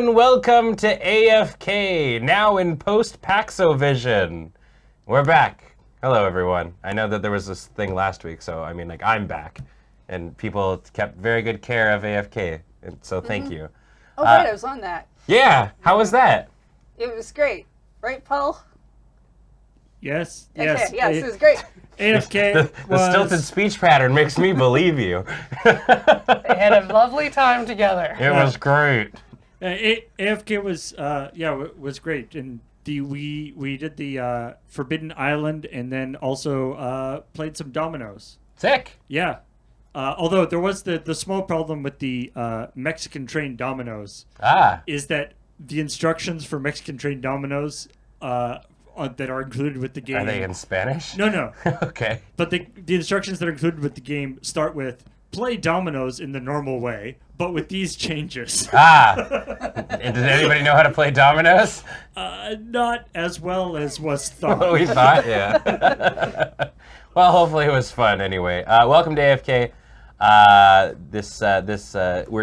and welcome to AFK, now in post-Paxovision. We're back. Hello, everyone. I know that there was this thing last week, so I mean, like, I'm back. And people kept very good care of AFK, and so thank you. Oh, right, I was on that. Yeah, how was that? It was great. Right, Paul? Yes, Okay, yes. yes, it was great. AFK The stilted speech pattern makes me believe you. They had a lovely time together. It was great. AFK was was great, and we did the Forbidden Island, and then also played some dominoes. Sick. Yeah, although there was the small problem with the Mexican trained dominoes. Is that the instructions for Mexican trained dominoes that are included with the game? Are they in Spanish? No. Okay. But the instructions that are included with the game start with play dominoes in the normal way, but with these changes. And did anybody know how to play dominoes? Not as well as was thought. We thought, yeah. Well, hopefully it was fun anyway. Welcome to AFK.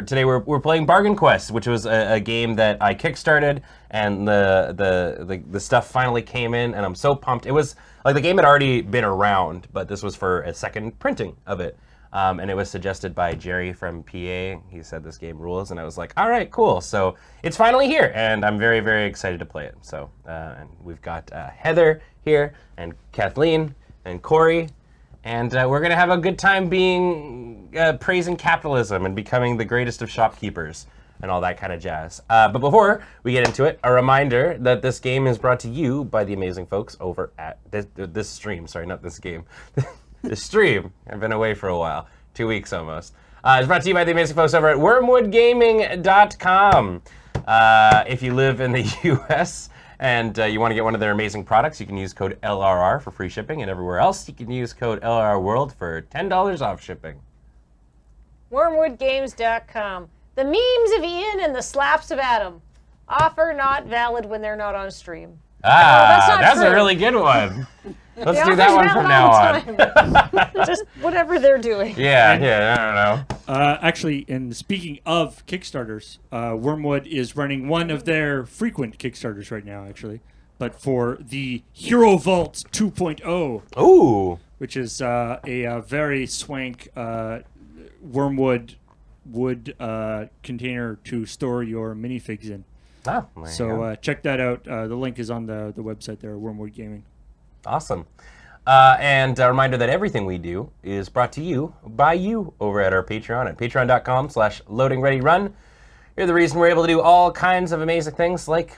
Today we're playing Bargain Quest, which was a game that I kickstarted, and the stuff finally came in, and I'm so pumped. It was like the game had already been around, but this was for a second printing of it. And it was suggested by Jerry from PA. He said this game rules, and I was like, all right, cool. So it's finally here, and I'm very, very excited to play it. So and we've got Heather here, and Kathleen, and Corey, and we're going to have a good time praising capitalism and becoming the greatest of shopkeepers and all that kind of jazz. But before we get into it, a reminder that this game is brought to you by the amazing folks over at this stream. Sorry, not this game. The stream. I've been away for a while, 2 weeks almost. It's brought to you by the amazing folks over at wormwoodgaming.com. If you live in the U.S. and you want to get one of their amazing products, you can use code LRR for free shipping, and everywhere else you can use code LRRWorld for $10 off shipping. Wormwoodgames.com. The memes of Ian and the slaps of Adam. Offer not valid when they're not on stream. That's a really good one. Let's do that one from now on. Just whatever they're doing. Yeah, I don't know. Actually, and speaking of Kickstarters, Wormwood is running one of their frequent Kickstarters right now, actually. But for the Hero Vault 2.0. Ooh. Which is a very swank Wormwood wood container to store your minifigs in. Oh, so check that out. The link is on the website there, Wormwood Gaming. Awesome. And a reminder that everything we do is brought to you by you over at our Patreon at patreon.com/loadingreadyrun. You're the reason we're able to do all kinds of amazing things, like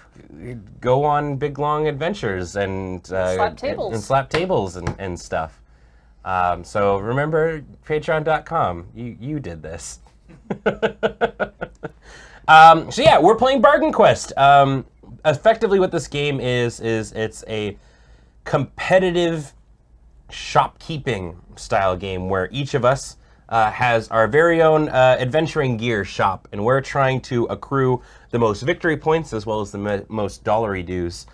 go on big, long adventures and slap tables, and stuff. So remember, patreon.com. You did this. So yeah, we're playing Bargain Quest. Effectively, what this game is it's a competitive shopkeeping style game where each of us has our very own adventuring gear shop, and we're trying to accrue the most victory points as well as the most dollary dues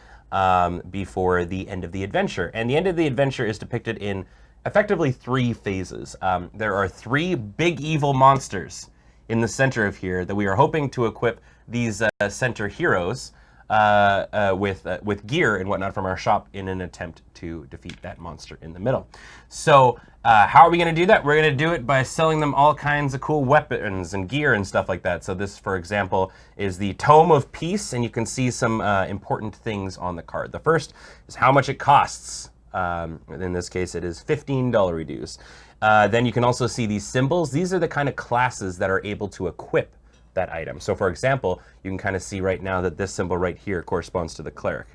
before the end of the adventure. And the end of the adventure is depicted in effectively 3 phases. There are 3 big evil monsters in the center of here that we are hoping to equip these center heroes with gear and whatnot from our shop in an attempt to defeat that monster in the middle. So how are we going to do that? We're going to do it by selling them all kinds of cool weapons and gear and stuff like that. So this, for example, is the Tome of Peace, and you can see some important things on the card. The first is how much it costs. In this case, it is $15 dues. Then you can also see these symbols. These are the kind of classes that are able to equip that item. So for example, you can kind of see right now that this symbol right here corresponds to the cleric.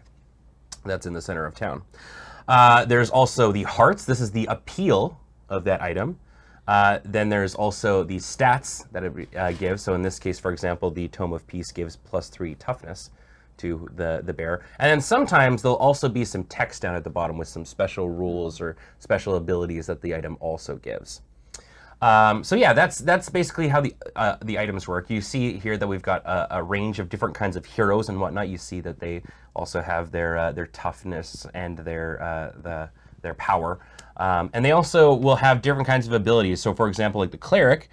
That's in the center of town. There's also the hearts. This is the appeal of that item. Then there's also the stats that it gives. So in this case, for example, the Tome of Peace gives +3 toughness to the bearer. And then sometimes there'll also be some text down at the bottom with some special rules or special abilities that the item also gives. So yeah, that's basically how the items work. You see here that we've got a range of different kinds of heroes and whatnot. You see that they also have their toughness and their power, and they also will have different kinds of abilities. So for example, like the cleric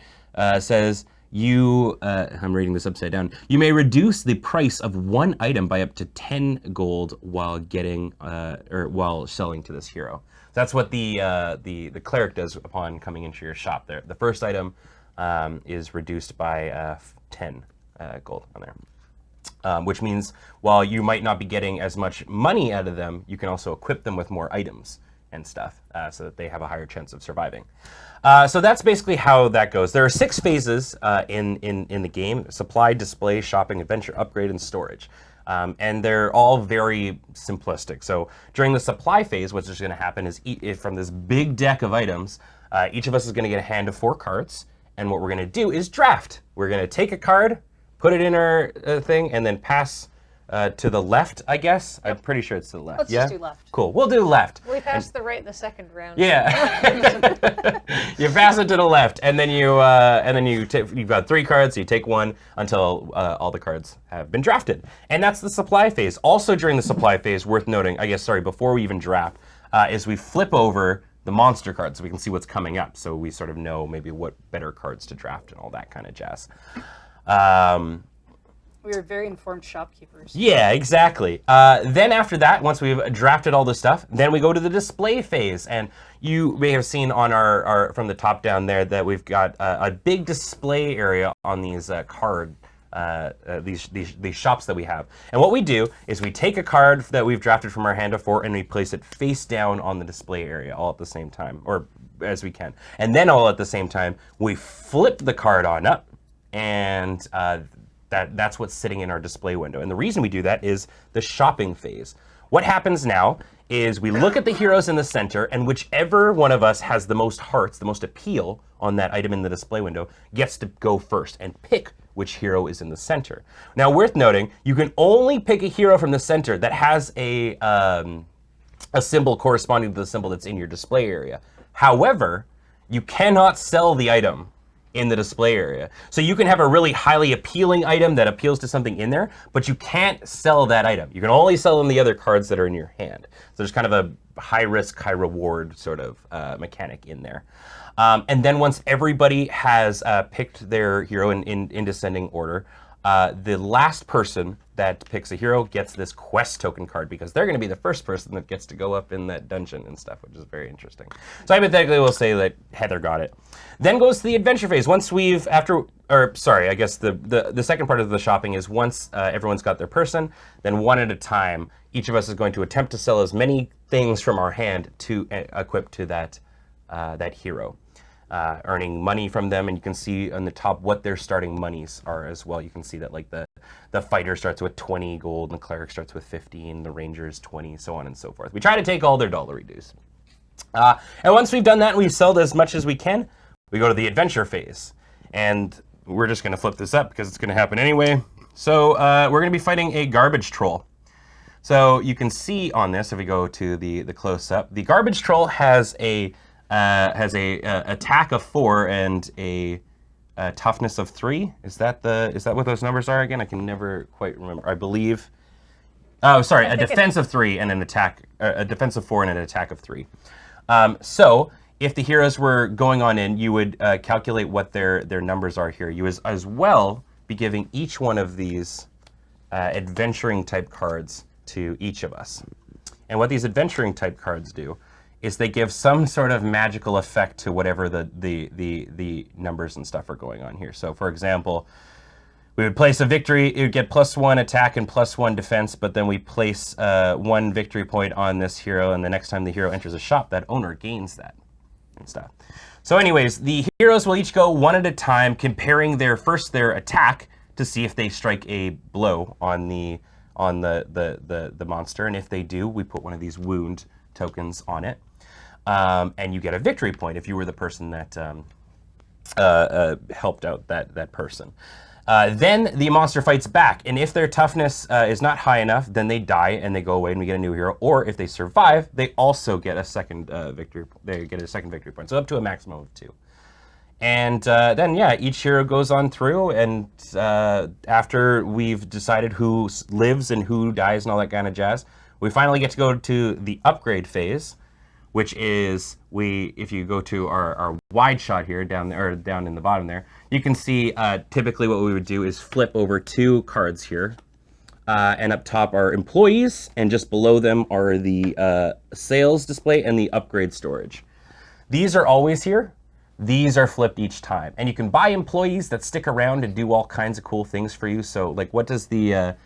says I'm reading this upside down. You may reduce the price of one item by up to 10 gold while while selling to this hero. That's what the cleric does upon coming into your shop. There, the first item is reduced by 10 gold on there, which means while you might not be getting as much money out of them, you can also equip them with more items and stuff, so that they have a higher chance of surviving. So that's basically how that goes. There are 6 phases in the game: supply, display, shopping, adventure, upgrade, and storage. And they're all very simplistic. So during the supply phase, what's just going to happen is from this big deck of items, each of us is going to get a hand of 4 cards. And what we're going to do is draft. We're going to take a card, put it in our thing, and then pass to the left, I guess. Yep. I'm pretty sure it's to the left. Let's just do left. Cool. We'll do left. We passed the right in the second round. Yeah. You pass it to the left, and then you've got 3 cards. So you take one until all the cards have been drafted, and that's the supply phase. Also during the supply phase, worth noting, before we even draft, is we flip over the monster cards so we can see what's coming up. So we sort of know maybe what better cards to draft and all that kind of jazz. We are very informed shopkeepers. Yeah, exactly. Then after that, once we've drafted all the stuff, then we go to the display phase. And you may have seen on our from the top down there that we've got a big display area on these these shops that we have. And what we do is we take a card that we've drafted from our hand of 4 and we place it face down on the display area all at the same time, or as we can. And then all at the same time, we flip the card on up, and that's what's sitting in our display window. And the reason we do that is the shopping phase. What happens now is we look at the heroes in the center, and whichever one of us has the most hearts, the most appeal on that item in the display window, gets to go first and pick which hero is in the center. Now, worth noting, you can only pick a hero from the center that has a symbol corresponding to the symbol that's in your display area. However, you cannot sell the item in the display area. So you can have a really highly appealing item that appeals to something in there, but you can't sell that item. You can only sell them the other cards that are in your hand. So there's kind of a high risk, high reward sort of mechanic in there. And then once everybody has picked their hero in descending order, the last person that picks a hero gets this quest token card, because they're going to be the first person that gets to go up in that dungeon and stuff, which is very interesting. So hypothetically, we'll say that Heather got it. Then goes to the adventure phase. Once we've, the second part of the shopping is once everyone's got their person, then one at a time, each of us is going to attempt to sell as many things from our hand to equip to that hero. Earning money from them, and you can see on the top what their starting monies are as well. You can see that like the fighter starts with 20 gold, and the cleric starts with 15, the ranger's 20, so on and so forth. We try to take all their dollary dues. And once we've done that and we've sold as much as we can, we go to the adventure phase. And we're just going to flip this up because it's going to happen anyway. So we're going to be fighting a garbage troll. So you can see on this, if we go to the close-up, the garbage troll has a attack of 4 and a toughness of 3. Is that what those numbers are again? I can never quite remember. I believe. Oh, sorry, a defense of 3 and an attack. A defense of 4 and an attack of 3. So if the heroes were going on in, you would calculate what their numbers are here. You as well be giving each one of these adventuring type cards to each of us. And what these adventuring type cards do is they give some sort of magical effect to whatever the numbers and stuff are going on here. So for example, we would place a victory, it would get +1 attack and +1 defense, but then we place 1 victory point on this hero, and the next time the hero enters a shop, that owner gains that and stuff. So anyways, the heroes will each go one at a time, comparing their attack to see if they strike a blow on the monster, and if they do, we put one of these wound tokens on it. And you get a victory point if you were the person that helped out that person. Then the monster fights back, and if their toughness is not high enough, then they die and they go away and we get a new hero. Or if they survive, they also get a second victory. They get a second victory point, so up to a maximum of 2. And then each hero goes on through, and after we've decided who lives and who dies and all that kind of jazz, we finally get to go to the upgrade phase, which is if you go to our wide shot here down there, or down in the bottom there, you can see typically what we would do is flip over 2 cards here. And up top are employees, and just below them are the sales display and the upgrade storage. These are always here. These are flipped each time, and you can buy employees that stick around and do all kinds of cool things for you. So, like, what's the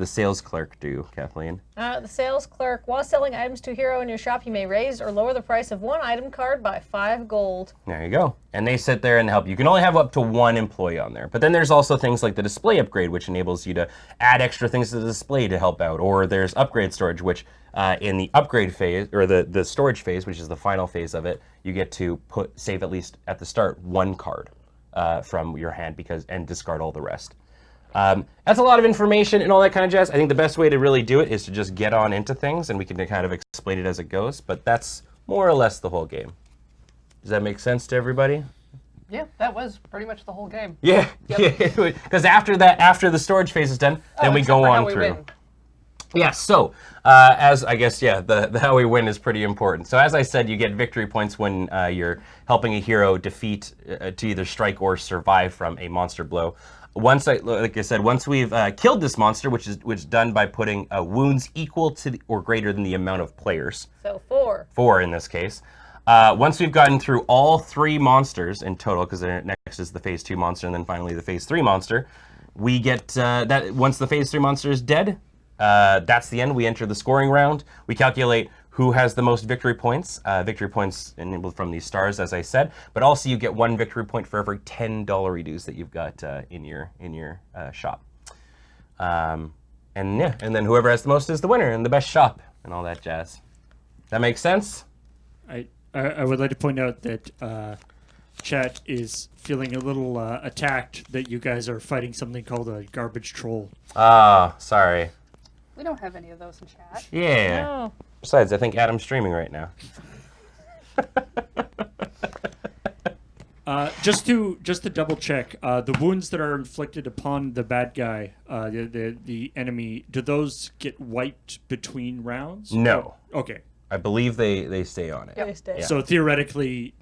sales clerk do, Kathleen? The sales clerk, while selling items to a hero in your shop, you may raise or lower the price of one item card by 5 gold. There you go. And they sit there and help. You can only have up to 1 employee on there. But then there's also things like the display upgrade, which enables you to add extra things to the display to help out. Or there's upgrade storage, which in the upgrade phase, or the storage phase, which is the final phase of it, you get to save at least at the start 1 card from your hand and discard all the rest. That's a lot of information and all that kind of jazz. I think the best way to really do it is to just get on into things, and we can kind of explain it as it goes. But that's more or less the whole game. Does that make sense to everybody? Yeah, that was pretty much the whole game. Yeah, because after the storage phase is done, then we go on through. Yeah, so as I guess, the how we win is pretty important. So as I said, you get victory points when you're helping a hero defeat to either strike or survive from a monster blow. Once we've killed this monster, which is done by putting wounds equal to or greater than the amount of players. So 4. 4 in this case. Once we've gotten through all 3 monsters in total, because next is the Phase 2 monster, and then finally the Phase 3 monster, we get that once the Phase 3 monster is dead, that's the end. We enter the scoring round. We calculate who has the most victory points. Victory points enabled from these stars, as I said. But also you get 1 victory point for every 10 dollary dues that you've got in your shop. And then whoever has the most is the winner and the best shop and all that jazz. That makes sense? I would like to point out that chat is feeling a little attacked that you guys are fighting something called a garbage troll. Sorry. We don't have any of those in chat. Yeah. No. Besides, I think Adam's streaming right now. Just to double check, the wounds that are inflicted upon the bad guy, the enemy, do those get wiped between rounds? No. Okay. I believe they stay on it. Yep. They stay. Yeah. So theoretically,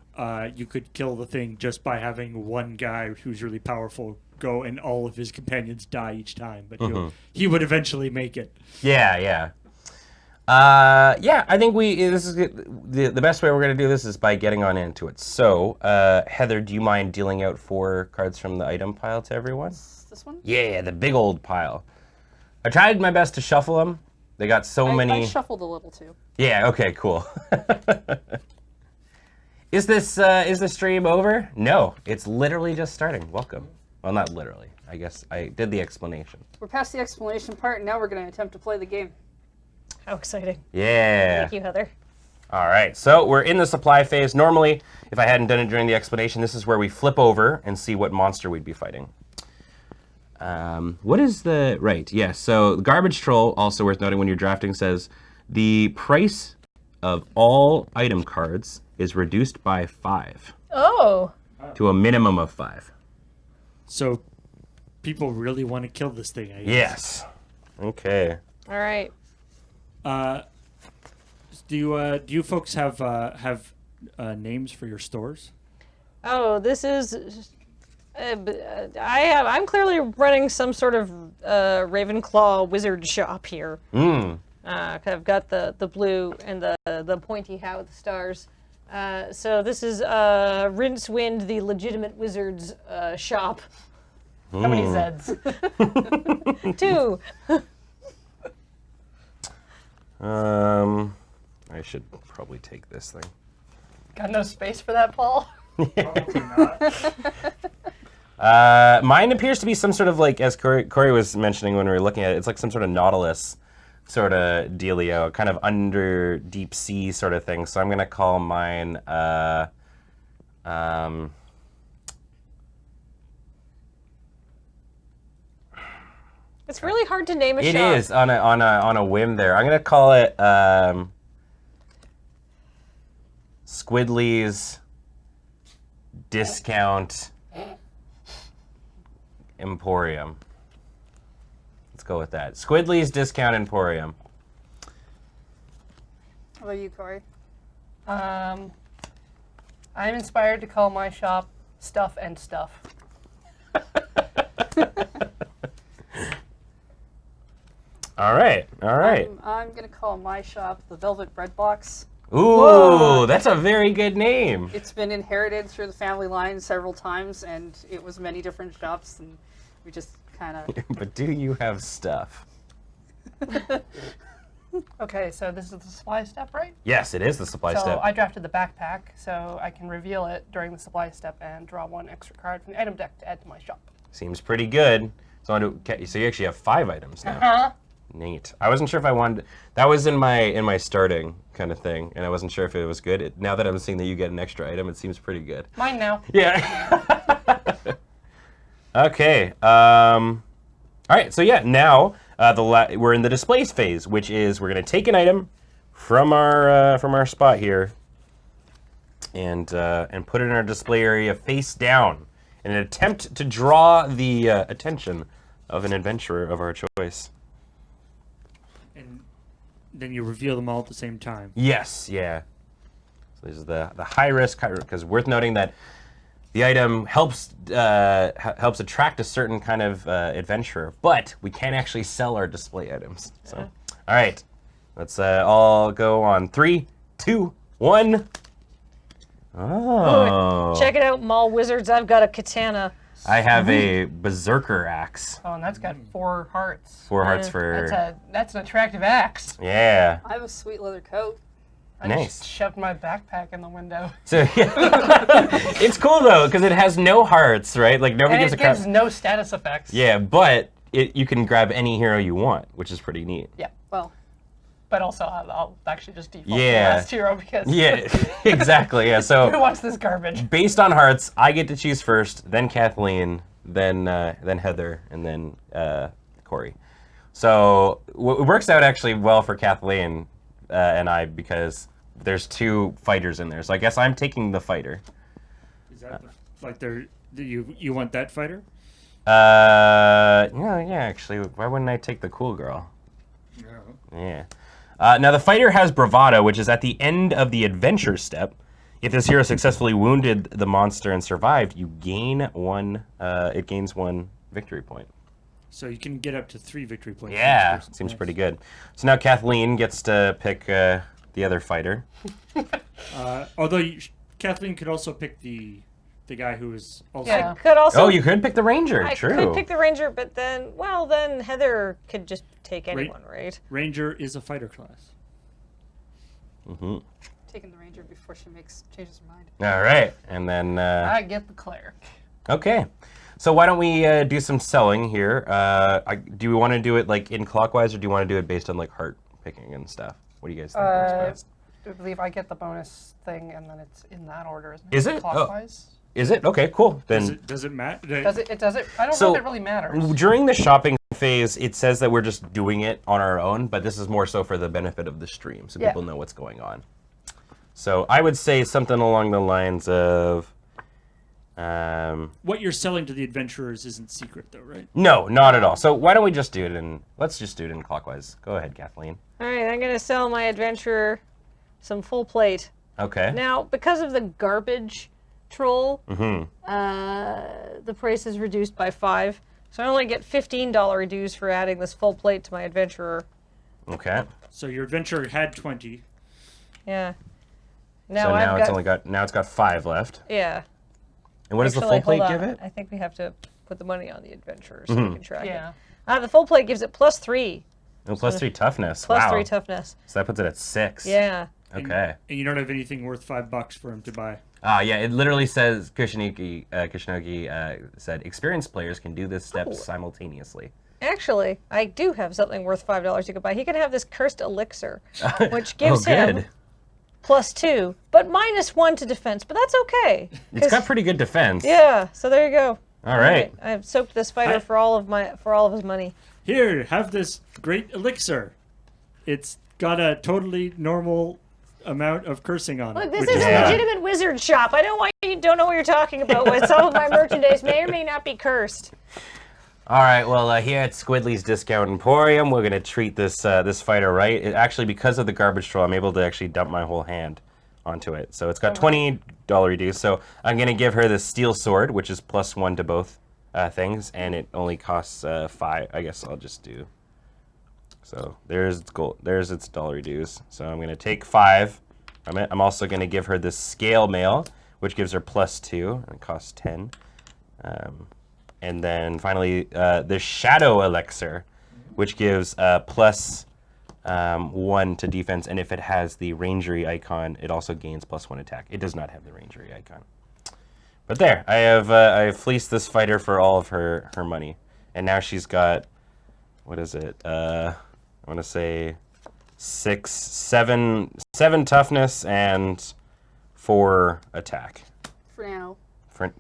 you could kill the thing just by having one guy who's really powerful go and all of his companions die each time, but he would eventually make it. Yeah. I think this is the best way we're going to do this is by getting on into it. So, Heather, do you mind dealing out 4 cards from the item pile to everyone? This one? Yeah, the big old pile. I tried my best to shuffle them. They got so many. I shuffled a little too. Yeah. Okay. Cool. Is the stream over? No, it's literally just starting. Welcome. Well, not literally. I guess I did the explanation. We're past the explanation part, and now we're going to attempt to play the game. How exciting. Yeah. Thank you, Heather. All right, so we're in the supply phase. Normally, if I hadn't done it during the explanation, this is where we flip over and see what monster we'd be fighting. What is the... Right, yes. So the garbage troll, also worth noting when you're drafting, says the price of all item cards is reduced by 5. Oh. To a minimum of 5. So people really want to kill this thing, I guess. Yes. Okay. All right. Do you folks have names for your stores? Oh, this is... I'm clearly running some sort of Ravenclaw wizard shop here. I've got the blue and the pointy hat with the stars. So this is Rincewind, the legitimate wizard's shop. How many Zeds? 2. I should probably take this thing. Got no space for that, Paul? Probably not. Mine appears to be some sort of like, as Corey was mentioning when we were looking at it, it's like some sort of Nautilus sort of dealio, kind of under deep sea sort of thing. So I'm going to call mine, It's really hard to name a it shop. is on a whim there. I'm going to call it Squidly's Discount Emporium. Let's go with that. Squidly's Discount Emporium. How about you, Corey? I'm inspired to call my shop Stuff and Stuff. All right. I'm going to call my shop the Velvet Bread Box. Ooh, Whoa. that's a very good name. It's been inherited through the family line several times, and it was many different shops, and we just kind of... But do you have stuff? Okay, so this is the supply step, right? Yes, it is the supply So step. I drafted the backpack, so I can reveal it during the supply step and draw one extra card from the item deck to add to my shop. Seems pretty good. So you actually have 5 items now. Huh? Neat. I wasn't sure if I wanted. That was in my starting kind of thing, and I wasn't sure if it was good. Now that I'm seeing that you get an extra item, it seems pretty good. Mine now. Yeah. Okay. All right. So yeah, now we're in the displays phase, which is we're going to take an item from our spot here, and put it in our display area face down in an attempt to draw the attention of an adventurer of our choice. And then you reveal them all at the same time. Yes, yeah. So this is the high risk, because worth noting that the item helps attract a certain kind of adventurer, but we can't actually sell our display items. So, all right, let's all go on 3, 2, 1. Oh, Check it out, Mall Wizards. I've got a katana. I have a berserker axe. Oh, and that's got 4 hearts. 4 hearts for That's an attractive axe. yeah. I have a sweet leather coat. I Nice. just shoved my backpack in the window. So it's cool though because it has no hearts, right? Like nobody And gives it a crap. gives no status effects. Yeah, but you can grab any hero you want, which is pretty neat. Yeah, well, but also I'll actually just default Yeah. to the last hero because Yeah, exactly. Yeah, who so wants this garbage? based on hearts, I get to choose first, then Kathleen, then Heather, and then Corey. So it works out actually well for Kathleen and I because there's 2 fighters in there. So I guess I'm taking the fighter. Is that like you want that fighter? Yeah, actually, why wouldn't I take the cool girl? No. Yeah. Now the fighter has bravado, which is at the end of the adventure step. If this hero successfully wounded the monster and survived, you gain 1. It gains 1 victory point. So you can get up to 3 victory points. Yeah, seems pretty good. So now Kathleen gets to pick the other fighter. Although Kathleen could also pick the guy who is also. Yeah. I could also. Oh, you could pick the ranger. I True. could pick the ranger, but then Heather could just take anyone, right? Ranger is a fighter class. Mm-hmm. Taking the ranger before she changes her mind. All right, and then I get the cleric. okay. So why don't we do some selling here? Do we want to do it like in clockwise, or do you want to do it based on like heart picking and stuff? What do you guys think works best? I believe I get the bonus thing, and then it's in that order, isn't it? Is it? Oh. Clockwise? Is it? Okay, cool. Then Does it matter? Does it? It does it. I don't So, know if it really matters. during the shopping phase, it says that we're just doing it on our own, but this is more so for the benefit of the stream, so Yeah. people know what's going on. So I would say something along the lines of, What you're selling to the adventurers isn't secret, though, right? no, not at all. So why don't we just do it in? Let's just do it in clockwise. Go ahead, Kathleen. All right, I'm gonna sell my adventurer some full plate. Okay. Now, because of the garbage troll, Mm-hmm. the price is reduced by 5. So I only get $15 dues for adding this full plate to my adventurer. Okay. So your adventurer had 20. Yeah. So Now now I've it's got 5 left. Yeah. And what does the Actually, full plate hold give on. it? I think we have to put the money on the adventurer so we can track Yeah. it. The full plate gives it +3. Oh, plus 3 toughness. Plus wow. 3 toughness. So that puts it at 6. Yeah. Okay. And you don't have anything worth $5 for him to buy. Yeah, it literally says Kushinogi said experienced players can do this step simultaneously. Actually, I do have something worth $5 you could buy. He can have this cursed elixir, which gives him good. +2, but -1 to defense. But that's okay. It's got pretty good defense. Yeah. So there you go. All right. I've soaked this fighter for all of his money. Here, have this great elixir. It's got a totally normal amount of cursing on Look, it. this which is is a Yeah. legitimate wizard shop. I know why you don't know what you're talking about. With some of my merchandise may or may not be cursed. All right. Well, here at Squidly's Discount Emporium, we're gonna treat this this fighter right. Actually, because of the garbage troll, I'm able to actually dump my whole hand onto it. So it's got $20 reduce. So I'm going to give her the steel sword, which is +1 to both things, and it only costs 5. I guess I'll just do. So there's its gold. There's its dollar dues. So I'm going to take 5 from it. I'm also going to give her this scale mail, which gives her +2, and it costs 10. And then finally, the shadow elixir, which gives +1 to defense, and if it has the rangery icon, it also gains +1 attack. It does not have the rangery icon. But there, I have fleeced this fighter for all of her money, and now she's got, what is it? I want to say 7 toughness and 4 attack. For now.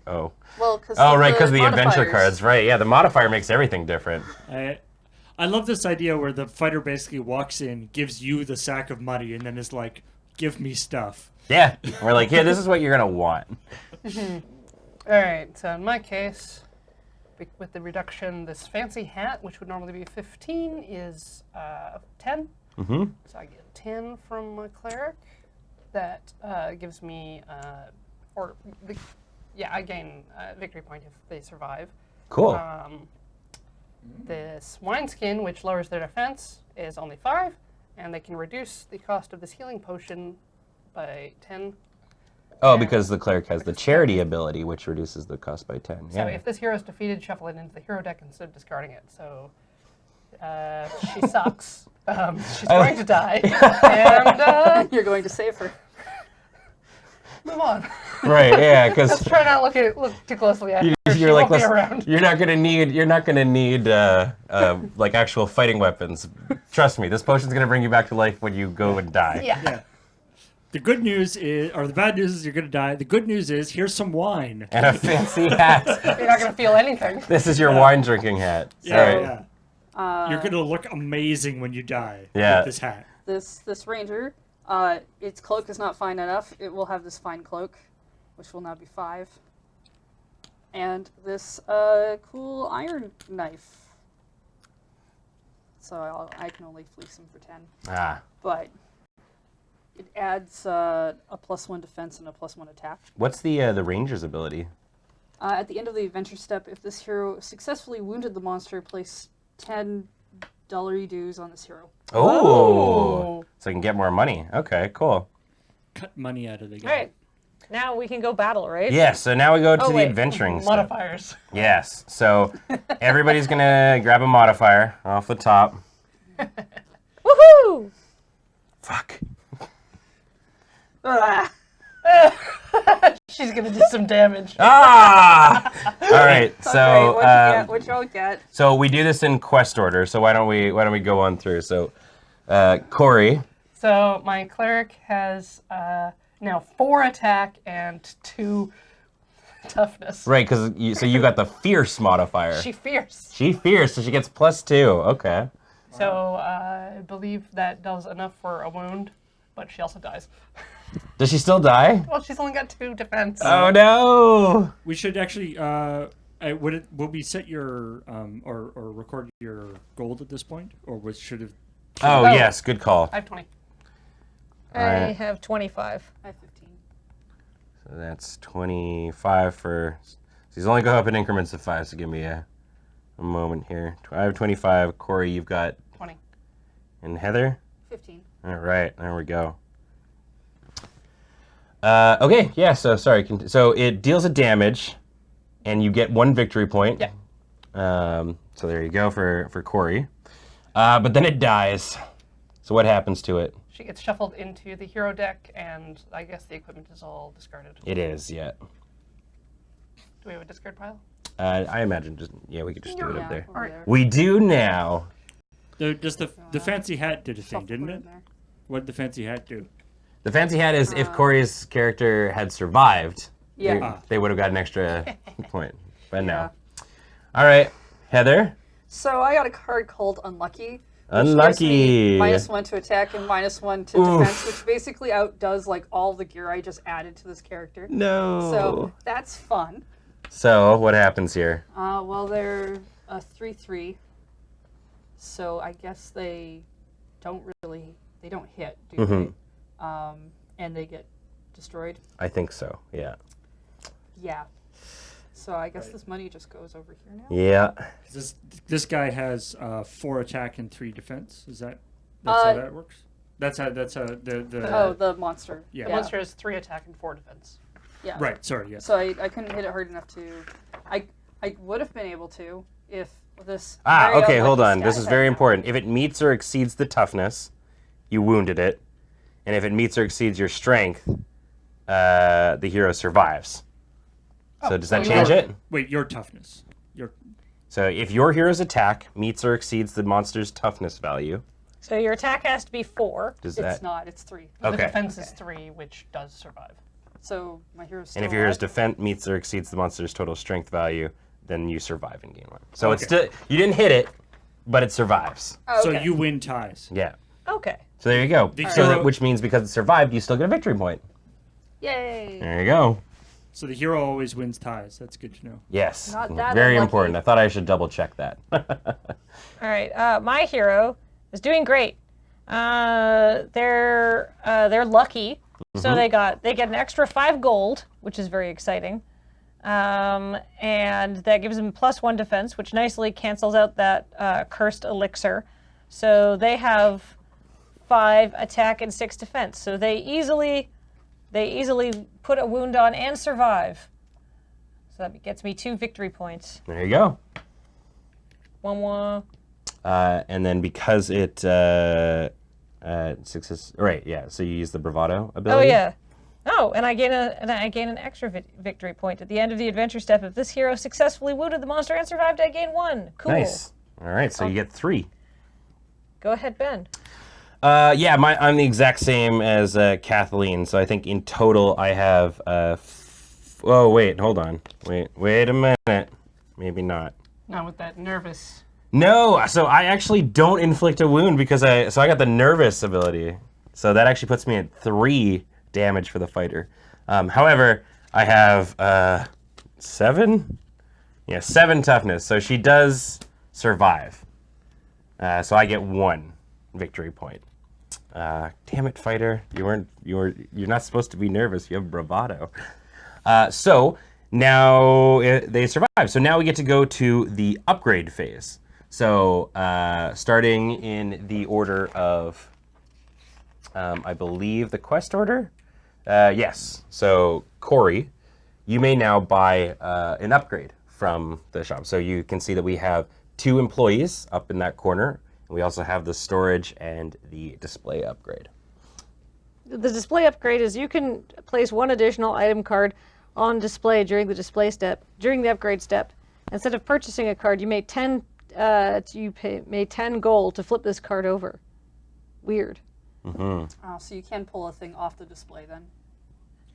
Oh. Well, because because the adventure cards, right? Yeah, the modifier makes everything different. I love this idea where the fighter basically walks in, gives you the sack of money, and then is like, "Give me stuff." Yeah, we're like, "Yeah, this is what you're gonna want." All right, so in my case, with the reduction, this fancy hat, which would normally be 15, is 10. Mm-hmm. So I get 10 from my cleric. That gives me, I gain a victory point if they survive. Cool. This wineskin, which lowers their defense, is only 5, and they can reduce the cost of this healing potion by 10. Oh, because the cleric has the charity ability, which reduces the cost by 10. So if this hero is defeated, shuffle it into the hero deck instead of discarding it. So she sucks. She's going to die, and You're going to save her. move on. Right, yeah, because Let's try not look too closely at her. She you're like, won't be around. you're not gonna need like actual fighting weapons. Trust me, this potion's gonna bring you back to life when you go and die. Yeah. The good news is, or the bad news is you're going to die. The good news is, here's some wine. And a fancy hat. You're not going to feel anything. This is your wine drinking hat. Yeah. You're going to look amazing when you die with this hat. This ranger, its cloak is not fine enough. It will have this fine cloak, which will now be 5. And this cool iron knife. So I can only fleece him for 10. But it adds a +1 defense and a +1 attack. What's the ranger's ability? At the end of the adventure step, if this hero successfully wounded the monster, place $10 dues on this hero. Oh, so I can get more money. Okay, cool. Cut money out of the game. All right. Now we can go battle, right? Yeah, so now we go to the adventuring step. Modifiers. Yes, so everybody's going to grab a modifier off the top. Woohoo! Fuck. She's going to do some damage. All right, so what y'all get? So we do this in quest order. So why don't we go on through? So, Corey. So my cleric has now 4 attack and 2 toughness. Right, because you got the fierce modifier. She fierce. She fierce, so she gets +2. Okay. So I believe that does enough for a wound, but she also dies. Does she still die? Well, she's only got 2 defense. Oh no! We should actually. Will we set your or record your gold at this point, or should have? Oh yes, good call. I have 20. I have 25. I have 15. So that's 25 for. So he's only go up in increments of 5. So give me a moment here. I have 25. Corey, you've got 20. And Heather? 15. All right, there we go. Okay, yeah, so sorry. So it deals a damage, and you get 1 victory point. Yeah. So there you go for Corey. But then it dies. So what happens to it? She gets shuffled into the hero deck, and I guess the equipment is all discarded. It is, yeah. Do we have a discard pile? I imagine we could just do it up there. Over there. We do now. The fancy hat did a thing, didn't it? What did the fancy hat do? The fancy hat is if Corey's character had survived, Yeah. they would have got an extra point. But no. All right, Heather. So I got a card called Unlucky. Unlucky. -1 to attack and -1 to defense, which basically outdoes like all the gear I just added to this character. No. So that's fun. So what happens here? Well, they're a 3/3, so I guess they don't hit, do they? And they get destroyed? I think so, yeah. Yeah. So I guess this money just goes over here now? Yeah. This guy has 4 attack and 3 defense. That's how that works? That's how the monster. Yeah. The monster has 3 attack and 4 defense. Yeah. Right, sorry, yes. So I couldn't hit it hard enough to... I would have been able to if this... Okay, hold on. This is very happened. important. If it meets or exceeds the toughness, you wounded it. And if it meets or exceeds your strength, the hero survives. So does that change it? Wait, your toughness. So if your hero's attack meets or exceeds the monster's toughness value, So your attack has to be 4. It's not. It's 3. The Okay. defense is 3, which does survive. So my hero's still And if your hero's alive. defense meets or exceeds the monster's total strength value, then you survive and gain 1. So it's still, you didn't hit it, but it survives. Oh, So okay. you win ties. Yeah. Okay. So there you go. The So hero- which means because it survived, you still get a victory point. Yay! There you go. So the hero always wins ties. That's good to know. Yes. Not that Very unlucky. important. I thought I should double check that. All right. My hero is doing great. They're lucky, so they get an extra 5 gold, which is very exciting, and that gives them +1 defense, which nicely cancels out that cursed elixir. So they have 5 attack and 6 defense. So they easily put a wound on and survive. So that gets me 2 victory points. There you go. 1-1. And then because it success, right? Yeah. So you use the bravado Oh ability. yeah. Oh, and I gain an extra victory point at the end of the adventure step. If this hero successfully wounded the monster and survived, I gain 1. Cool. Nice. All right. So you get 3. Go ahead, Ben. Yeah. I'm the exact same as Kathleen. So I think in total I have. Oh wait. Hold on. Wait a minute. Maybe not. Not with that nervous. No, so I actually don't inflict a wound because I got the nervous ability. So that actually puts me at 3 damage for the fighter. However, I have 7? Yeah, 7 toughness. So she does survive. So I get 1 victory point. Damn it, fighter! You're not supposed to be nervous. You have bravado. So now they survive. So now we get to go to the upgrade phase. So starting in the order of, I believe, the quest order? Yes. So Corey, you may now buy an upgrade from the shop. So you can see that we have 2 employees up in that corner. We also have the storage and the display upgrade. The display upgrade is you can place 1 additional item card on display during the upgrade step. Instead of purchasing a card, you may pay 10 gold to flip this card over. Weird. Oh, so you can pull a thing off the display then.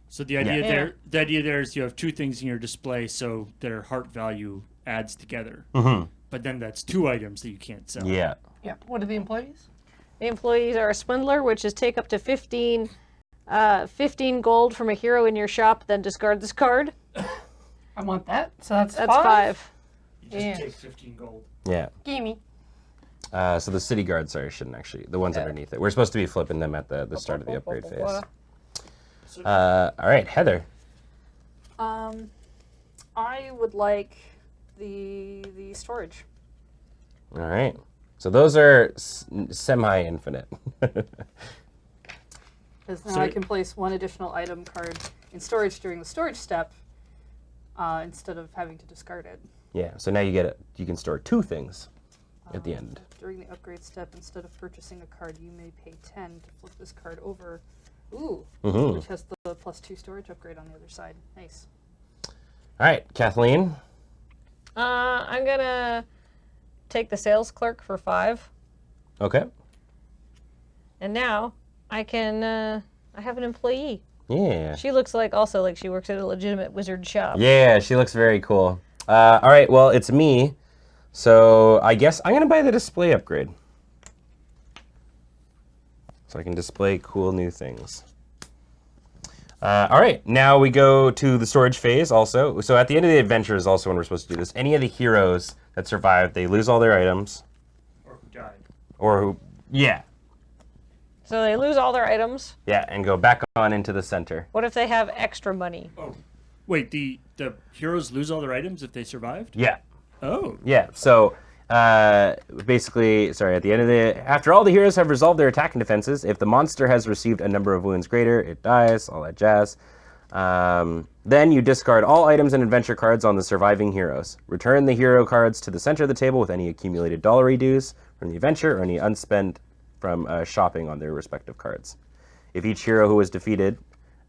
So the idea Yeah. the idea there is you have 2 things in your display, so their heart value adds together. But then that's 2 items that you can't sell. Yeah. Yeah. What are the employees? The employees are a swindler, which is take up to 15 gold from a hero in your shop, then discard this card. I want that. So that's That's 5. You just Yes. take 15 gold. Yeah. Gimme. So the city guards, sorry, shouldn't actually. The ones underneath it. We're supposed to be flipping them at the start of the upgrade phase. All right, Heather. I would like the storage. All right. So those are semi-infinite. Because now So- I can place 1 additional item card in storage during the storage step instead of having to discard it. Yeah. So now you can store 2 things at the end. During the upgrade step, instead of purchasing a card, you may pay 10 to flip this card over. Ooh, which has the +2 storage upgrade on the other side. Nice. All right, Kathleen. I'm gonna take the sales clerk for 5, Okay. and now I can. I have an employee. Yeah. She looks also like she works at a legitimate wizard shop. Yeah, she looks very cool. All right, well, it's me. So I guess I'm going to buy the display upgrade. So I can display cool new things. All right, now we go to the storage phase also. So at the end of the adventure is also when we're supposed to do this. Any of the heroes that survive, they lose all their items. Or who died. Or who, yeah. So they lose all their items. Yeah, and go back on into the center. What if they have extra money? Oh, wait. The heroes lose all their items if they survived? Yeah. Oh. Yeah, so basically, sorry, at the end of after all the heroes have resolved their attack and defenses, if the monster has received a number of wounds greater, it dies, all that jazz. Then you discard all items and adventure cards on the surviving heroes. Return the hero cards to the center of the table with any accumulated dollar dues from the adventure or any unspent from shopping on their respective cards. If each hero who was defeated,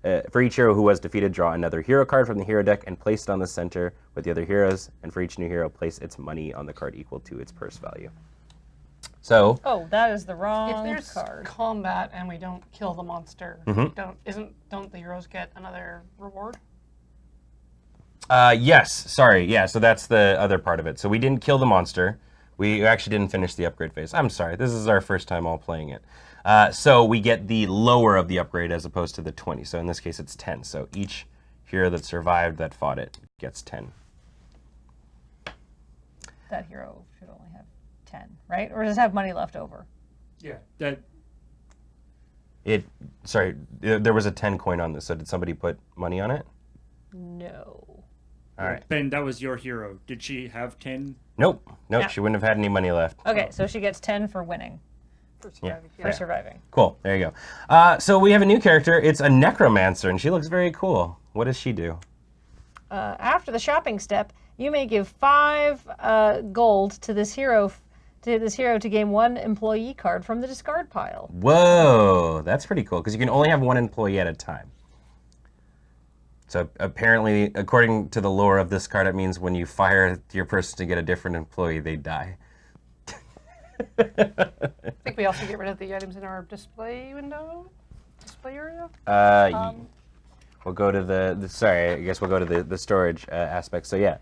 for each hero who was defeated, draw another hero card from the hero deck and place it on the center with the other heroes. And for each new hero, place its money on the card equal to its purse value. So. Oh, that is the wrong If there's card. combat and we don't kill the monster, don't the heroes get another reward? Yes. Sorry. Yeah. So that's the other part of it. So we didn't kill the monster. We actually didn't finish the upgrade phase. I'm sorry. This is our first time all playing it. So we get the lower of the upgrade as opposed to the 20. So in this case, it's 10. So each hero that survived that fought it gets 10. That hero should only have 10, right? Or does it have money left over? Yeah. Sorry, there was a 10 coin on this. So did somebody put money on it? No. All right. Ben, that was your hero. Did she have 10? Nope. Yeah. She wouldn't have had any money left. Okay, so she gets 10 for winning, For surviving, for surviving. Cool. There you go. So we have a new character. It's a necromancer, and she looks very cool. What does she do? After the shopping step, you may give 5 gold to this hero to gain 1 employee card from the discard pile. Whoa, that's pretty cool because you can only have 1 employee at a time. So apparently, according to the lore of this card, it means when you fire your person to get a different employee, they die. I think we also get rid of the items in our display area. We'll go to I guess we'll go to the storage aspect. So yeah.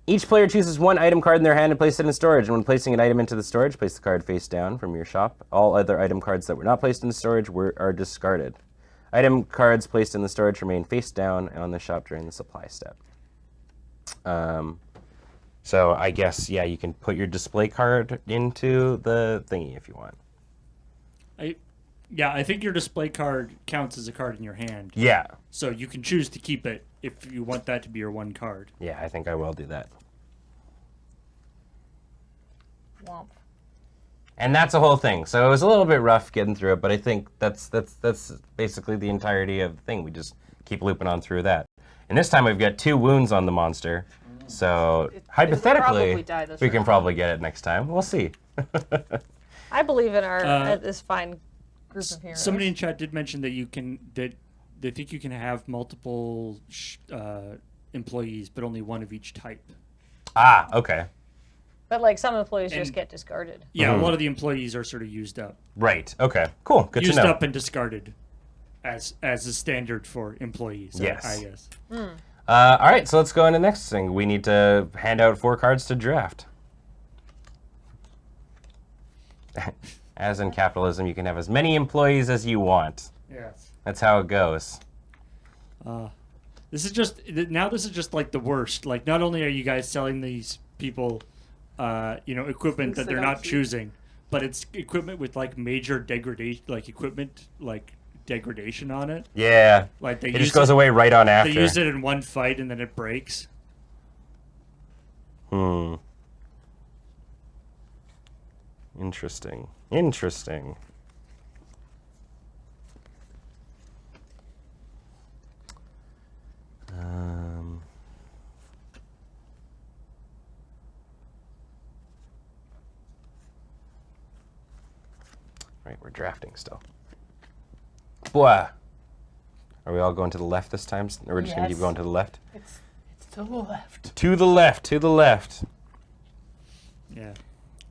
Each player chooses 1 item card in their hand and places it in storage. And when placing an item into the storage, place the card face down from your shop. All other item cards that were not placed in storage are discarded. Item cards placed in the storage remain face down on the shop during the supply step. So I guess, yeah, you can put your display card into the thingy if you want. I think your display card counts as a card in your hand. Yeah. So you can choose to keep it if you want that to be your 1 card. Yeah, I think I will do that. Womp. And that's a whole thing. So it was a little bit rough getting through it, but I think that's basically the entirety of the thing. We just keep looping on through that. And this time we've got 2 wounds on the monster. So hypothetically, we can probably get it next time. We'll see. I believe in this fine group of heroes. Somebody in chat did mention that they think you can have multiple employees, but only 1 of each type. Ah, okay. But like some employees just get discarded. Yeah, a lot of the employees are sort of used up. Right. Okay. Cool. Good to know. Used up and discarded, as a standard for employees. Yes. I guess. All right. So let's go on to the next thing. We need to hand out 4 cards to draft. As in capitalism, you can have as many employees as you want. Yes. That's how it goes. This is just like the worst. Like, not only are you guys selling these people, equipment that they're not choosing, but it's equipment with like major degradation, like equipment like degradation on it. Yeah. Like it just goes away right on after. They use it in 1 fight and then it breaks. Interesting. Right, we're drafting still. Blah. Are we all going to the left this time? Or we're just going to keep going to the left? It's to the left. To the left, to the left. Yeah.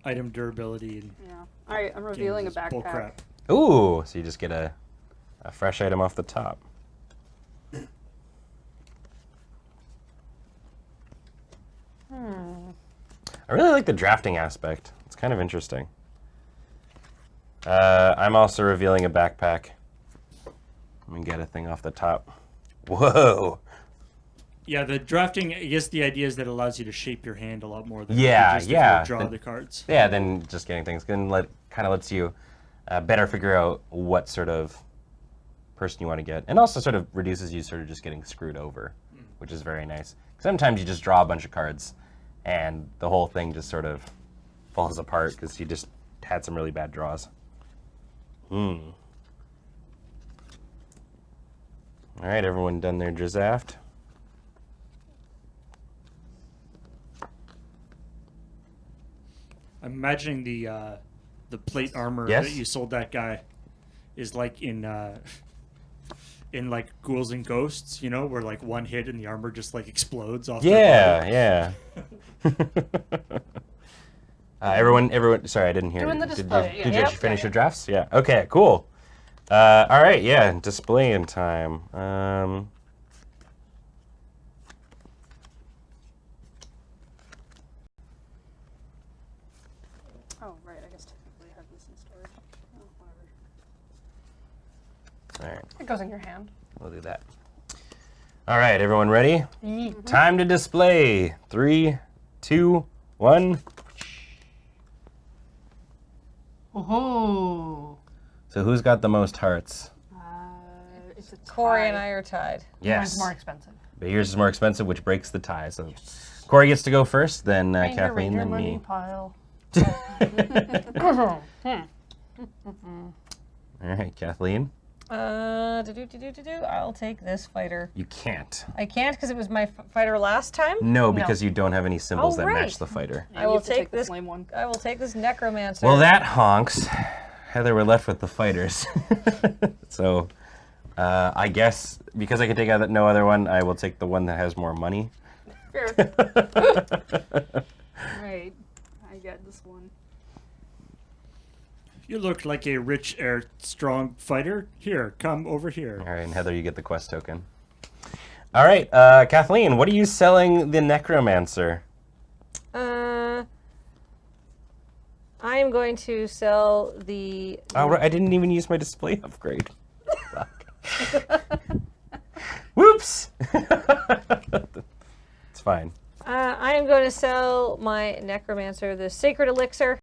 Item durability and Yeah. All right, I'm revealing a games is bull backpack. crap. Ooh, so you just get a fresh item off the top. I really like the drafting aspect. It's kind of interesting. I'm also revealing a backpack. Let me get a thing off the top. Whoa. Yeah, the drafting, I guess the idea is that it allows you to shape your hand a lot more than Yeah, just if yeah. you draw the cards. Yeah, then just getting things kind of lets you better figure out what sort of person you want to get. And also sort of reduces you sort of just getting screwed over, which is very nice. Sometimes you just draw a bunch of cards and the whole thing just sort of falls apart because you just had some really bad draws. All right, everyone done their draft? I'm imagining the plate armor Yes? that you sold that guy is like in like Ghouls and Ghosts, you know, where like one hit and the armor just like explodes off. Yeah. Everyone. Sorry, I didn't hear. Doing the display, Did yeah. you finish your drafts? Yeah. Okay. Cool. All right. Yeah. Display in time. Oh, right. I guess technically I have this in storage. Oh, whatever. All right. It goes in your hand. We'll do that. All right. Everyone ready? Mm-hmm. Time to display. 3, 2, 1. Ooh. So who's got the most hearts? It's a Corey tie. and I are tied. Yes. Mine's more expensive. But yours is more expensive, which breaks the tie. So Corey gets to go first, then Ranger, Kathleen, Ranger then money me. pile. All right, Kathleen. I'll take this fighter. You can't. I can't because it was my fighter last time. No, because you don't have any symbols Oh, that right. match the fighter. Yeah, I you will have to take the this. flame one. I will take this necromancer. Well, that honks. Heather, we're left with the fighters. So, I guess because I can take out no other one, I will take the one that has more money. Fair. Right. I got this one. You look like a rich, strong fighter. Here, come over here. All right, and Heather, you get the quest token. All right, Kathleen, what are you selling the necromancer? I am going to sell the. Oh, right, I didn't even use my display upgrade. Whoops! It's fine. I am going to sell my necromancer the sacred elixir.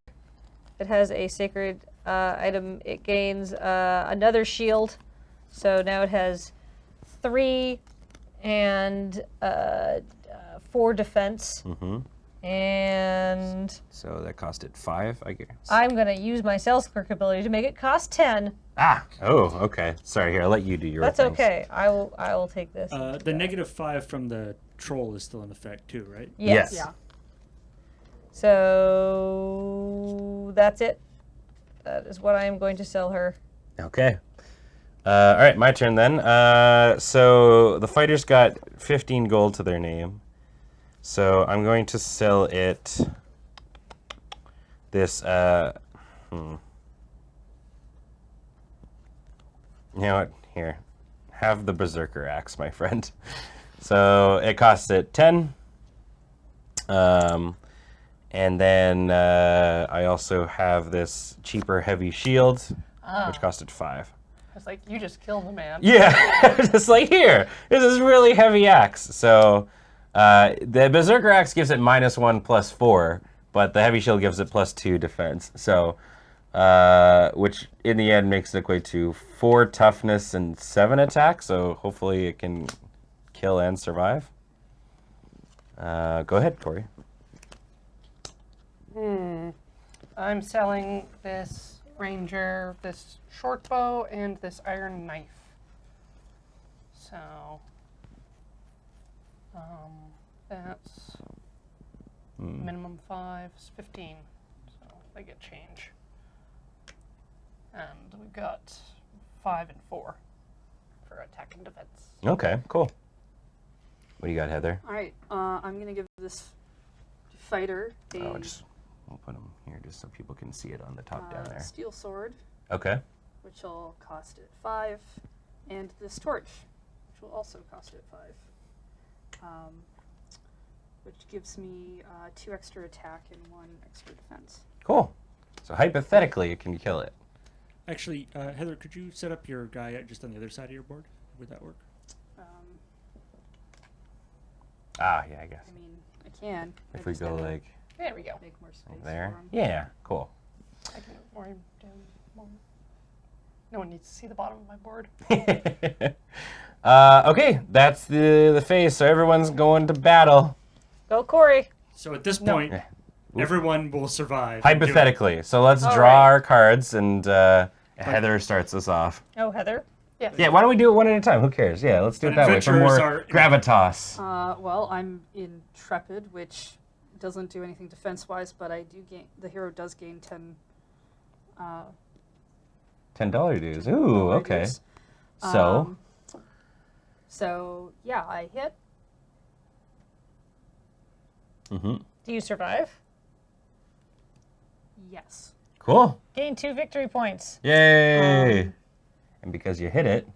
It has a sacred item. It gains another shield, so now it has 3 and 4 defense. Mm-hmm. And So that cost it 5, I guess. I'm going to use my sales clerk ability to make it cost 10. Ah! Oh, okay. Sorry, here, I'll let you do your That's things. okay. I will take this. The -5 from the troll is still in effect too, right? Yes. Yes. Yeah. So that's it. That is what I am going to sell her. Okay. All right, my turn then. So the fighter's got 15 gold to their name. So I'm going to sell it this, You know what? Here. Have the Berserker Axe, my friend. So it costs it 10. And then I also have this cheaper heavy shield, which costed 5. It's like, you just killed the man. Yeah, just like here. This is really heavy axe. So the Berserker Axe gives it -1/+4, but the heavy shield gives it +2 defense. So, which in the end makes it equate to 4 toughness and 7 attack. So hopefully it can kill and survive. Go ahead, Corey. I'm selling this ranger, this short bow, and this iron knife. So, that's minimum 5 is 15. So they get change. And we've got 5 and 4 for attack and defense. Okay, cool. What do you got, Heather? All right. I'm gonna give this fighter a We'll put them here just so people can see it on the top down there. steel sword, Okay. which will cost it 5, and this torch, which will also cost it 5, which gives me 2 extra attack and 1 extra defense. Cool. So hypothetically, it can kill it. Actually, Heather, could you set up your guy just on the other side of your board? Would that work? Ah, yeah, I guess. I mean, I can. I If we just go gotta like There we go. make more space there. for 'em. Yeah, cool. I can move more down more. No one needs to see the bottom of my board. Okay, that's the phase. So everyone's going to battle. Go, Corey. So at this point, everyone will survive. Hypothetically. So let's draw our cards, and Heather starts us off. Oh, Heather. Yeah, why don't we do it one at a time? Who cares? Yeah, let's do it that way for more gravitas. Well, I'm intrepid, which doesn't do anything defense-wise, but I do gain. The hero does gain 10. $10 dues. Ooh, okay. Dues. So. So yeah, I hit. Do you survive? Yes. Cool. Gain 2 victory points. Yay! And because you hit it.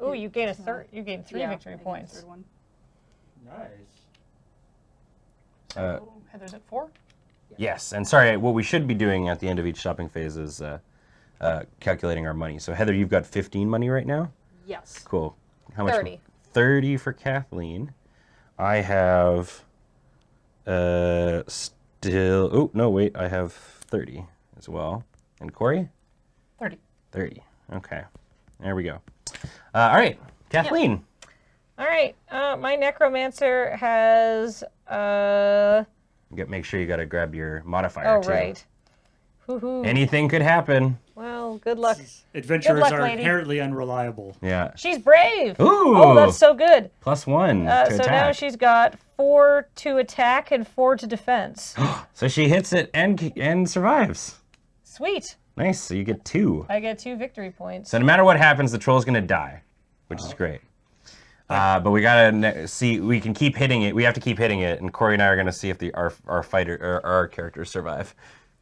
Ooh, you gain a third. You gain 3 victory I gain a points. third one. Nice. Heather's at 4. Yes, and sorry, what we should be doing at the end of each shopping phase is calculating our money. So Heather, you've got 15 money right now? Yes. Cool. How much? 30. 30 for Kathleen. I have still. Oh no, wait. I have 30 as well. And Corey? 30. 30. Okay. There we go. All right, Kathleen. All right. My necromancer has. Make sure you got to grab your modifier too. Right. Hoo-hoo. Anything could happen. Well, good luck. Adventurers luck, are lady. inherently unreliable. Yeah. She's brave. Ooh. Oh, that's so good. +1 to So attack. now she's got 4 to attack and 4 to defense. So she hits it and survives. Sweet. Nice. So you get 2. I get 2 victory points. So no matter what happens, the troll's gonna die, which is great. But we gotta see. We can keep hitting it. We have to keep hitting it, and Corey and I are gonna see if our fighter or our characters survive.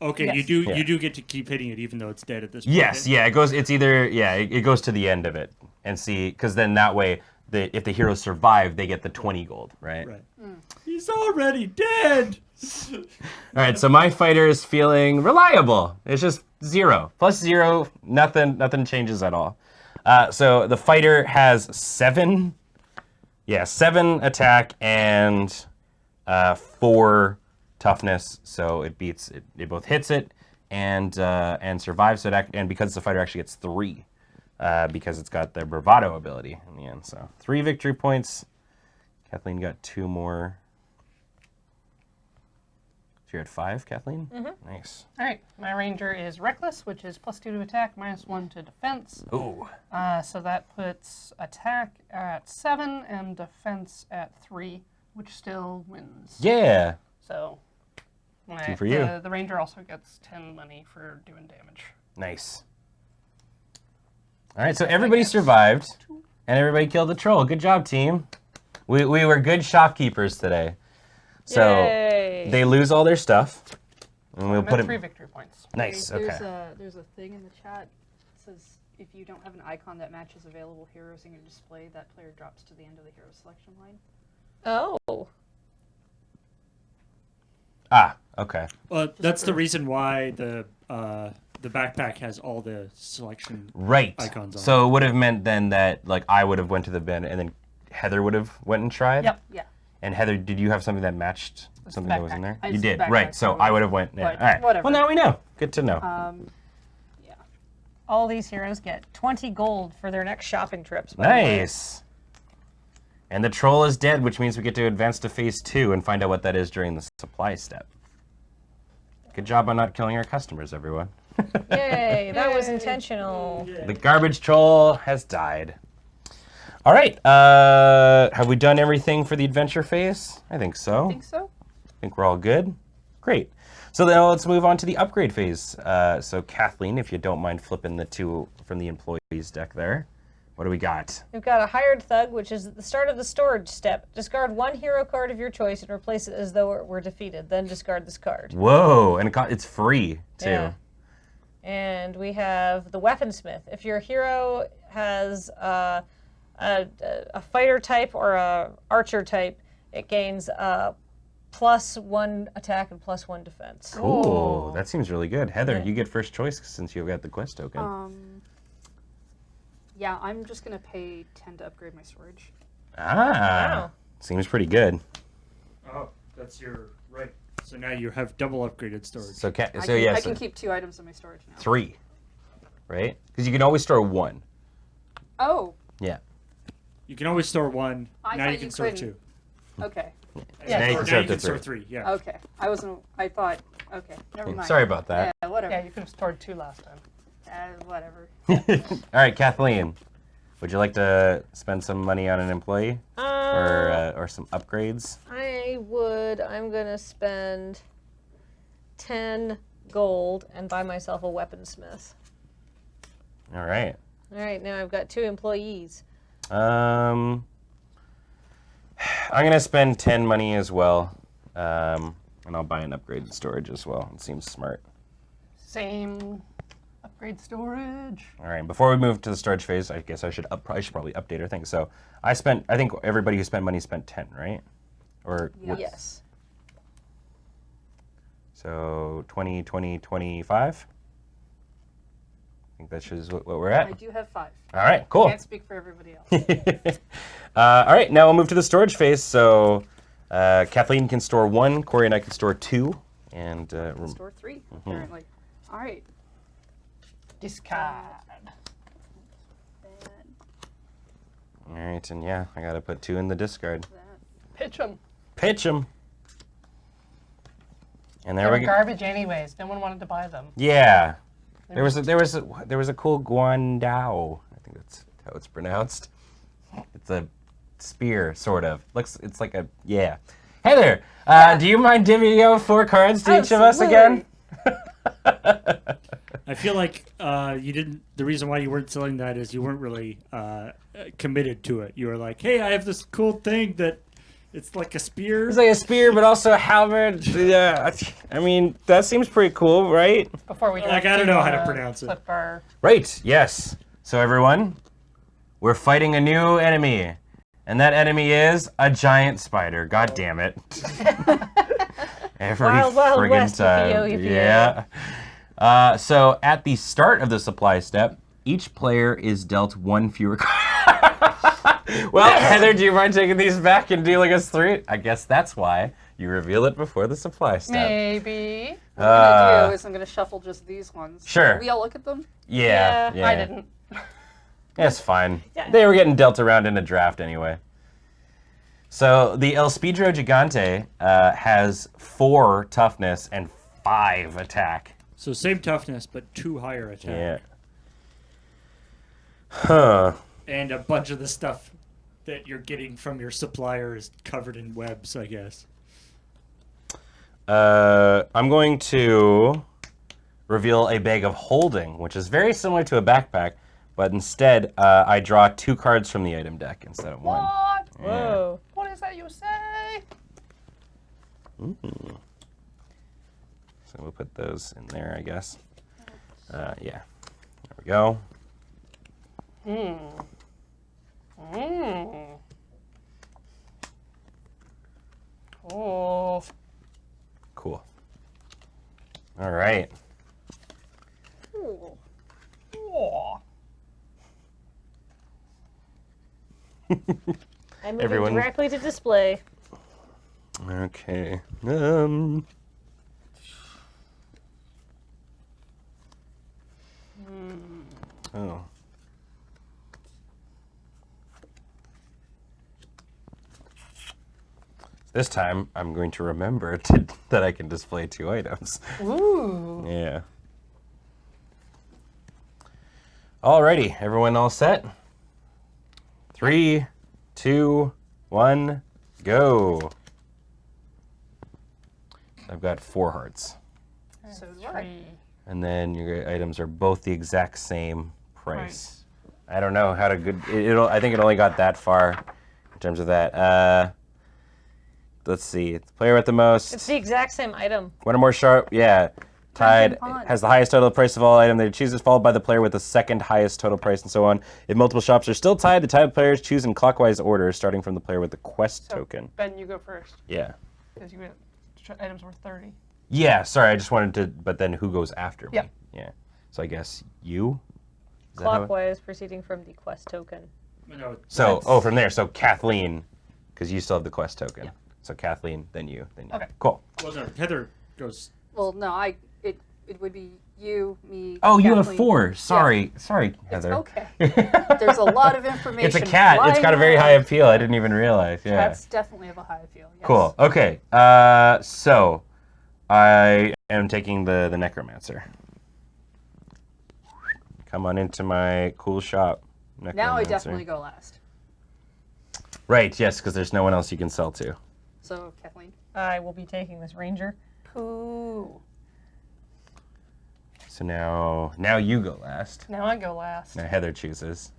Okay, Yes. you do get to keep hitting it even though it's dead at this point. Yes. Yeah. It goes. It's either. Yeah. It goes to the end of it and see, because then that way, if the heroes survive, they get the 20 gold, right? Right. He's already dead. All right. So my fighter is feeling reliable. It's just 0 + 0. Nothing changes at all. So the fighter has 7. Yeah, 7 attack and 4 toughness, so it beats it. It both hits it and survives. So and because the fighter actually gets 3, because it's got the bravado ability in the end. So 3 victory points. Kathleen got 2 more. So you're at 5, Kathleen. Nice. All right. My ranger is reckless, which is +2 to attack, -1 to defense. Ooh. So that puts attack at 7 and defense at 3, which still wins. Yeah. So. 2 for you. The ranger also gets 10 money for doing damage. Nice. All right, so everybody survived, and everybody killed the troll. Good job, team. We were good shopkeepers today. So Yay. they lose all their stuff, and we'll I'm put at it. 3 victory points. Nice. Okay. There's a thing in the chat that says if you don't have an icon that matches available heroes in your display, that player drops to the end of the hero selection line. Oh. Ah. Okay. Well, that's the reason why the backpack has all the selection Right. icons on. So it would have meant then that like I would have went to the bin, and then Heather would have went and tried. Yep. Yeah. And Heather, did you have something that matched It's something the that was in backpack. there? I You just did. backpack, Right. So so I would have went. Yeah. but All right. whatever. Well, now we know. Good to know. Yeah. All these heroes get 20 gold for their next shopping trips. by the way. Nice. And the troll is dead, which means we get to advance to phase 2 and find out what that is during the supply step. Good job on not killing our customers, everyone. Yay, that was intentional. The garbage troll has died. All right. Have we done everything for the adventure phase? I think so. I think so. I think we're all good. Great. So then let's move on to the upgrade phase. So Kathleen, if you don't mind flipping the 2 from the employees deck there. What do we got? We've got a hired thug, which is at the start of the storage step. Discard 1 hero card of your choice and replace it as though it were defeated. Then discard this card. Whoa, and it's free, too. Yeah. And we have the weaponsmith. If your hero has a fighter type or a archer type, it gains +1 attack and +1 defense. Cool. That seems really good. Heather, Yeah. you get first choice since you've got the quest token. Yeah, I'm just gonna pay 10 to upgrade my storage. Wow. Seems pretty good. Oh, that's your So now you have double upgraded storage. So, I can keep 2 items in my storage now. 3. right? Because you can always store 1. Oh, Yeah. You can always store 1. I Now thought you can you store couldn't. 2. okay. Yeah, now you Or can now store you can to store 3. 3. Yeah. Okay. I thought, okay, never mind. Sorry about that. Yeah, whatever. Yeah, you could have stored 2 last time. Whatever. All right, Kathleen, would you like to spend some money on an employee or some upgrades? I would. I'm gonna spend 10 gold and buy myself a weaponsmith. All right. All right, now I've got 2 employees. I'm gonna spend 10 money as well, and I'll buy an upgraded storage as well. It seems smart. Same. Upgrade storage. All right. Before we move to the storage phase, I guess I should probably update our thing. So I think everybody who spent money spent 10, right? Or Yeah. Yes. So 20, 20, 25. I think that is what we're at. I do have 5. All right. Cool. Can't speak for everybody else. All right, now we'll move to the storage phase. So Kathleen can store 1, Corey and I can store 2, and Store 3, apparently. All right. Discard. Bad. all right, and yeah, I gotta put 2 in the discard. That. Pitch them. Pitch them. And They there were we go. garbage anyways. No one wanted to buy them. Yeah, there was a cool guandao. I think that's how it's pronounced. It's a spear, sort of. It's like a yeah. Heather, do you mind divvying out 4 cards to each of us again? I feel like you didn't. The reason why you weren't selling that is you weren't really committed to it. You were like, "Hey, I have this cool thing that it's like a spear." It's like a spear, but also a halberd. Yeah, I mean that seems pretty cool, right? Before we I don't know how to pronounce it. flip our Right. Yes. So everyone, we're fighting a new enemy, and that enemy is a giant spider. God damn it! Every Wild, wild friggin' west, time. yippee-yo, yippee-yo. Yeah. So at the start of the supply step, each player is dealt 1 fewer card. Well, Heather, do you mind taking these back and dealing us 3? I guess that's why you reveal it before the supply step. maybe. What I'm going to do is I'm going to shuffle just these ones. Sure. We all look at them? Yeah. Yeah, I didn't. That's fine. Yeah. They were getting dealt around in a draft anyway. So the El Speedro Gigante has 4 toughness and 5 attack. So same toughness, but 2 higher attack. Yeah. Huh. And a bunch of the stuff that you're getting from your supplier is covered in webs, I guess. I'm going to reveal a bag of holding, which is very similar to a backpack, but instead I draw 2 cards from the item deck instead of 1. What? Whoa. What is that you say? Ooh. So we'll put those in there, I guess. Yeah. There we go. Oh. Cool. All right. Oh. I'm moving Everyone- directly to display. Okay. Oh. This time, I'm going to remember that I can display 2 items. Ooh. Yeah. Alrighty, everyone all set? 3, 2, 1, go. I've got 4 hearts. So do I. 3. And then your items are both the exact same price. I don't know how to I think it only got that far in terms of that. Let's see. It's the player with the most. It's the exact same item. One or more sharp. Yeah. Tied. Pawn. Has the highest total price of all item that it chooses, followed by the player with the second highest total price, and so on. If multiple shops are still tied, the tied players choose in clockwise order, starting from the player with the quest So, token. Ben, you go first Yeah. because you get items worth 30. Yeah. Sorry, I just wanted to. But then who goes after me? Yeah. Yeah. So I guess you. Is that how it- Clockwise, proceeding from the quest token. No, So, that's- from there. So Kathleen, because you still have the quest token. So Kathleen, then you, then you. Okay. Cool. Well, no, Heather goes. Well, no, it would be you, me. Oh, you have Kathleen. 4. Sorry. Yeah. Sorry, It's Heather. okay. There's a lot of information. It's a cat. It's got a very high flying appeal. I didn't even realize. Yeah. Cats definitely have a high appeal. Yes. Cool. Okay. So I am taking the necromancer. Come on into my cool shop. Now I definitely go last. Right. Yes, because there's no one else you can sell to. So, Kathleen. I will be taking this ranger. Pooh. So now you go last. Now I go last. Now Heather chooses.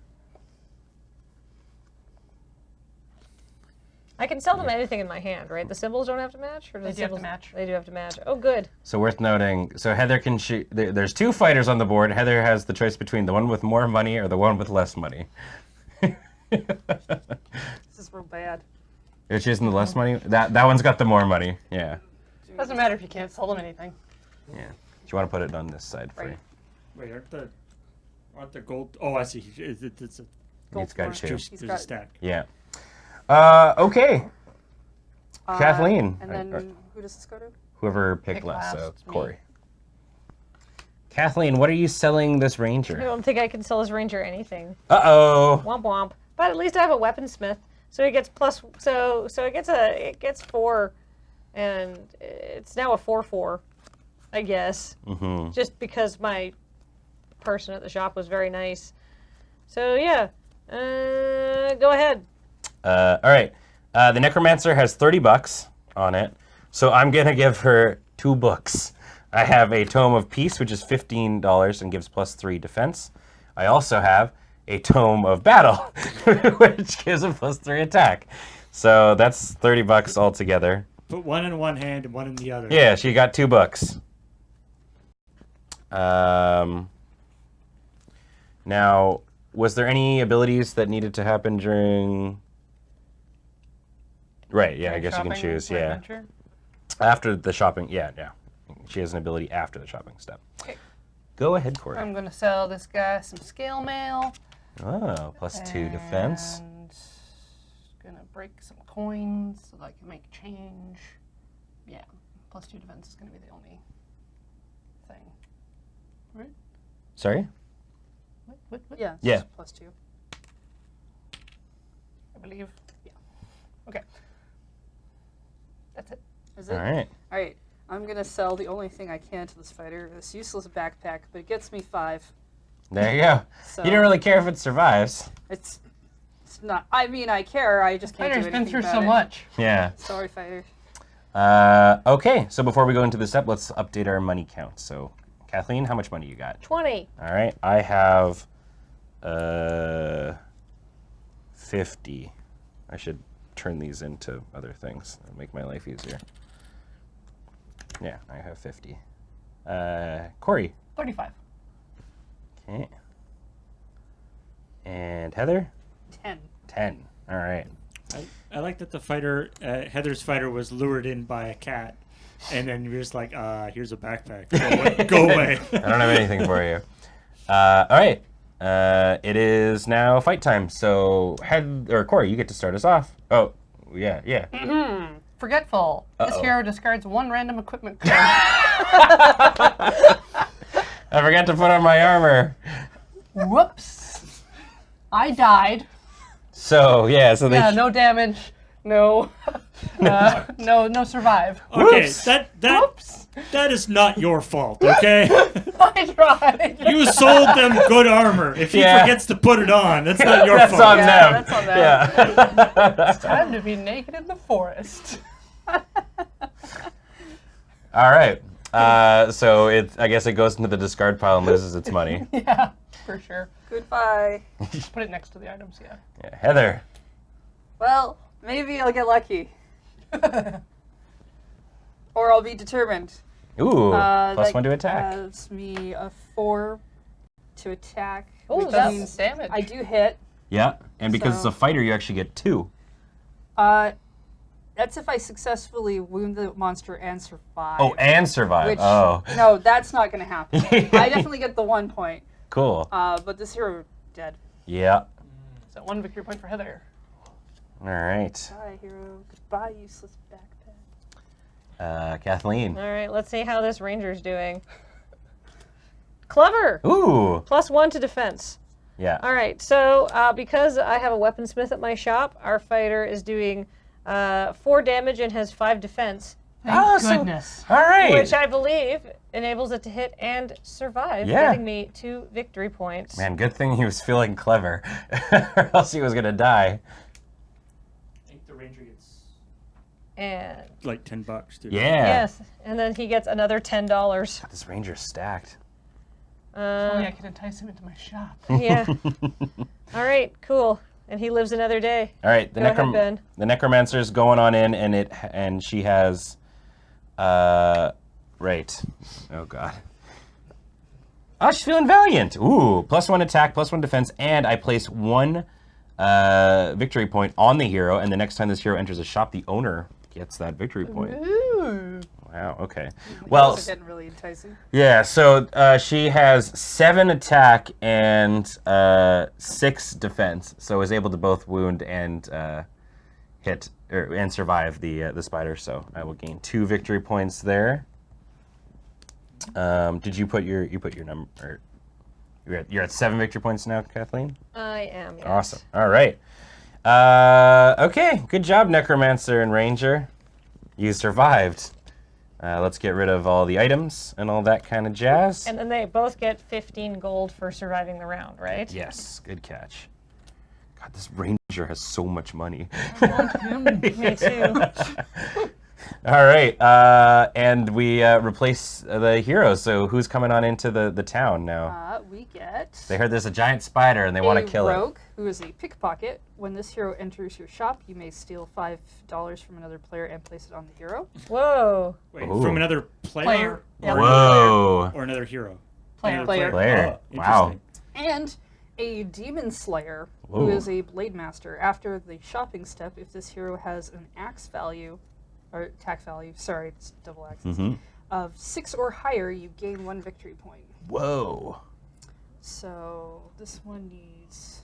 I can sell them anything in my hand, right? The symbols don't have to match? Or do They the do have to symbols match. They do have to match. Oh, good. So worth noting. So Heather can shoot. There's 2 fighters on the board. Heather has the choice between the one with more money or the one with less money. This is real bad. You're choosing the less money. That one's got the more money. Yeah. Doesn't matter if you can't sell them anything. Yeah. Do you want to put it on this side for Right. you? Wait, aren't the gold? Oh, I see. It's a It's got 2. there's a got- stack. Yeah. Okay. Kathleen. And then who does this go to? Whoever picked Pick last, so last, me. Corey. Kathleen, what are you selling this I ranger? don't think I can sell this ranger anything. Uh-oh. Womp womp. But at least I have a weaponsmith, so it gets plus. So it gets 4, and it's now a 4/4, I guess. Mm-hmm. Just because my person at the shop was very nice. So yeah, go ahead. All right. The necromancer has $30 on it, so I'm gonna give her 2 books. I have a Tome of Peace, which is $15 and gives +3 defense. I also have a Tome of Battle, which gives a +3 attack. So that's $30 altogether. Put one in one hand and one in the other. Yeah, she got 2 books. Now, was there any abilities that needed to happen during? Right. Yeah, I guess you can Shopping choose. for Yeah. adventure? After the shopping, yeah. She has an ability after the shopping step. Okay. Go ahead, Corey. I'm going to sell this guy some scale mail. Oh, +2 defense. And going to break some coins so that I can make change. Yeah, +2 defense is going to be the only thing. Right? Sorry? What? Yeah. Yeah. +2. I believe. Yeah. Okay. That's it. Is it? All right. All right. I'm gonna sell the only thing I can to this fighter, this useless backpack, but it gets me 5. There you go. So You don't really care if it survives. It's not. I mean, I care. I just can't do Fighter's anything been through about so it. much. Yeah. Sorry, fighter. Okay, so before we go into the step, let's update our money count. So, Kathleen, how much money you got? 20. All right, I have 50. I should turn these into other things. That'll make my life easier. Yeah, I have 50. Corey. 35. Okay. And Heather? 10. 10. All right. I like that the fighter, Heather's fighter, was lured in by a cat, and then you're just like, here's a backpack. Go away. I don't have anything for you. All right. It is now fight time. So, Corey, you get to start us off. Oh, yeah. Forgetful. This Uh-oh. hero discards 1 random equipment card. I forgot to put on my armor. Whoops. I died. So, yeah, so they... Yeah, no damage. No. No survive. Okay, Whoops. Whoops. that is not your fault, okay? I tried. You sold them good armor. If he Yeah. forgets to put it on, that's not your That's fault. on Yeah, them. that's on them. Yeah. Time to be naked in the forest. All right. So I guess it goes into the discard pile and loses its money. Yeah, for sure. Goodbye. Just put it next to the items, yeah. Yeah. Heather. Well, maybe I'll get lucky. Or I'll be determined. Ooh, That +1 to attack. gives me a 4 to attack. Ooh, which that's means damage. I do hit. Yeah, and because So- it's a fighter, you actually get 2. That's if I successfully wound the monster and survive. Oh, and survive. Which, Oh, no, that's not going to happen. I definitely get the 1 point. cool. But this hero dead. Yeah. So 1 victory point for Heather. All right. Bye, hero. Goodbye, useless backpack. Kathleen. All right, let's see how this ranger's doing. Clever. Ooh. +1 to defense. Yeah. All right, so because I have a weaponsmith at my shop, our fighter is doing 4 damage and has 5 defense. Thank goodness. All right. Which I believe enables it to hit and survive, getting me 2 victory points. Man, good thing he was feeling clever, or else he was gonna die. I think the ranger gets And like $10 too. Yeah. yes, and then he gets another $10. God, this ranger's stacked. Only I could entice him into my shop. Yeah. All right, cool. And he lives another day. All right, the Go ahead, Ben. the necromancer's going on in, and she has, right. Oh god. Oh, she's feeling valiant. Ooh, +1 attack, +1 defense, and I place 1 victory point on the hero, and the next time this hero enters a shop, the owner gets that victory point. Ooh. Wow. Okay. Those Well, are getting really enticing. yeah. So she has 7 attack and 6 defense, so is able to both wound and hit and survive the spider. So I will gain 2 victory points there. Did you put your number? Or you're at 7 victory points now, Kathleen. I am. Yes. Awesome. All right. Okay. Good job, Necromancer and Ranger. You survived. Let's get rid of all the items and all that kind of jazz. And then they both get 15 gold for surviving the round, right? Yes, good catch. God, this ranger has so much money. Me too. All right, and we replace the hero. So who's coming on into the town now? We get They heard there's a giant spider and they want to kill rogue, who is a pickpocket. When this hero enters your shop, you may steal $5 from another player and place it on the hero. Whoa. Wait, Ooh. from another player? it. Or Whoa. or another hero? Player. Player. Oh, Wow. interesting. And a demon slayer, Ooh. who is a blade master. After the shopping step, if this hero has an axe value, or attack value, sorry, it's double axes, of 6 or higher, you gain 1 victory point. Whoa. So this one needs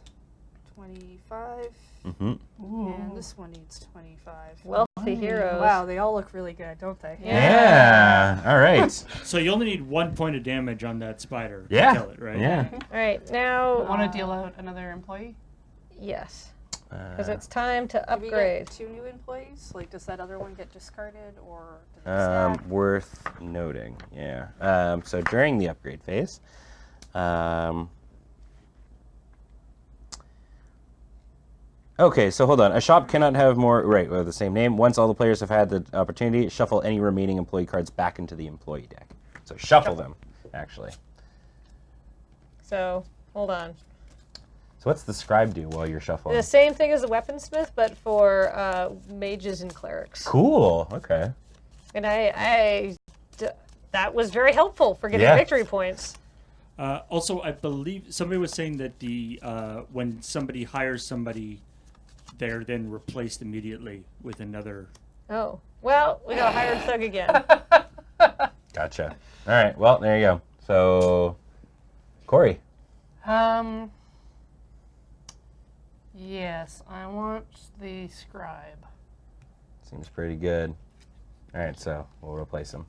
25, Mm-hmm. and this one needs 25. Wealthy heroes. Wow, they all look really good, don't they? Yeah. All right. So you only need 1 point of damage on that spider Yeah. to kill it, right? Yeah. All right, now. Want to deal out another employee? Yes. Because it's time to Do we upgrade. get 2 new employees? Like, does that other one get discarded, or does it stack? Worth noting. Yeah. So during the upgrade phase, okay, so hold on. A shop cannot have more, right, the same name. Once all the players have had the opportunity, shuffle any remaining employee cards back into the employee deck. So shuffle them, actually. So, hold on. So what's the scribe do while you're shuffling? The same thing as the weaponsmith, but for mages and clerics. Cool, okay. And that was very helpful for getting Yeah. victory points. Also, I believe somebody was saying that the when somebody hires somebody, they're then replaced immediately with another. Oh. Well, we got a hired thug again. Gotcha. All right, well, there you go. So, Corey. Yes, I want the scribe. Seems pretty good. All right, so we'll replace him.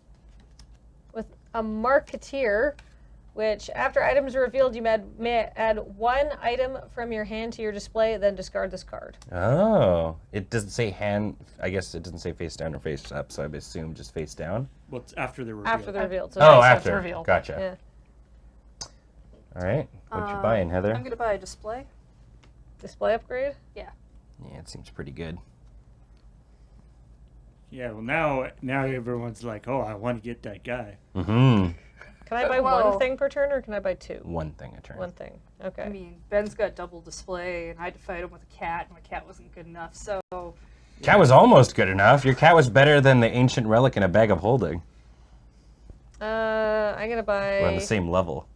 With a marketeer, which after items are revealed, you may add 1 item from your hand to your display, then discard this card. Oh, it doesn't say hand. I guess it doesn't say face down or face up, so I assume just face down. Well, it's after the reveal. After they're revealed. So Oh, nice. after. reveal. Gotcha. Yeah. All right, what you buying, Heather? I'm going to buy a display. Display upgrade? Yeah. Yeah, it seems pretty good. Yeah. Well, now everyone's like, oh, I want to get that guy. Mm-hmm. Can I buy Well- 1 thing per turn, or can I buy 2? One thing a turn. 1 thing. Okay. I mean, Ben's got double display, and I had to fight him with a cat, and my cat wasn't good enough, so... Cat was almost good enough. Your cat was better than the ancient relic in a bag of holding. I'm gonna buy. We're on the same level.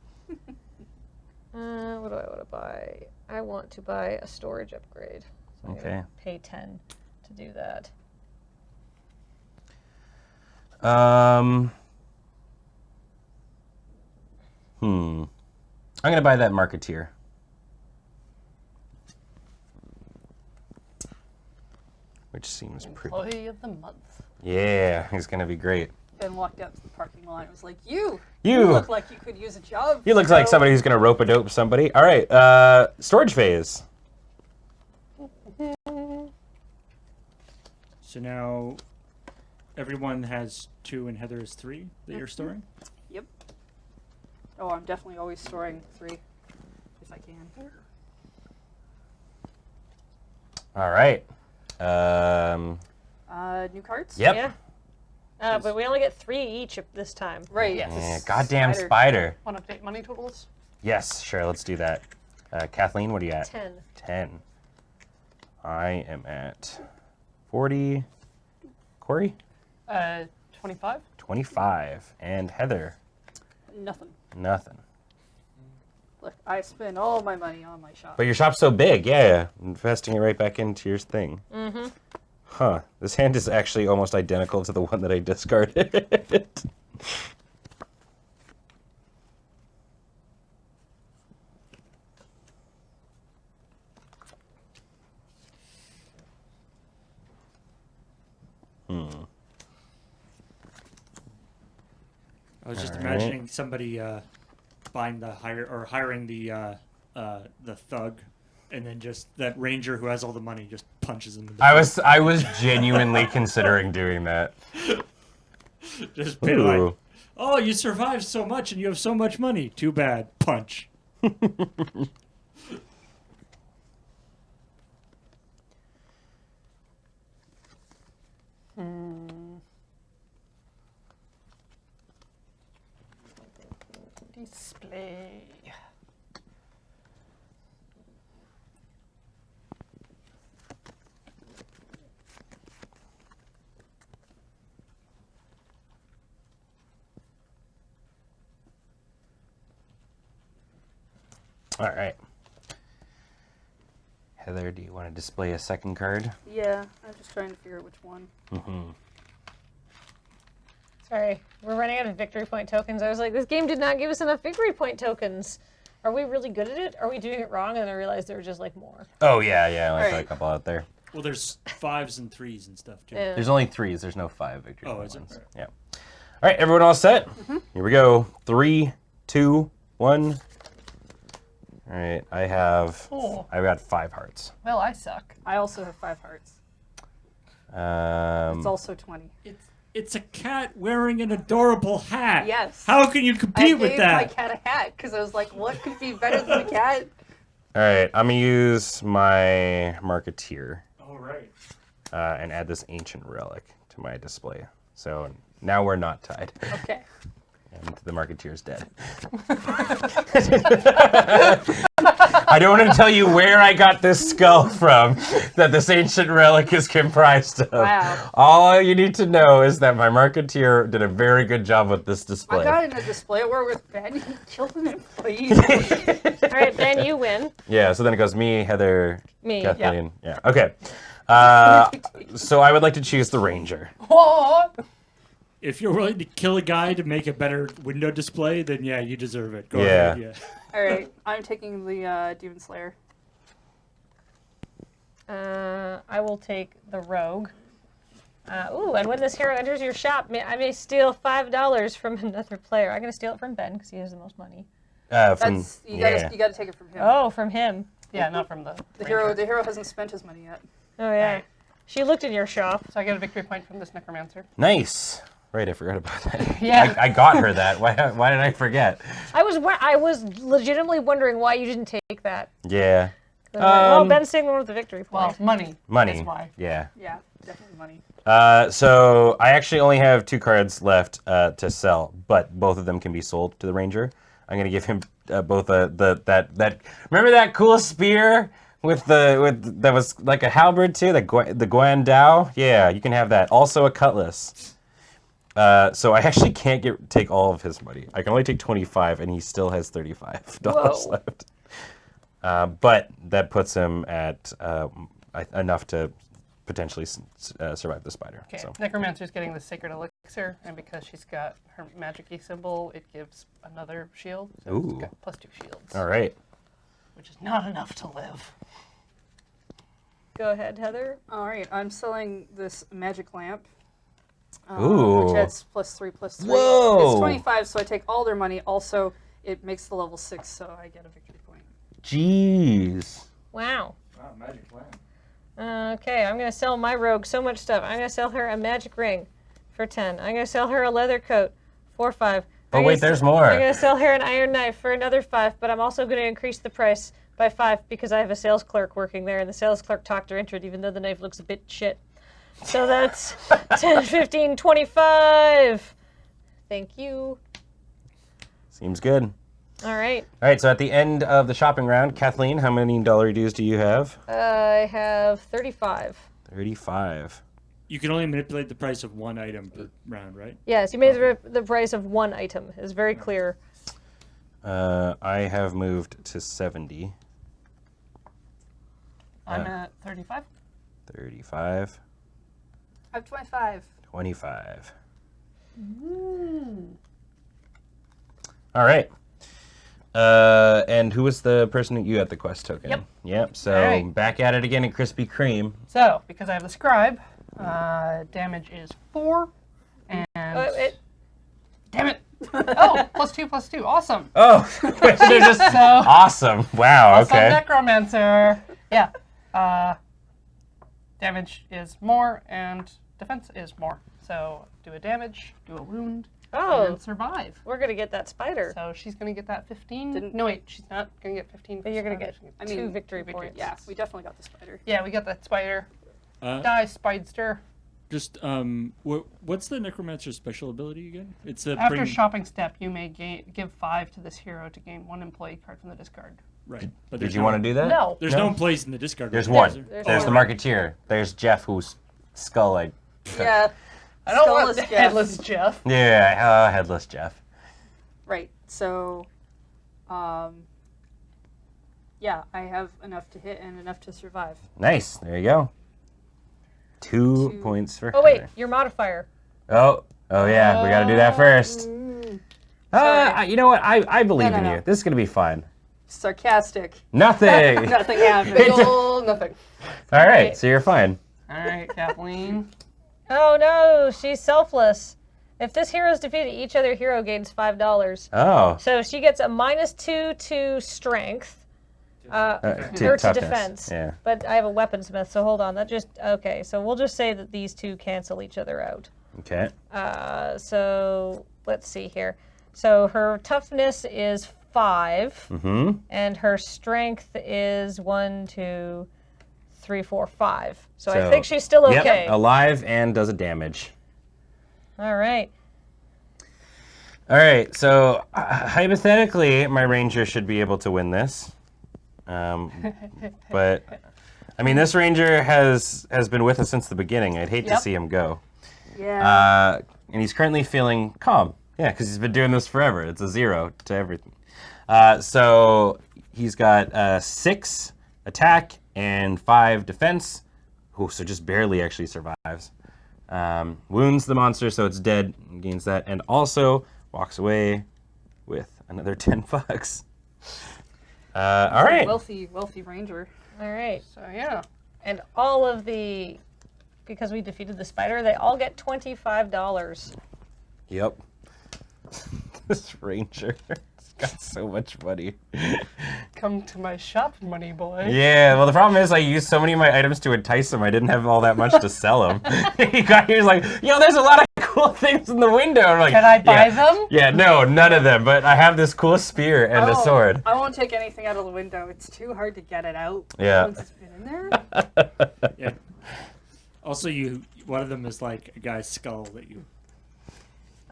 What do I want to buy? I want to buy a storage upgrade. So I'm Okay. gonna pay 10 to do that. I'm gonna buy that marketeer. Which seems pretty. Employee of the month. Yeah, he's gonna be great. then walked out to the parking lot and was like, You look like you could use a job. You look like somebody who's gonna rope-a-dope somebody. All right, storage phase. So now everyone has 2 and Heather has 3 that you're storing? Yep. Oh, I'm definitely always storing 3 if I can. All right. New cards? Yep. Yeah. But we only get 3 each this time. Right. Yes. Yeah, goddamn spider. Want to update money totals? Yes, sure. Let's do that. Kathleen, what are you at? 10. 10. I am at 40. Corey? 25. 25. And Heather? Nothing. Nothing. Look, I spend all my money on my shop. But your shop's so big, yeah. Investing it right back into your thing. Mm-hmm. Huh. This hand is actually almost identical to the one that I discarded. I was just All imagining somebody buying hiring the thug, and then just that ranger who has all the money just punches him in the face. I was genuinely considering doing that. Just be like, oh, you survived so much and you have so much money. Too bad. Punch. Display. All right. Heather, do you want to display a second card? Yeah, I'm just trying to figure out which one. Mm-hmm. Sorry, we're running out of victory point tokens. I was like, this game did not give us enough victory point tokens. Are we really good at it? Are we doing it wrong? And then I realized there were just like more. Oh, yeah, I only got a Right. couple out there. Well, there's 5s and 3s and stuff too. Yeah. There's only 3s. There's no 5 victory Oh, is it? ones. Yeah. All right, everyone all set? Here we go. 3, 2, 1. All right, I've got 5 hearts. Well, I suck. I also have 5 hearts. It's also 20. It's a cat wearing an adorable hat. Yes. How can you I compete with gave my that? cat a hat because I was like, what could be better than a cat? All right, I'm going to use my Marketeer All right. and add this ancient relic to my display. So now we're not tied. Okay. And the Marketeer's dead. I don't want to tell you where I got this skull from that this ancient relic is comprised of. Wow. All you need to know is that my Marketeer did a very good job with this I display. got in a display where with Ben, he killed an employee. All right, Ben, you win. Yeah, so then it goes me, Heather, Me. Kathleen. Yeah, okay. So I would like to choose the Ranger. Oh! If you're willing to kill a guy to make a better window display, then yeah, you deserve it. Go Yeah. ahead. Yeah. All right, I'm taking the Demon Slayer. I will take the rogue. And when this hero enters your shop, I may steal $5 from another player. I'm going to steal it from Ben because he has the most money. That's you gotta take it from him. Oh, from him. Yeah, not from the The ranger. hero hasn't spent his money yet. Oh, yeah. She looked in your shop. So I get a victory point from this necromancer. Nice. Right, I forgot about that. Yeah. I got her that. Why did I forget? I was legitimately wondering why you didn't take that. Yeah. Well, Ben's taking one with the victory Well, point. money. Money. That's why. Yeah. Yeah, definitely money. So I actually only have 2 cards left to sell, but both of them can be sold to the Ranger. I'm gonna give him both that. Remember that cool spear with that was like a halberd too, the Guandao? Yeah, you can have that. Also a cutlass. So I actually can't take all of his money. I can only take 25, and he still has $35 left. But that puts him at enough to potentially survive the spider. Okay, So. necromancer's getting the sacred elixir, and because she's got her magic-y symbol, it gives another shield. So Ooh. it's got +2 shields. All right. Which is not enough to live. Go ahead, Heather. All right, I'm selling this magic lamp Ooh. Which adds +3/+3. Whoa. It's 25, so I take all their money. Also, it makes the level 6, so I get a victory point. Jeez. Wow. Wow, magic plan. Okay, I'm going to sell my rogue so much stuff. I'm going to sell her a magic ring for 10. I'm going to sell her a leather coat for 5. Oh, wait, there's more. I'm going to sell her an iron knife for another 5, but I'm also going to increase the price by 5 because I have a sales clerk working there, and the sales clerk talked her into it, even though the knife looks a bit shit. So that's 10, 15, 25. Thank you. Seems good. All right. All right, so at the end of the shopping round, Kathleen, how many dollar dues do you have? I have 35. 35. You can only manipulate the price of one item per round, right? Yes, you made the price of one item. It's very clear. I have moved to 70. I'm at 35. 35. I have 25. 25. All right. And who was the person that you had the quest token? Yep. Yep. So All right. back at it again at Krispy Kreme. So, because I have the scribe, damage is 4, and damn it! Oh, +2/+2, awesome. Oh, they're just So awesome. Wow. awesome Okay. necromancer. Yeah. Damage is more, and defense is more. So do a damage, do a wound, Oh, and survive. we're going to get that spider. So she's gonna get that 15. Didn't- No, wait, she's not gonna get 15. But you're going to get I two mean, victory points. Yeah, we definitely got the spider. Yeah, we got that spider. Uh, Die, Spidester. Just what's the necromancer's special ability again? It's a After shopping step, you may give 5 to this hero to gain 1 employee card from the discard. right. But Did you want to do that? No. There's no employees in the discard. There's right? one. There's There's the one. Marketeer. There's Jeff, whose skull I. Yeah. I don't want Skullless the Jeff. headless Jeff. Yeah, headless Jeff. Right. So, yeah, I have enough to hit and enough to survive. Nice. There you go. 2 points for Oh, wait, her. your modifier. Oh yeah, we got to do that first. Sorry. You know what? I believe No, in no. you. This is gonna be fun. Sarcastic. Nothing. Nothing happened. Oh, nothing. All right, so you're fine. All right, Kathleen. Oh no, she's selfless. If this hero is defeated, each other hero gains $5. Oh. So she gets a -2 to strength. Or to toughness. defense. Yeah. But I have a weaponsmith, so hold on. Okay, so we'll just say that these two cancel each other out. Okay. So let's see here. So her toughness is 5, Mm-hmm. and her strength is 1, 2, 3, 4, 5. So I think she's still okay. Yep, alive and does a damage. All right. All right, so hypothetically, my ranger should be able to win this. But I mean, this ranger has been with us since the beginning. I'd hate to Yep. see him go. Yeah. And he's currently feeling calm. Yeah, because he's been doing this forever. It's a 0 to everything. So he's got 6 attack and 5 defense. Oh, so just barely actually survives. Wounds the monster, so it's dead. Gains that, and also walks away with another $10. All right. Wealthy ranger. All right. So yeah. And all of the, because we defeated the spider, they all get $25. Yep. This ranger has got so much money. Come to my shop, money boy. Yeah, well, the problem is I used so many of my items to entice him, I didn't have all that much to sell him. He got here, he's like, there's a lot of cool things in the window. I'm like, Can I buy yeah. them? Yeah, no, none of them, but I have this cool spear and a sword. I won't take anything out of the window. It's too hard to get it out. Yeah. Once it's been in there. Yeah. Also, one of them is like a guy's skull that you.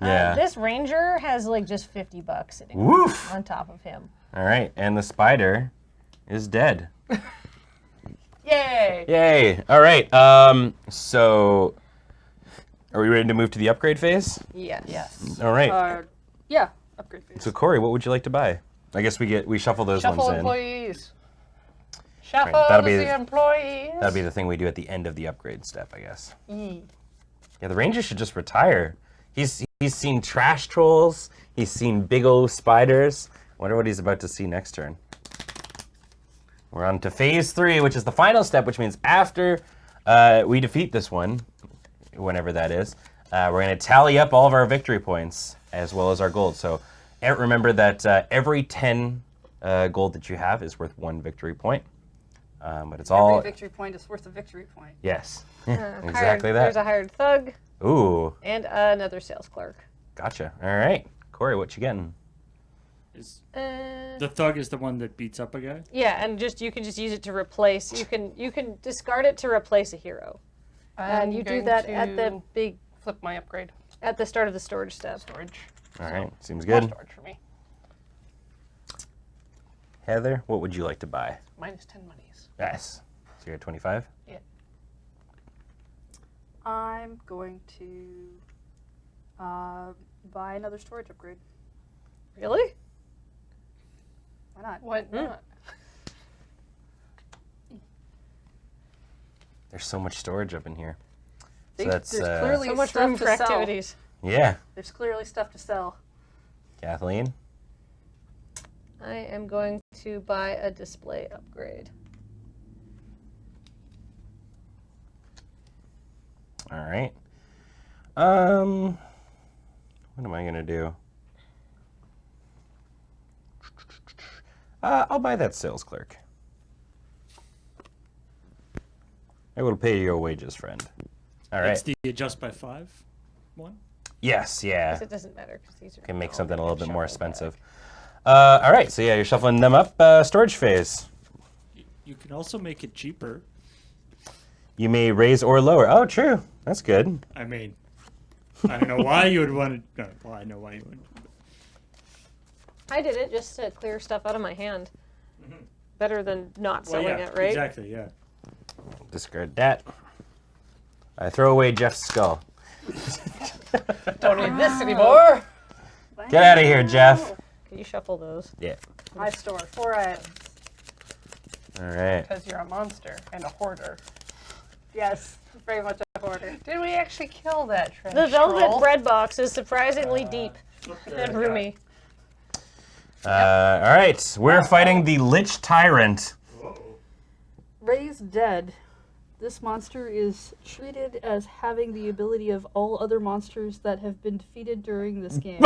Yeah. This ranger has like just $50 sitting Woof. on top of him. All right, and the spider is dead. Yay! Yay. All right, so are we ready to move to the upgrade phase? Yes. Yes. All right. Yeah. Upgrade phase. So Corey, what would you like to buy? I guess we shuffle those Shuffle ones in. employees. Shuffle that'll be the employees. That'll be the thing we do at the end of the upgrade step, I guess. E. Yeah, the ranger should just retire. He's seen trash trolls. He's seen big old spiders. Wonder what he's about to see next turn. We're on to phase 3, which is the final step, which means after we defeat this one, whenever that is, we're going to tally up all of our victory points as well as our gold. So remember that every 10 gold that you have is worth 1 victory point. But it's all... Every victory point is worth a victory point. Yes, exactly Hired, that. There's a hired thug. Ooh, And another sales clerk. gotcha. All right. Corey, what you getting? The thug is the one that beats up a guy? Yeah, and you can just use it to replace. You can discard it to replace a hero. And you do that at the flip my upgrade. At the start of the storage step. Storage. All right, seems More good. storage for me. Heather, what would you like to buy? Minus 10 monies. Yes. So you're at 25? Yeah. I'm going to buy another storage upgrade. Really? Why not? What not? There's so much storage up in here. So There's that's clearly So much stuff room to for sell. activities. yeah. There's clearly stuff to sell. Kathleen? I am going to buy a display upgrade. All right. What am I gonna do? I'll buy that sales clerk. I will pay your wages, friend. All right. It's the adjust by 5 one? Yes, yeah. It doesn't matter because these are. Can make all something a gonna little get bit more shuffled back. expensive. All right, so yeah, you're shuffling them up. Storage phase. You can also make it cheaper. You may raise or lower. Oh, true. That's good. I mean, I don't know why you would want to. No, well, I know why you would. I did it just to clear stuff out of my hand. Better than not Well, selling yeah, it, right? exactly, yeah. Discard that. I throw away Jeff's skull. Don't need this anymore. Get out of here, Jeff. Can you shuffle those? Yeah. I store 4 items. All right. Because you're a monster and a hoarder. Yes, very much a hoarder. Did we actually kill that trash The velvet troll? bread box is surprisingly deep and roomy. All right. We're fighting the Lich Tyrant. Raised dead. This monster is treated as having the ability of all other monsters that have been defeated during this game.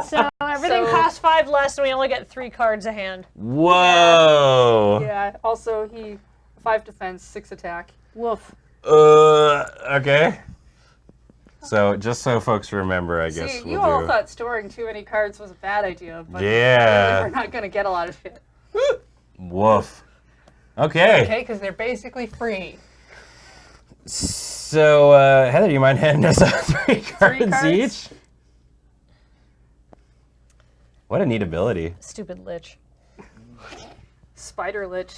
So everything costs 5 less, and we only get 3 cards a hand. Whoa. Yeah, also he 5 defense, 6 attack. Woof. Okay. So just so folks remember, I guess See, you we'll all do. thought storing too many cards was a bad idea, but Yeah. we're not gonna get a lot of shit. Woof. Okay. Okay, because they're basically free. So Heather, do you mind handing us out 3 cards cards? each? What a neat ability. Stupid lich. Spider Lich.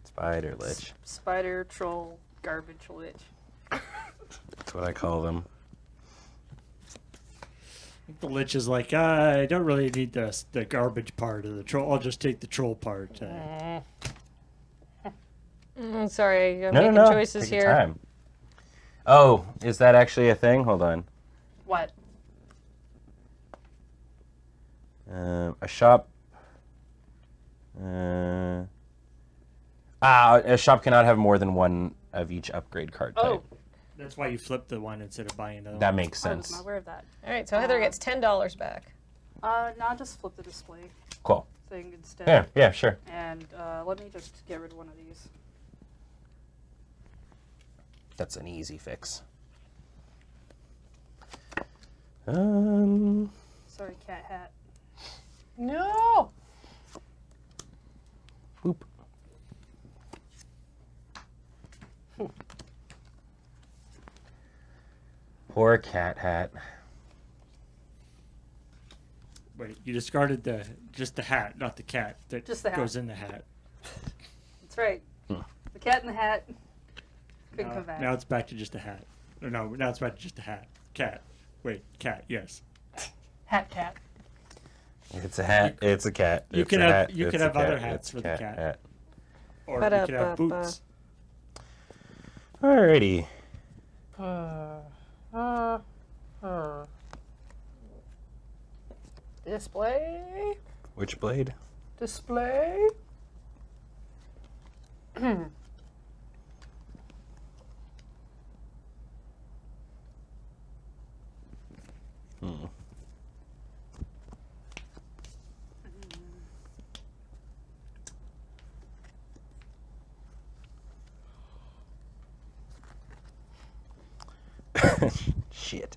Spider Lich. Spider Troll Garbage Lich. That's what I call them. The Lich is like, I don't really need the garbage part of the troll. I'll just take the troll part. Sorry, I'm No, making no, no. choices Take your here. time. Oh, is that actually a thing? Hold on. What? A shop. A shop cannot have more than 1 of each upgrade card type. Oh, That's why you flip the one instead of buying another That one. makes I was sense. not aware of that. All right, so Heather gets $10 back. Now just flip the display Cool. thing instead. Yeah, yeah, sure. And let me just get rid of one of these. That's an easy fix. Sorry, cat hat. No! Whoop. Poor cat hat. Wait, you discarded just the hat, not the cat that Just the hat. goes in the hat. That's right. The cat in the hat couldn't come back. Now it's back to just a hat. Or no, now it's back to just a hat. Cat. Wait, cat, yes. Hat cat. It's a hat. It's a cat. You it's could a have- hat, you it's could a have other cat, hats it's for a the cat. hat. Or you could have Ba-da-ba-ba. boots. Alrighty. Display. Which blade? Display. Shit.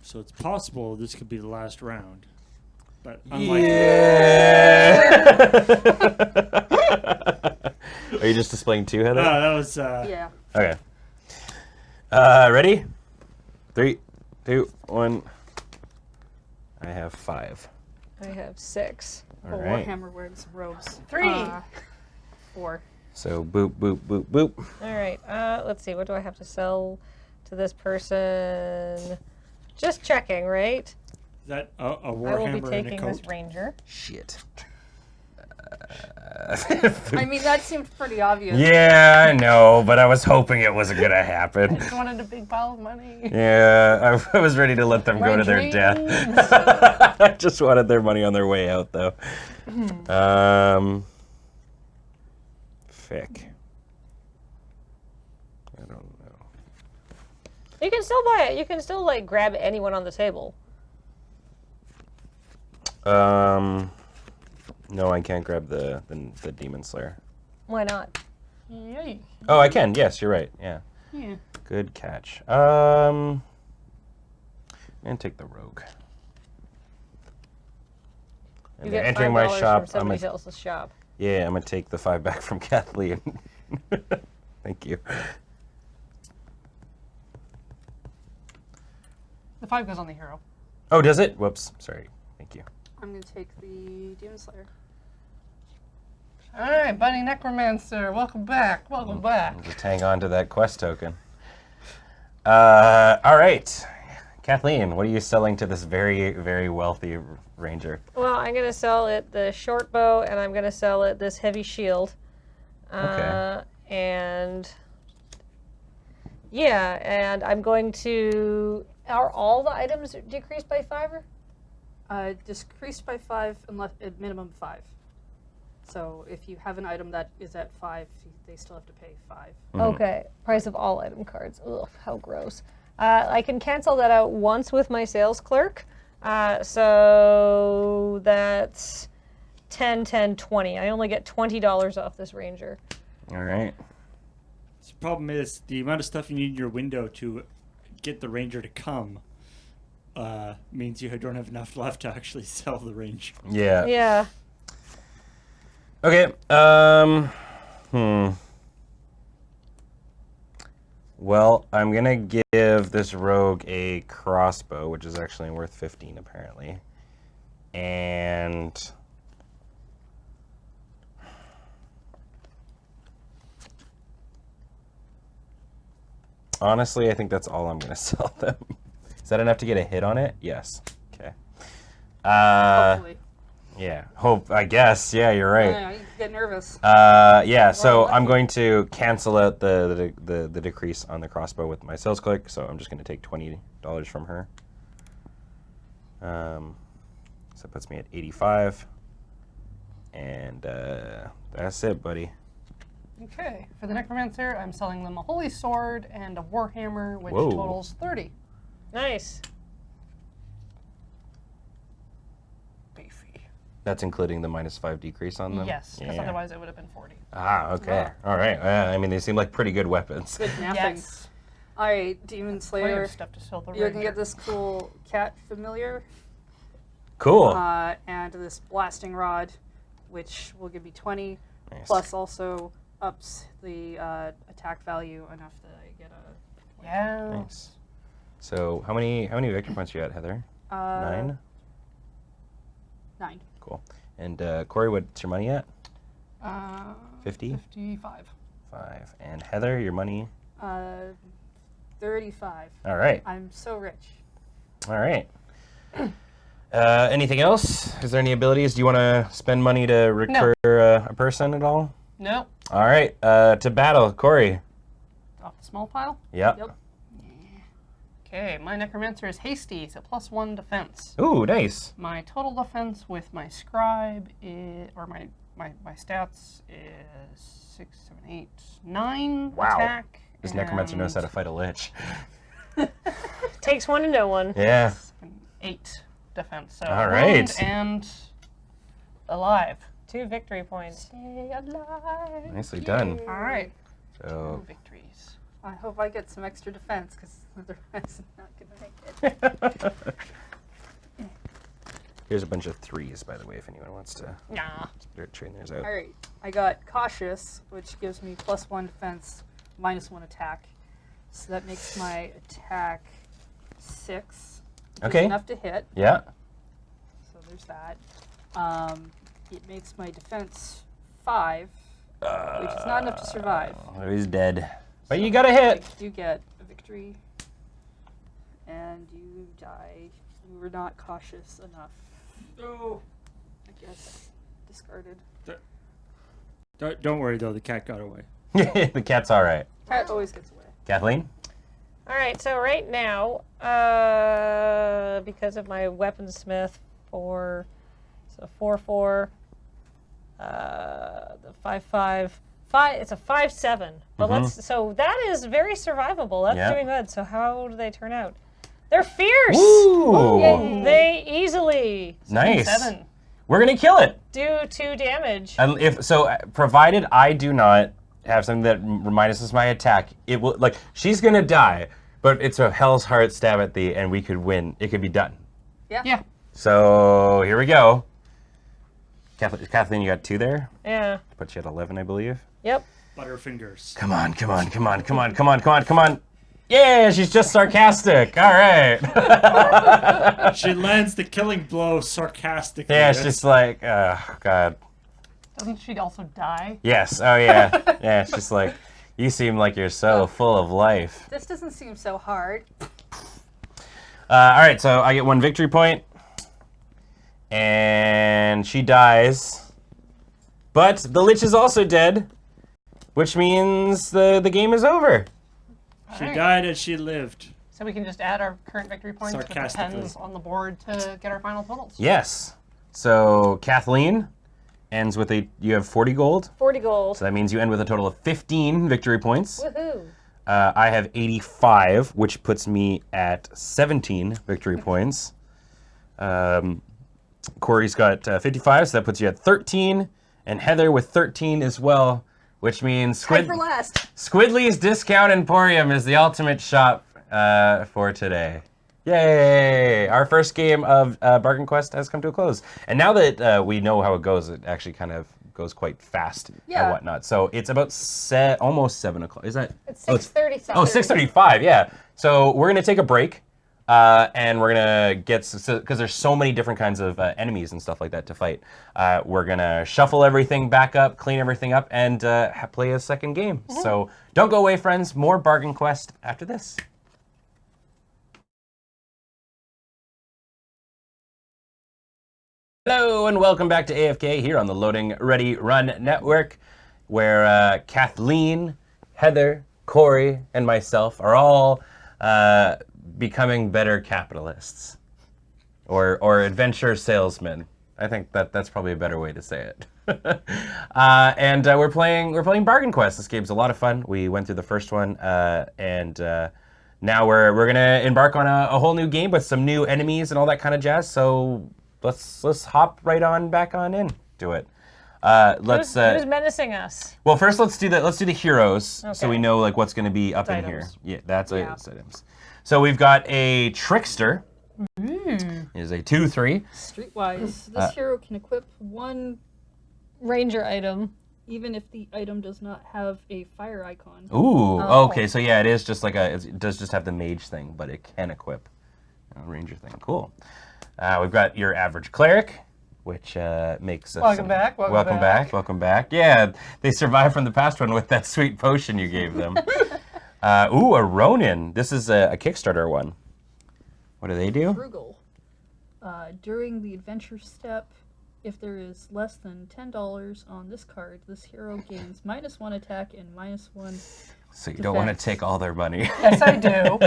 So it's possible this could be the last round, but unlikely. Yeah. Are you just displaying 2, Heather? No, that was. Yeah. Okay. Ready? 3, 2, 1. I have 5. I have 6. All Oh, right. Warhammer wearing some robes. 3. 4. So boop, boop, boop, boop. All right. Let's see. What do I have to sell to this person? Just checking, right? Is that a I will be Warhammer and a taking coat? this ranger. Shit. I mean, that seemed pretty obvious. Yeah, I know, but I was hoping it wasn't gonna happen. Just wanted a big pile of money. Yeah, I was ready to let them go to their death. I just wanted their money on their way out, though. Fick. I don't know. You can still buy it. You can still like grab anyone on the table. No, I can't grab the Demon Slayer. Why not? Yay. Oh, I can. Yes, you're right. Yeah. Yeah. Good catch. I'm gonna take the Rogue. And You they're get entering $5 my shop. from somebody else's shop. Yeah, I'm gonna take the 5 back from Kathleen. Thank you. The 5 goes on the hero. Oh, does it? Whoops. Sorry. Thank you. I'm going to take the Demon Slayer. All right, Bunny Necromancer, welcome back. Welcome back. Just hang on to that quest token. All right. Kathleen, what are you selling to this very, very wealthy ranger? Well, I'm gonna sell it the short bow, and I'm gonna sell it this heavy shield. Okay. And yeah, and I'm going to. Are all the items decreased by 5? Decreased by 5 unless at minimum 5. So if you have an item that is at 5, they still have to pay 5. Okay. Price of all item cards. Ugh, how gross. I can cancel that out once with my sales clerk. So that's 10, 10, 20. I only get $20 off this ranger. All right. The problem is the amount of stuff you need in your window to get the ranger to come means you don't have enough left to actually sell the ranger. Yeah. Yeah. Okay. Well, I'm gonna give this rogue a crossbow, which is actually worth 15 apparently. And honestly, I think that's all I'm gonna sell them. Is that enough to get a hit on it? Yes. Okay. Hopefully. Yeah. Hope. I guess. Yeah, you're right. Yeah, you get nervous. Yeah, so Well, I'm going to cancel out the decrease on the crossbow with my sales clerk, so I'm just going to take $20 from her. So that puts me at 85. And that's it, buddy. Okay, for the Necromancer, I'm selling them a Holy Sword and a Warhammer, which Whoa. totals 30. Nice. Beefy. That's including the -5 decrease on them? Yes, because Yeah. otherwise it would have been 40. Ah, okay. Yeah. All right. I mean, they seem like pretty good weapons. Good napping. Yes. All right, Demon Plenty Slayer. of stuff to sell the You're ranger. going to get this cool cat familiar Cool. and this blasting rod, which will give me 20, Nice. plus also ups the attack value enough that I get a Yeah. Nice. So how many victory points you at, Heather? 9? 9. Cool. And Corey, what's your money at? 50? 55. 5. And Heather, your money? 35. All right. I'm so rich. All right. Anything else? Is there any abilities? Do you want to spend money to recur a person at all? Nope. All right. To battle, Corey. Off the small pile. Yep. Yep. Okay, my Necromancer is hasty, so +1 defense. Ooh, nice. My total defense with my scribe is, or my stats is 6, 7, 8, 9 Wow. attack. This necromancer knows how to fight a lich. Takes one to know one. Yeah. 8 defense. So All right. wound and alive. 2 victory points. Stay alive. Nicely done. All right. So 2 victories. I hope I get some extra defense, because otherwise I'm not going to make it. here's a bunch of 3s, by the way, if anyone wants to Nah. start trading theirs out. Alright, I got Cautious, which gives me +1 defense, -1 attack. So that makes my attack 6. Which Okay. is enough to hit. Yeah. So there's that. It makes my defense 5, which is not enough to survive. Oh, he's dead. But you got a hit. I do get a victory, and you die. You were not cautious enough. No. I guess discarded. Don't worry though, the cat got away. The cat's all right. Cat always gets away. Kathleen? All right, so right now, because of my weaponsmith, 4, so 4/4, the 5/5, 5. It's a 5/7. But so that is very survivable. That's Yeah. doing good. So how do they turn out? They're fierce. Ooh. They easily Nice. 7. We're gonna kill it. do 2 damage. If so, provided I do not have something that minuses my attack, it will she's gonna die, but it's a hell's heart stab at the and we could win. It could be done. Yeah. So here we go. Kathleen, you got 2 there. Yeah. Put you at 11, I believe. Yep. Butterfingers. Come on, come on, come on, come on, come on, come on, come on. Yeah, she's just sarcastic. All right. She lands the killing blow sarcastically. Yeah, it's just like, oh, God. Doesn't she also die? Yes, oh yeah. Yeah, it's just like, you seem like you're so full of life. This doesn't seem so hard. All right, so I get 1 victory point. And she dies. But the Lich is also dead, which means the game is over. She Alright. died as she lived. So we can just add our current victory points with the Sarcastically. pens on the board to get our final totals. Yes. So Kathleen ends with you have 40 gold. 40 gold. So that means you end with a total of 15 victory points. Woohoo. I have 85, which puts me at 17 victory points. Corey's got 55, so that puts you at 13. And Heather with 13 as well, which means Tied for last. Squidley's Discount Emporium is the ultimate shop for today. Yay! Our first game of Bargain Quest has come to a close. And now that we know how it goes, it actually kind of goes quite fast and Yeah. whatnot. So it's about almost 7 o'clock. Is that? It's 6:30 something. Oh, 6:35, yeah. So we're going to take a break. And we're gonna get, because there's so many different kinds of enemies and stuff like that to fight. We're gonna shuffle everything back up, clean everything up, and play a second game. So don't go away, friends. More Bargain Quest after this. Hello and welcome back to AFK here on the Loading Ready Run Network, where Kathleen, Heather, Corey, and myself are all becoming better capitalists or adventure salesmen. I think that's probably a better way to say it. And we're playing Bargain Quest. This game's a lot of fun. We went through the first one, and now we're gonna embark on a whole new game with some new enemies and all that kind of jazz. So let's hop right on back on into it. Who's menacing us? Well, first let's do the heroes, so Okay. we know what's going to be up in here. Items. Yeah, that's items. So we've got a trickster. Is a 2/3. Streetwise, this hero can equip 1 Ranger item. even if the item does not have a fire icon. Ooh. Oh. Okay. So yeah, it is just like it does just have the mage thing, but it can equip a ranger thing. Cool. We've got your average cleric, which makes us. Welcome back. Welcome back. Welcome back. Yeah, they survived from the past one with that sweet potion you gave them. Ooh, a Ronin. This is a Kickstarter one. What do they do? Frugal. During the adventure step, if there is less than $10 on this card, this hero gains -1 attack and -1. So you don't want to defense. take all their money. Yes, I do.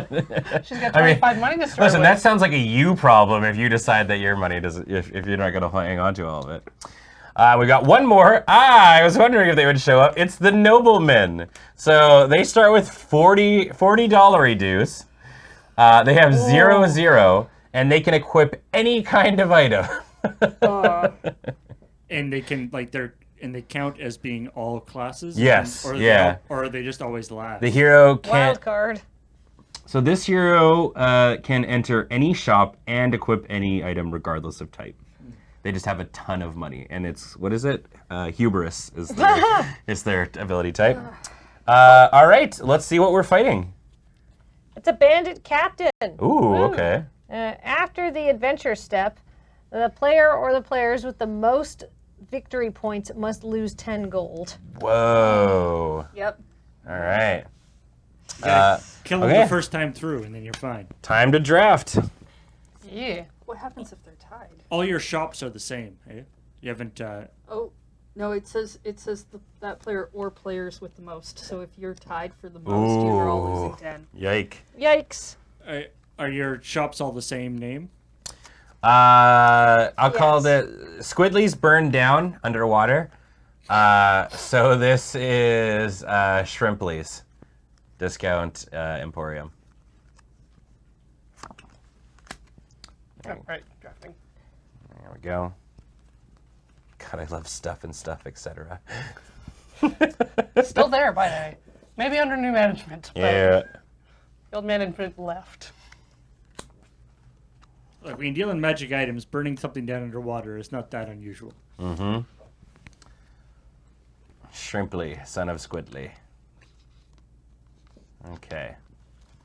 She's got 25 money to start Listen, with. that sounds like a you problem if you decide that your money doesn't, if you're not going to hang on to all of it. We got one more. I was wondering if they would show up. It's the Noblemen. So they start with $40 dues. They have 0, and they can equip any kind of item. And they can they count as being all classes. Yes, or yeah. Or are they just always last? The hero can. Wild card. So this hero can enter any shop and equip any item regardless of type. They just have a ton of money, and it's what is it? Hubris is their ability type. All right, let's see what we're fighting. It's a bandit captain. Ooh, okay. After the adventure step, the player or the players with the most victory points must lose 10 gold. Whoa. Yep. All right. You gotta kill them okay. the first time through, and then you're fine. Time to draft. Yeah. What happens if they're tied? All your shops are the same. Eh? You haven't. Oh, no, it says that player or players with the most. So if you're tied for the most, you are all losing 10. Yike. Yikes. Are your shops all the same name? I'll call it Squidly's burned down underwater. So this is Shrimply's discount emporium. Oh, right, drafting. There we go. God, I love stuff and stuff, etc. Still there, by the way. Maybe under new management. But Yeah. the old management left. Look, when you deal in magic items, burning something down underwater is not that unusual. Mm-hmm. Shrimply, son of Squidly. Okay.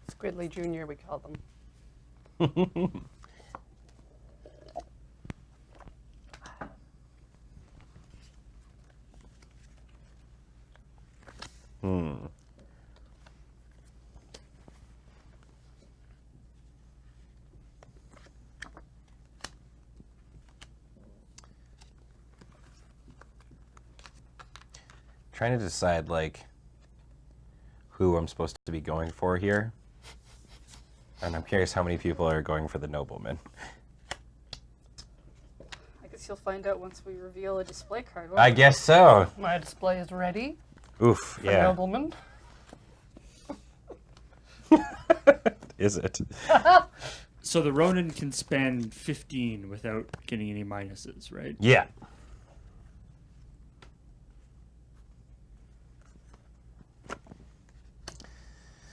Squidly Jr., we call them. Trying to decide, like, who I'm supposed to be going for here. And I'm curious how many people are going for the nobleman. I guess you'll find out once we reveal a display card. I guess so. My display is ready Oof, for yeah. nobleman. Is it? So the Ronin can spend 15 without getting any minuses, right? Yeah.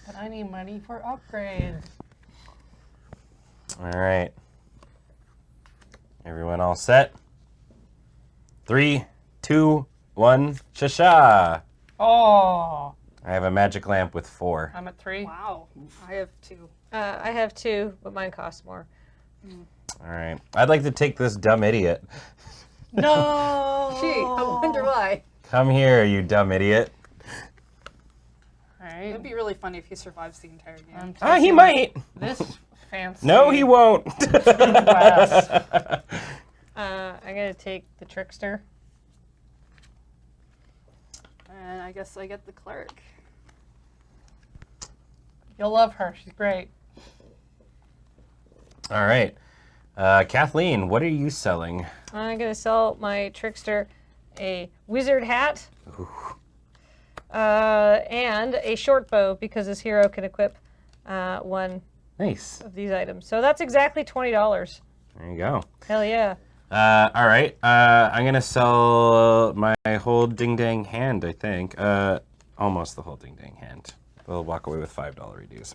But I need money for upgrades. All right. Everyone all set? 3, 2, 1, shasha. Oh, I have a magic lamp with 4. I'm at 3. Wow. I have 2. I have 2, but mine costs more. All right. I'd like to take this dumb idiot. No! Gee, I wonder why. Come here, you dumb idiot. All right. It'd be really funny if he survives the entire game. He might. This fancy. No, he won't. glass. I'm going to take the trickster. And I guess I get the cleric. You'll love her. She's great. All right. Kathleen, what are you selling? I'm going to sell my trickster a wizard hat and a short bow because this hero can equip one Nice. of these items. So that's exactly $20. There you go. Hell yeah. All right. I'm going to sell my whole ding-dang hand, I think. Almost the whole ding-dang hand. We'll walk away with $5 reduce.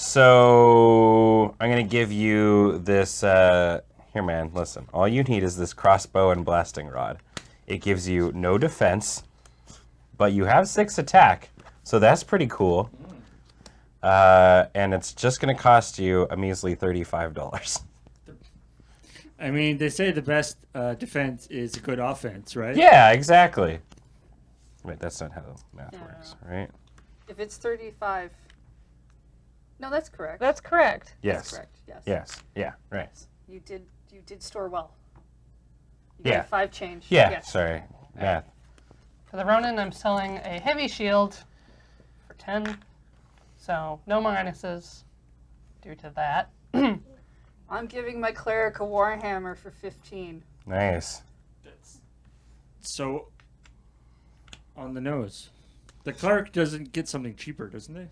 So I'm going to give you this... here, man, listen. All you need is this crossbow and blasting rod. It gives you no defense, but you have 6 attack, so that's pretty cool. And it's just going to cost you a measly $35. I mean, they say the best defense is a good offense, right? Yeah, exactly. Wait, that's not how the math works, right? If it's 35... No, that's correct. That's correct. Yes. That's correct, yes. Yes. Yeah, right. You did store well. You Yeah. got 5 change. Yeah, Yes. sorry. Math. For the Ronin, I'm selling a heavy shield for 10. So no minuses due to that. I'm giving my cleric a warhammer for 15. Nice. So, on the nose. The cleric doesn't get something cheaper, doesn't they?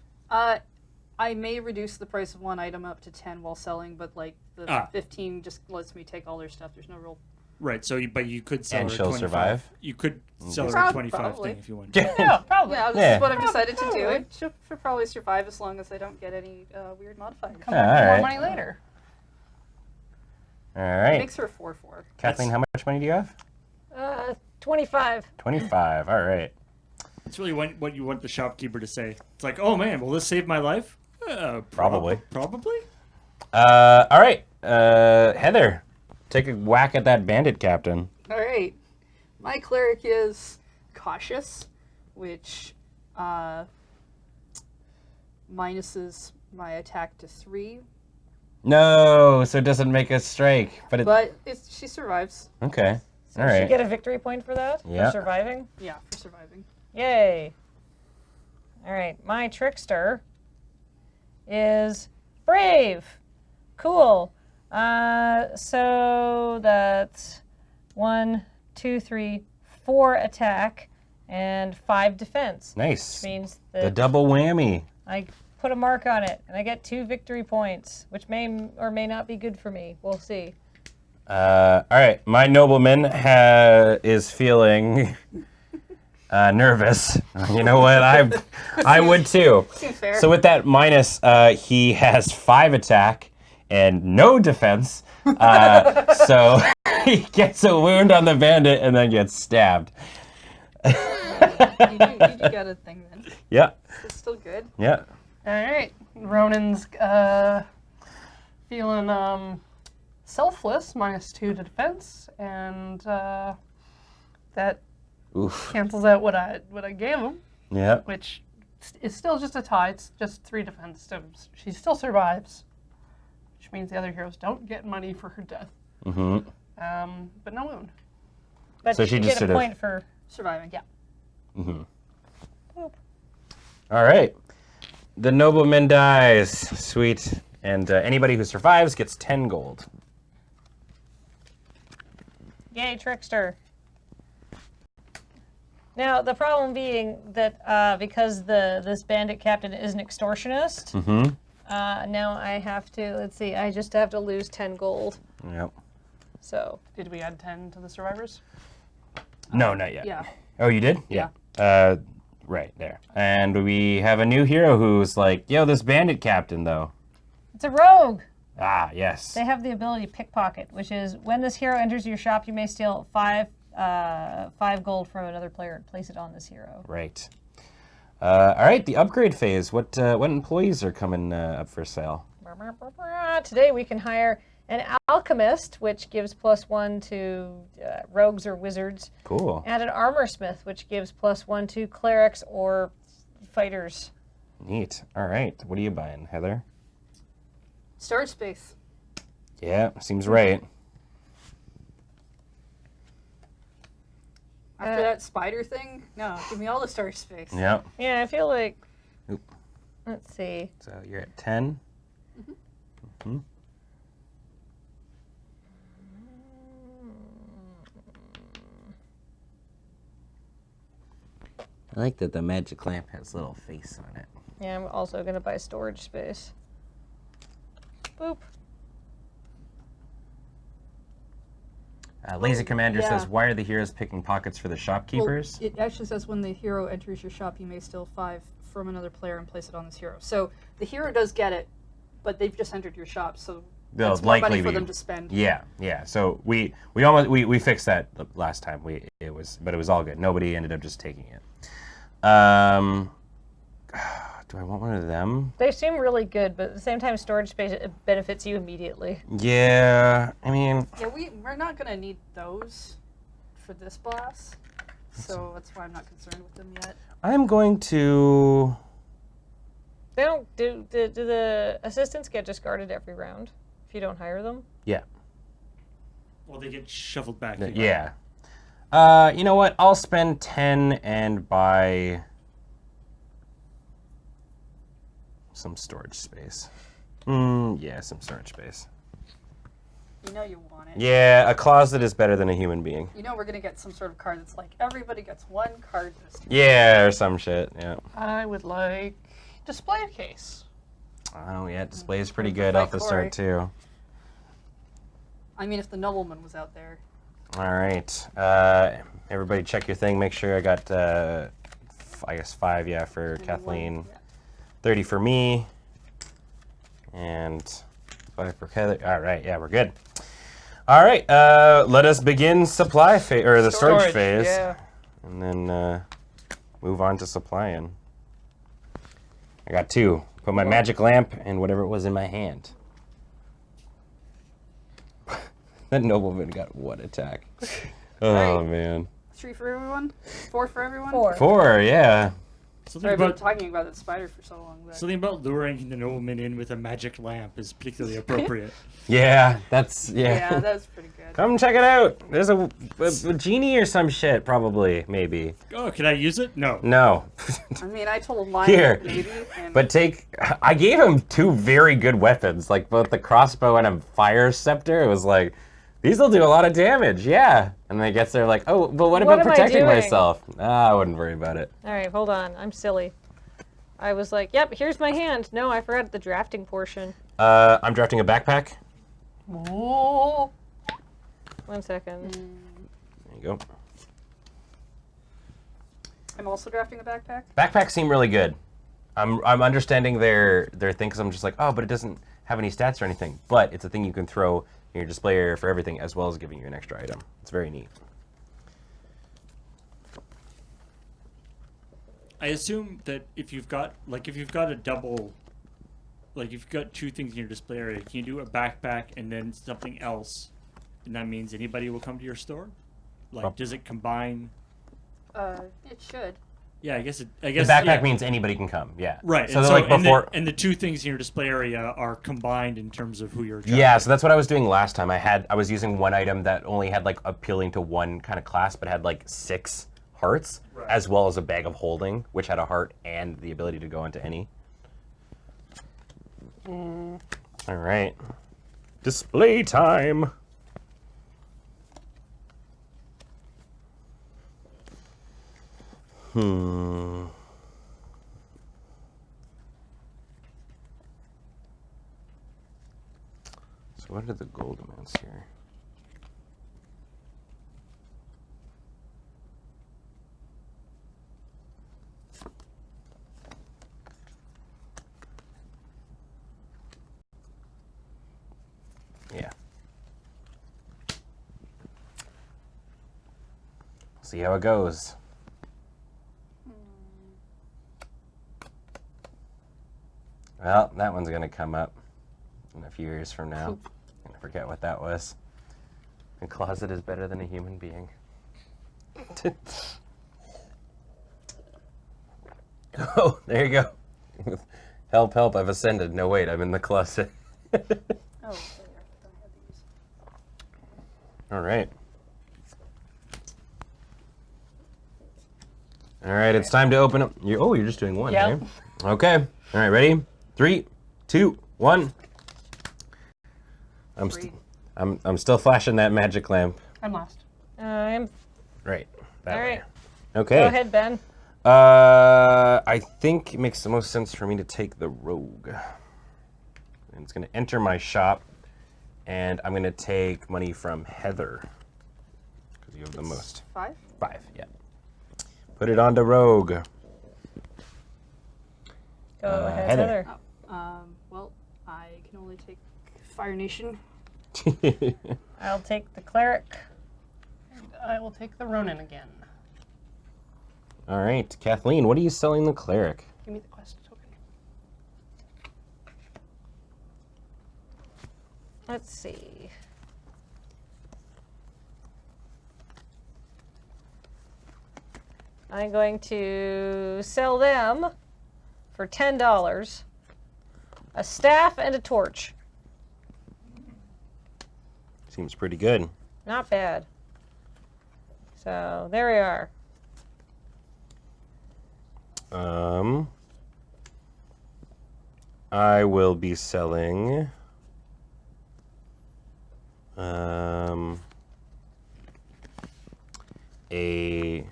I may reduce the price of one item up to 10 while selling, but like the 15 just lets me take all their stuff. There's no real Right. So, but you could sell And her she'll 25. survive? You could sell her a 25 Probably. thing if you want. Yeah, probably. Yeah, this Yeah. is what I've decided to do. Probably. It should probably survive as long as I don't get any weird modifiers. Come Yeah, back for more alright. money later. All It right. makes her a 4/4. Kathleen, how much money do you have? 25. 25. All right. It's really what you want the shopkeeper to say. It's like, oh man, will this save my life? Probably. Probably. All right. Heather, take a whack at that bandit captain. All right. My cleric is cautious, which minuses my attack to 3. No, so it doesn't make a strike, but it. But she survives. Okay. So All she right. get a victory point for that? Yeah. For surviving? Yeah, for surviving. Yay. All right, my trickster is brave. Cool. So that's 1, 2, 3, 4 attack and 5 defense. Nice. Which means The that double whammy. I put a mark on it and I get 2 victory points, which may or may not be good for me. We'll see. All right. My nobleman is feeling nervous. You know what? I would too. Seems fair. So with that minus, he has 5 attack and no defense. So he gets a wound on the bandit and then gets stabbed. you do get a thing then. Yeah. It's still good. Yeah. All right. Ronan's feeling selfless, -2 to defense, and that Oof. cancels out what I gave him, Yeah. which is still just a tie. It's just 3 defense, so she still survives, which means the other heroes don't get money for her death. Mm-hmm. But no wound. But So she you just get sort a of- point for Surviving. Yeah. Mm-hmm. Boop. All right. The nobleman dies. Sweet. And anybody who survives gets 10 gold. Yay, trickster. Now, the problem being that because this bandit captain is an extortionist, Mm-hmm. now I have to, let's see, I just have to lose 10 gold. Yep. So, Did we add 10 to the survivors? No, not yet. Yeah. Oh, you did? Yeah. Right there. And we have a new hero who's like, yo, this bandit captain, though. it's a rogue. Ah, yes. They have the ability pickpocket, which is when this hero enters your shop, you may steal 5 gold from another player and place it on this hero. Right. All right, the upgrade phase. What employees are coming up for sale? Today we can hire an alchemist, which gives +1 to rogues or wizards, Cool. and an armor smith, which gives +1 to clerics or fighters. Neat. All right. What are you buying, Heather? Storage space. Yeah, seems right. After that spider thing, no, give me all the storage space. Yep. Yeah, I feel like. Oop. Let's see. So you're at 10. Mm-hmm. I like that the magic lamp has a little face on it. Yeah, I'm also going to buy storage space. Boop. Lazy Commander yeah. says, why are the heroes picking pockets for the shopkeepers? Well, it actually says when the hero enters your shop, you may steal 5 from another player and place it on this hero. So the hero does get it, but they've just entered your shop, so They'll that's more money likely for be- them to spend. Yeah, yeah. So we fixed that the last time. It was all good. Nobody ended up just taking it. Do I want one of them? They seem really good, but at the same time, storage space it benefits you immediately. Yeah, I mean, Yeah, we're not going to need those for this boss, so that's why I'm not concerned with them yet. I'm going to. They don't do the assistants get discarded every round if you don't hire them? Yeah. Well, they get shuffled back. Yeah. You know what? I'll spend 10 and buy some storage space. Yeah, some storage space. You know you want it. Yeah, a closet is better than a human being. You know we're going to get some sort of card that's like, everybody gets 1 card this turn. Yeah, or some shit. Yeah. I would like display case. Oh yeah, display is pretty Fight good off the Corey. start too. I mean, if the nobleman was out there. All right. Everybody check your thing. Make sure I got, I guess 5, yeah, for Kathleen. Yeah. 30 for me. And 5 for Heather. All right, yeah, we're good. All right, let us begin supply phase, or the storage phase. Yeah. And then move on to supplying. I got 2. Put my magic lamp and whatever it was in my hand. That nobleman got 1 attack. Oh, Right. man. 3 for everyone? 4 for everyone? 4. 4, yeah. Sorry, I've been talking about that spider for so long. But... Something about luring the nobleman in with a magic lamp is particularly appropriate. Yeah, that's, Yeah, that was pretty good. Come check it out. There's a genie or some shit, probably, maybe. Oh, can I use it? No. No. I mean, I told mine Here. maybe. And But I gave him 2 very good weapons, like both the crossbow and a fire scepter. It was like, these will do a lot of damage, yeah. And then it gets there like, oh, but what about am I protecting doing? myself? I wouldn't worry about it. All right, hold on. I'm silly. I was like, yep, here's my hand. No, I forgot the drafting portion. I'm drafting a backpack. Oh. 1 second. There you go. I'm also drafting a backpack. Backpacks seem really good. I'm understanding their thing because I'm just like, oh, but it doesn't have any stats or anything. But it's a thing you can throw in your display area for everything, as well as giving you an extra item. It's very neat. I assume that if you've got a double, like if you've got 2 things in your display area, can you do a backpack and then something else, and that means anybody will come to your store? Like, does it combine? It should. Yeah, I guess. The backpack yeah. means anybody can come. Yeah. Right. So, and like before. and the 2 things in your display area are combined in terms of who you're. Yeah, so that's what I was doing last time. I was using one item that only had like appealing to one kind of class, but had like 6 hearts, Right. as well as a bag of holding, which had a heart and the ability to go into any. All right. Display time. So what are the gold amounts here? Yeah. See how it goes. Well, that one's gonna come up in a few years from now. I forget what that was. A closet is better than a human being. Oh, there you go. Help, help, I've ascended. No, wait, I'm in the closet. Oh, there. I have these. All right. All right, it's time to open up. You're just doing one, Yeah. eh? Okay. All right, ready? 3, 2, 1. I'm still flashing that magic lamp. I'm last. I'm Right. That all way. right. Okay. Go ahead, Ben. I think it makes the most sense for me to take the rogue. And it's going to enter my shop, and I'm going to take money from Heather because you have the most. 5? 5, yeah. Put it onto rogue. Go ahead, Heather. Heather. Well, I can only take Fire Nation. I'll take the cleric. I will take the Ronin again. All right, Kathleen, what are you selling the cleric? Give me the quest token. Let's see. I'm going to sell them for $10. A staff and a torch. Seems pretty good. Not bad. So there we are. I will be selling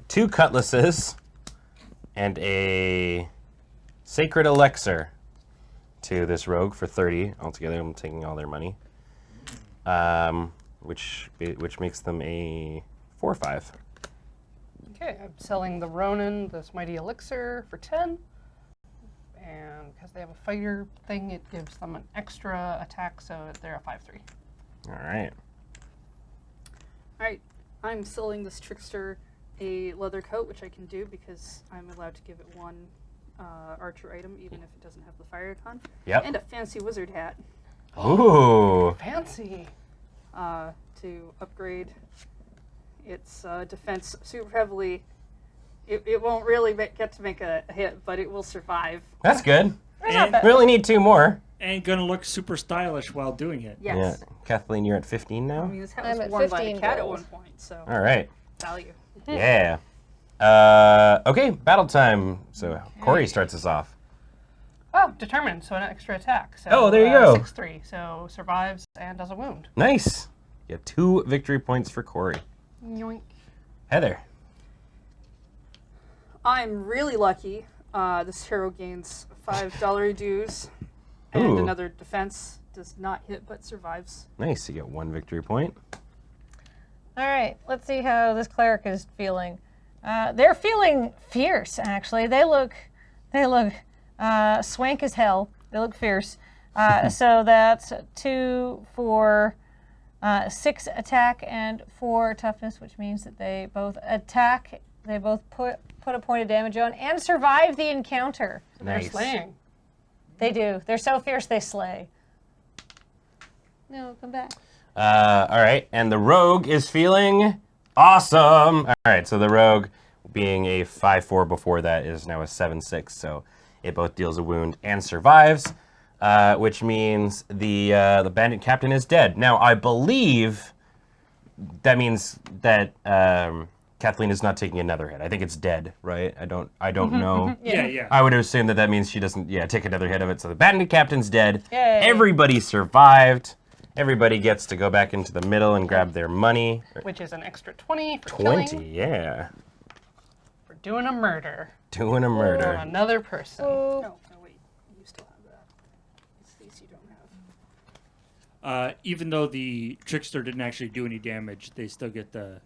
two cutlasses and a sacred elixir to this rogue for 30 altogether. I'm taking all their money. which makes them a 4/5. Okay, I'm selling the Ronin, this mighty elixir, for 10. And because they have a fighter thing, it gives them an extra attack, so they're a 5/3. All right. Alright, I'm selling this trickster a leather coat, which I can do because I'm allowed to give it one archer item, even if it doesn't have the fire icon. Yep. And a fancy wizard hat Ooh. Fancy. to upgrade its defense super heavily. It won't really get to make a hit, but it will survive. That's good. And, We only need 2 more. and gonna look super stylish while doing it. Yes. Yeah. Kathleen, you're at 15 now? I mean, this hat I'm was at worn by a 15 cat gold. at one point, so All right. value. Yeah. Okay, battle time. So Corey starts us off. Oh, determined, so an extra attack. So, Oh, there you go. 6/3, so survives and does a wound. Nice. You have 2 victory points for Corey. Yoink. Heather. I'm really lucky. This hero gains $5 dues and Ooh. another defense. Does not hit but survives. Nice. You get 1 victory point. All right, let's see how this cleric is feeling. They're feeling fierce, actually. They look swank as hell. They look fierce. So that's 2 for 6 attack and 4 toughness, which means that they both attack. They both put a point of damage on and survive the encounter. They're Nice. slaying. They do. They're so fierce they slay. No, come back. All right, and the rogue is feeling awesome. All right, so the rogue, being a 5/4 before that, is now a 7/6. So it both deals a wound and survives, which means the bandit captain is dead. Now I believe that means that Kathleen is not taking another hit. I think it's dead, right? I don't know. Yeah. I would assume that means she doesn't, take another hit of it. So the bandit captain's dead. Yay. Everybody survived. Everybody gets to go back into the middle and grab their money. Which is an extra 20 for 20, killing, yeah. for doing a murder Doing a on murder. another person. No, wait. You still have that. It's these you don't have. Even though the trickster didn't actually do any damage, they still get the.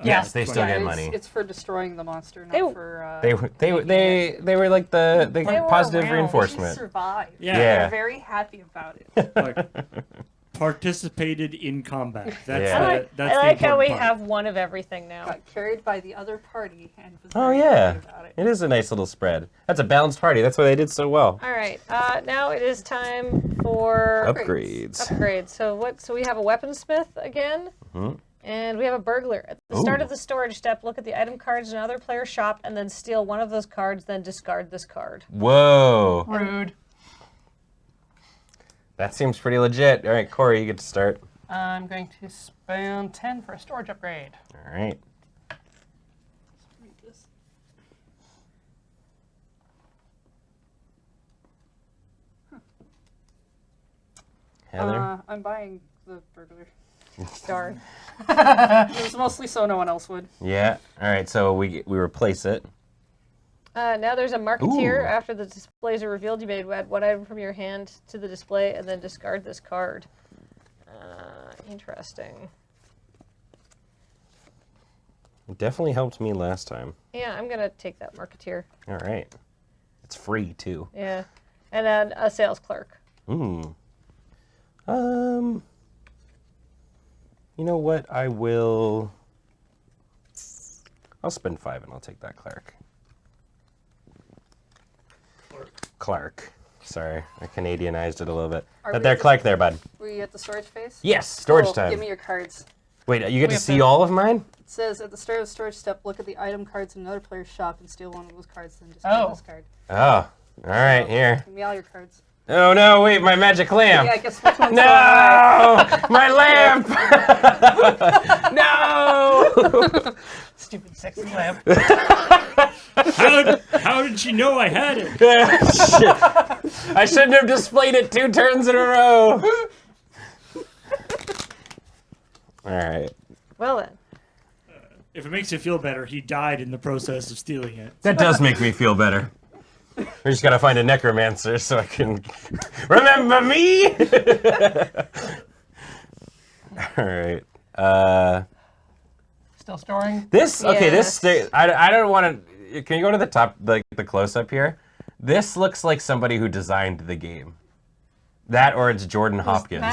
Yes, they still get it's, money. It's for destroying the monster, not They- for. They were like the were positive around. reinforcement. She survived. Yeah. Yeah. They're very happy about it. Like, participated in combat. That's Yeah. the, that's I the like how we important part. have one of everything now. Got carried by the other party and was Oh very yeah, happy about it. it is a nice little spread. That's a balanced party. That's why they did so well. All right, now it is time for Upgrades. upgrades. So we have a weaponsmith again, and we have a burglar. At the start Ooh. of the storage step, look at the item cards in another player's shop, and then steal one of those cards. Then discard this card. Whoa, Rude. that seems pretty legit. All right, Corey, you get to start. I'm going to spend 10 for a storage upgrade. All right. Read this. Heather. I'm buying the burglar. Darn. It was mostly so no one else would. Yeah. All right. So we replace it. Now there's a marketeer. Ooh. After the displays are revealed, you may add one item from your hand to the display and then discard this card. Interesting. It definitely helped me last time. Yeah, I'm gonna take that marketeer. All right. It's free too. Yeah, and then a sales clerk. You know what? I'll spend 5 and I'll take that cleric. Clark. Sorry, I Canadianized it a little bit. Are But we there, just- Clark there, bud. Were you at the storage phase? Yes, storage Cool, time. Give me your cards. Wait, you get to have see to- all of mine? It says at the start of the storage step, look at the item cards in another player's shop and steal one of those cards, then discard Oh. this card. Oh, all right, here. Give me all your cards. Oh no, wait, my magic lamp. Yeah, I guess which one's No, my lamp. No. Stupid sexy lamp. How did she know I had it? Shit. I shouldn't have displayed it 2 turns in a row. All right. Well then. If it makes you feel better, he died in the process of stealing it. That does make me feel better. We just gotta find a necromancer so I can remember me. All All right. Still storing? This okay. Yes. This I don't want to. Can you go to the top, the close up here? This looks like somebody who designed the game. That or it's Jordan Hopkins.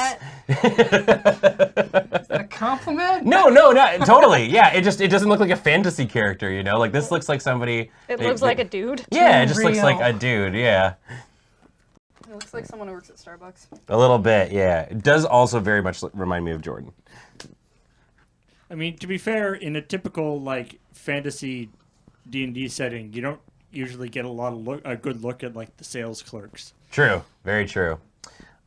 Is that a compliment? No, not totally. Yeah, it doesn't look like a fantasy character, you know? Like this looks like somebody. It looks like a dude. Yeah, it just looks like real. a dude. Yeah, It looks like someone who works at Starbucks. a little bit. Yeah, it does also very much remind me of Jordan. I mean, to be fair, in a typical like fantasy D&D setting, you don't usually get a good look at like the sales clerks. True, very true.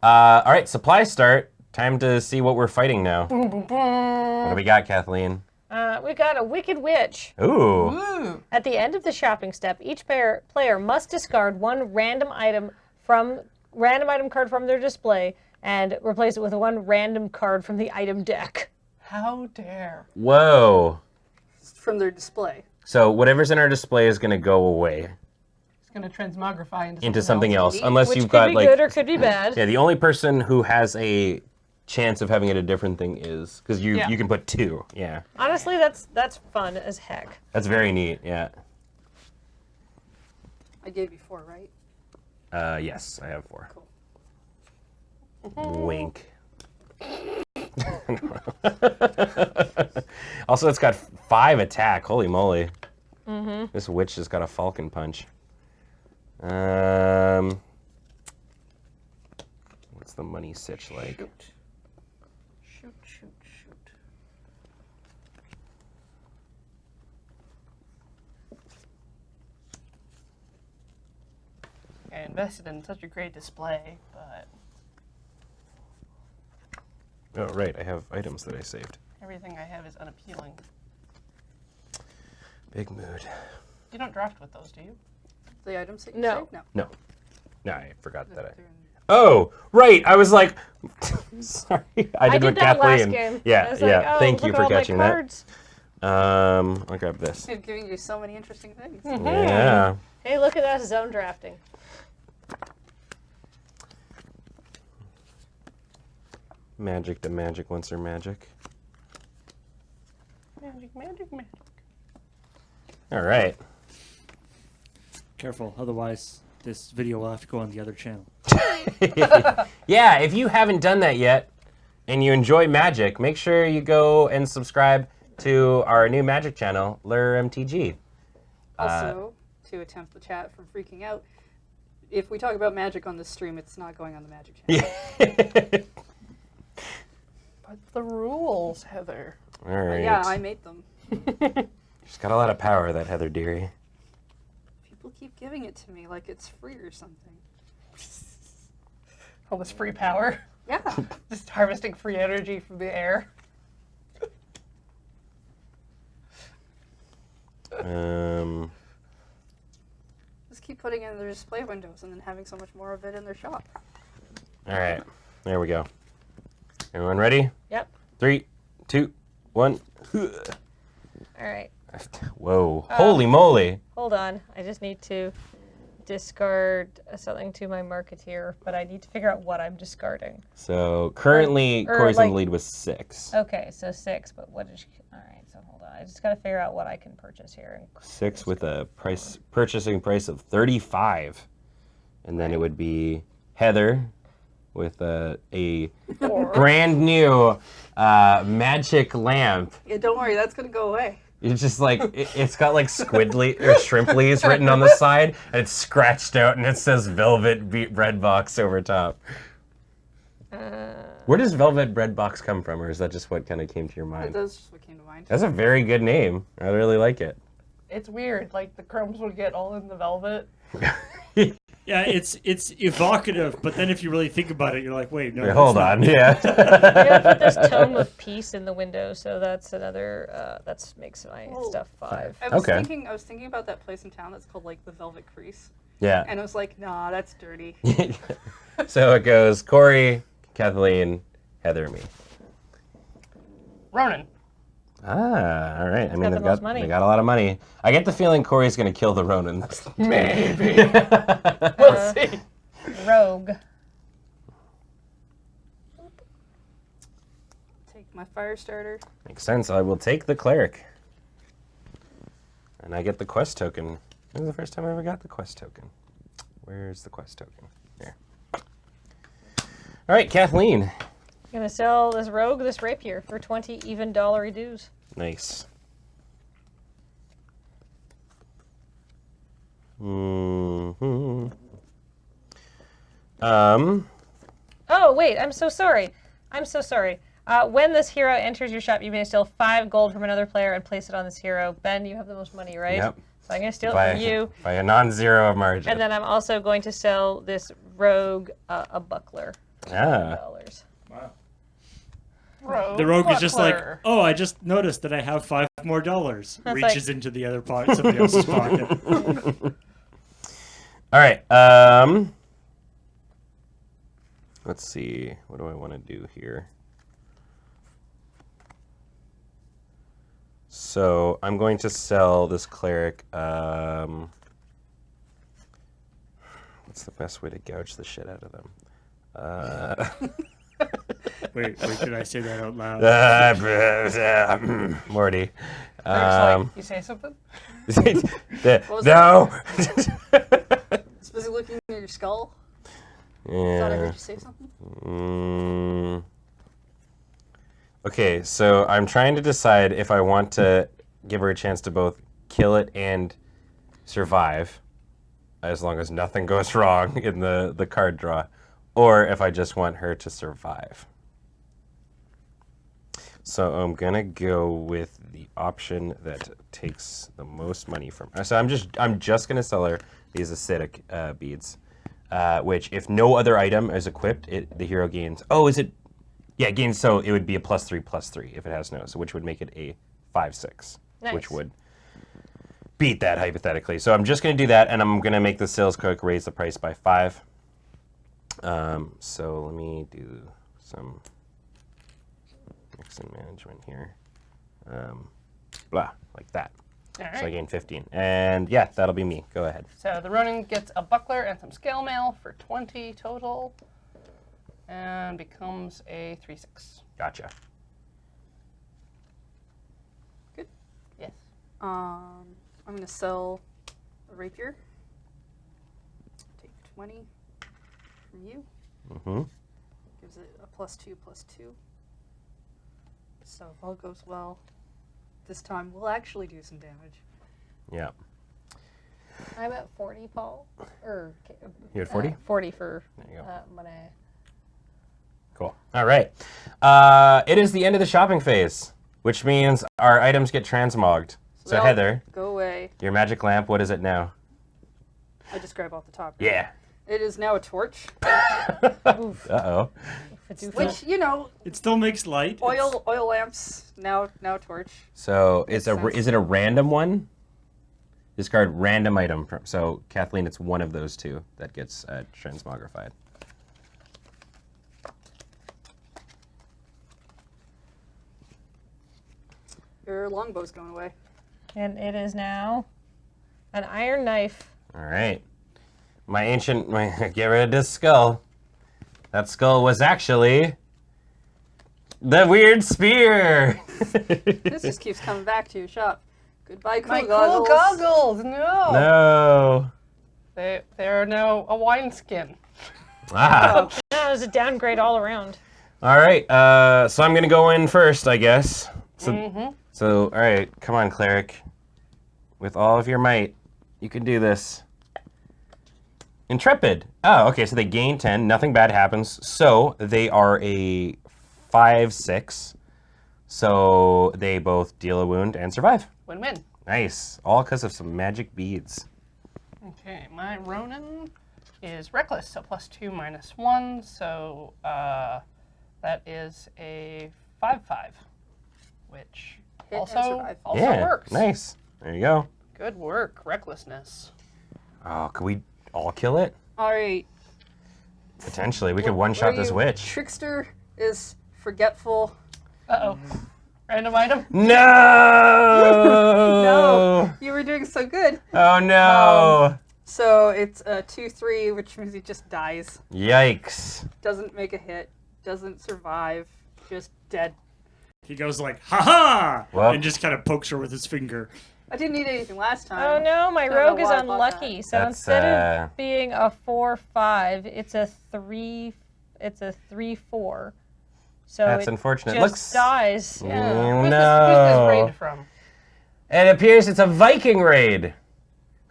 All right, supply start. Time to see what we're fighting now. What do we got, Kathleen? We got a Wicked Witch. Ooh. Ooh. At the end of the shopping step, each player must discard one random item card from their display and replace it with one random card from the item deck. How dare. Whoa. From their display. So whatever's in our display is going to go away It's going to transmogrify into something else, Neat. unless Which you've could got be like good or could be bad. yeah. The only person who has a chance of having it a different thing is because you Yeah. you can put two. Yeah, Honestly, that's fun as heck. that's very neat. Yeah. I gave you 4, right? Yes, I have 4. Cool. Wink. Also, it's got 5 attack. Holy moly! This witch has got a falcon punch. What's the money sitch like? Shoot. I invested in such a great display, but Oh right, I have items that I saved. everything I have is unappealing. Big mood. You don't draft with those, do you? The items that you No. saved? No. No, I forgot that. They're in- Oh, right. I was like, sorry. I did with that last Kathleen. game. Yeah, I was yeah. like, oh, Thank you look for at all my catching that. cards. I'll grab this. They're giving you so many interesting things. Yeah. Hey, look at us zone drafting. Magic the magic once they're magic. Magic. All right. Careful, otherwise this video will have to go on the other channel. Yeah, if you haven't done that yet and you enjoy magic, make sure you go and subscribe to our new magic channel, Lure MTG. Also, to attempt the chat from freaking out, if we talk about magic on this stream, it's not going on the magic channel. Yeah. But the rules, Heather. All right. Yeah, I made them. She's got a lot of power, that Heather Deary. People keep giving it to me like it's free or something. All this free power. Yeah. Just harvesting free energy from the air. Just keep putting it in their display windows and then having so much more of it in their shop. All right. There we go. Everyone ready? Yep. 3, 2, 1. All right. Whoa. Holy moly. Hold on. I just need to discard something to my marketeer, but I need to figure out what I'm discarding. So currently, Or, Corey's in like- the lead with 6. Okay, so 6, but what is she? All right, so hold on. I just got to figure out what I can purchase here. 6 with a purchasing price of 35. And then it would be Heather with a brand new magic lamp. Yeah, don't worry, that's gonna go away. It's just like, it's got like squiddly or shrimpleys written on the side, and it's scratched out, and it says Velvet Bread Box over top. Where does Velvet Bread Box come from, or is that just what kind of came to your mind? That's just what came to mind. That's a very good name. I really like it. It's weird. Like the crumbs would get all in the velvet. Yeah, it's evocative, but then if you really think about it, you're like, wait, no. Wait, hold that's on, not- yeah. I gotta put this Tome of Peace in the window, so that's another. That makes my stuff 5. I was Okay. thinking about that place in town that's called like the Velvet Crease, Yeah. and I was like, nah, that's dirty. So it goes Corey, Kathleen, Heather, me. Ronan. Ah, all right. I mean, got the most money. they got a lot of money. I get the feeling Corey's going to kill the Ronin. Maybe. We'll see. Rogue. Take my fire starter. Makes sense. I will take the cleric. And I get the quest token. This is the first time I ever got the quest token. Where's the quest token? Here. All right, Kathleen. I'm going to sell this rogue, this rapier, for 20 even dollary dues. Nice. Oh, wait, I'm so sorry. I'm so sorry. When this hero enters your shop, you may steal 5 gold from another player and place it on this hero. Ben, you have the most money, right? Yep. So I'm going to steal it from you. By a non-zero margin. And then I'm also going to sell this rogue a buckler. Ah. $5. The rogue is just like, oh, I just noticed that I have $5 more. Reaches into the other pocket, somebody else's pocket. All right. Let's see. What do I want to do here? So I'm going to sell this cleric. What's the best way to gouge the shit out of them? Wait, did I say that out loud? Morty. You say something? No. Supposed to be looking at your skull. Yeah. Thought I heard you say something. Okay, so I'm trying to decide if I want to give her a chance to both kill it and survive, as long as nothing goes wrong in the card draw, or if I just want her to survive. So I'm gonna go with the option that takes the most money from her. So I'm just gonna sell her these acidic beads, which if no other item is equipped, the hero gains. Oh, is it? Yeah, it gains. So it would be a +3/+3 if it has no. So which would make it a 5/6, Nice. which would beat that hypothetically. So I'm just gonna do that, and I'm gonna make the sales clerk raise the price by 5. So let me do some mix and management here. Blah, like that. All right. So I gain 15. And yeah, that'll be me. Go ahead. So the Ronin gets a buckler and some scale mail for 20 total, and becomes a 3/6. Gotcha. Good. Yes. I'm gonna sell a rapier. Take 20 from you. Mm-hmm. Gives it a +2/+2. So if all goes well, this time we'll actually do some damage. Yeah. I'm at 40, Paul. Or You at 40? 40 for There you go. money. Cool. All right. It is the end of the shopping phase, which means our items get transmogged. So they'll Heather, go away. your magic lamp, what is it now? I just grab off the top. Yeah. It is now a torch, Uh-oh. which It still makes light. oil lamps now torch. So Makes is it a random one? Discard random item. So Kathleen, it's one of those two that gets transmogrified. Your longbow's going away. And it is now an iron knife. All right. Get rid of this skull. That skull was actually the weird spear. This just keeps coming back to your shop. Goodbye, cool My goggles. cool goggles! No! No. They are now a wineskin. Ah. That was a downgrade all around. All right. So I'm gonna go in first, I guess. So all right, come on, cleric. With all of your might, you can do this. Intrepid. Oh, okay. So they gain 10. Nothing bad happens. So they are a 5/6. So they both deal a wound and survive. Win-win. Nice. All because of some magic beads. Okay, my Ronin is reckless, so +2 - 1. So that is a 5/5, which Hit and also survive. Yeah. works. Nice. There you go. Good work, recklessness. Oh, could we all kill it? All right. Potentially. We could one-shot this witch. Trickster is forgetful. Uh-oh. Random item? No! No, you were doing so good. Oh, no. So it's a 2/3, which means he just dies. Yikes. Doesn't make a hit. Doesn't survive. Just dead. He goes like, "Ha ha!" Well. and just kind of pokes her with his finger. I didn't need anything last time. Oh no, my Don't know rogue is why I bought unlucky. that. So That's, instead of being a 4/5, it's a 3. It's a 3/4. So That's it unfortunate. just Looks. dies. Yeah. Who's No. this raid from? It appears it's a Viking raid.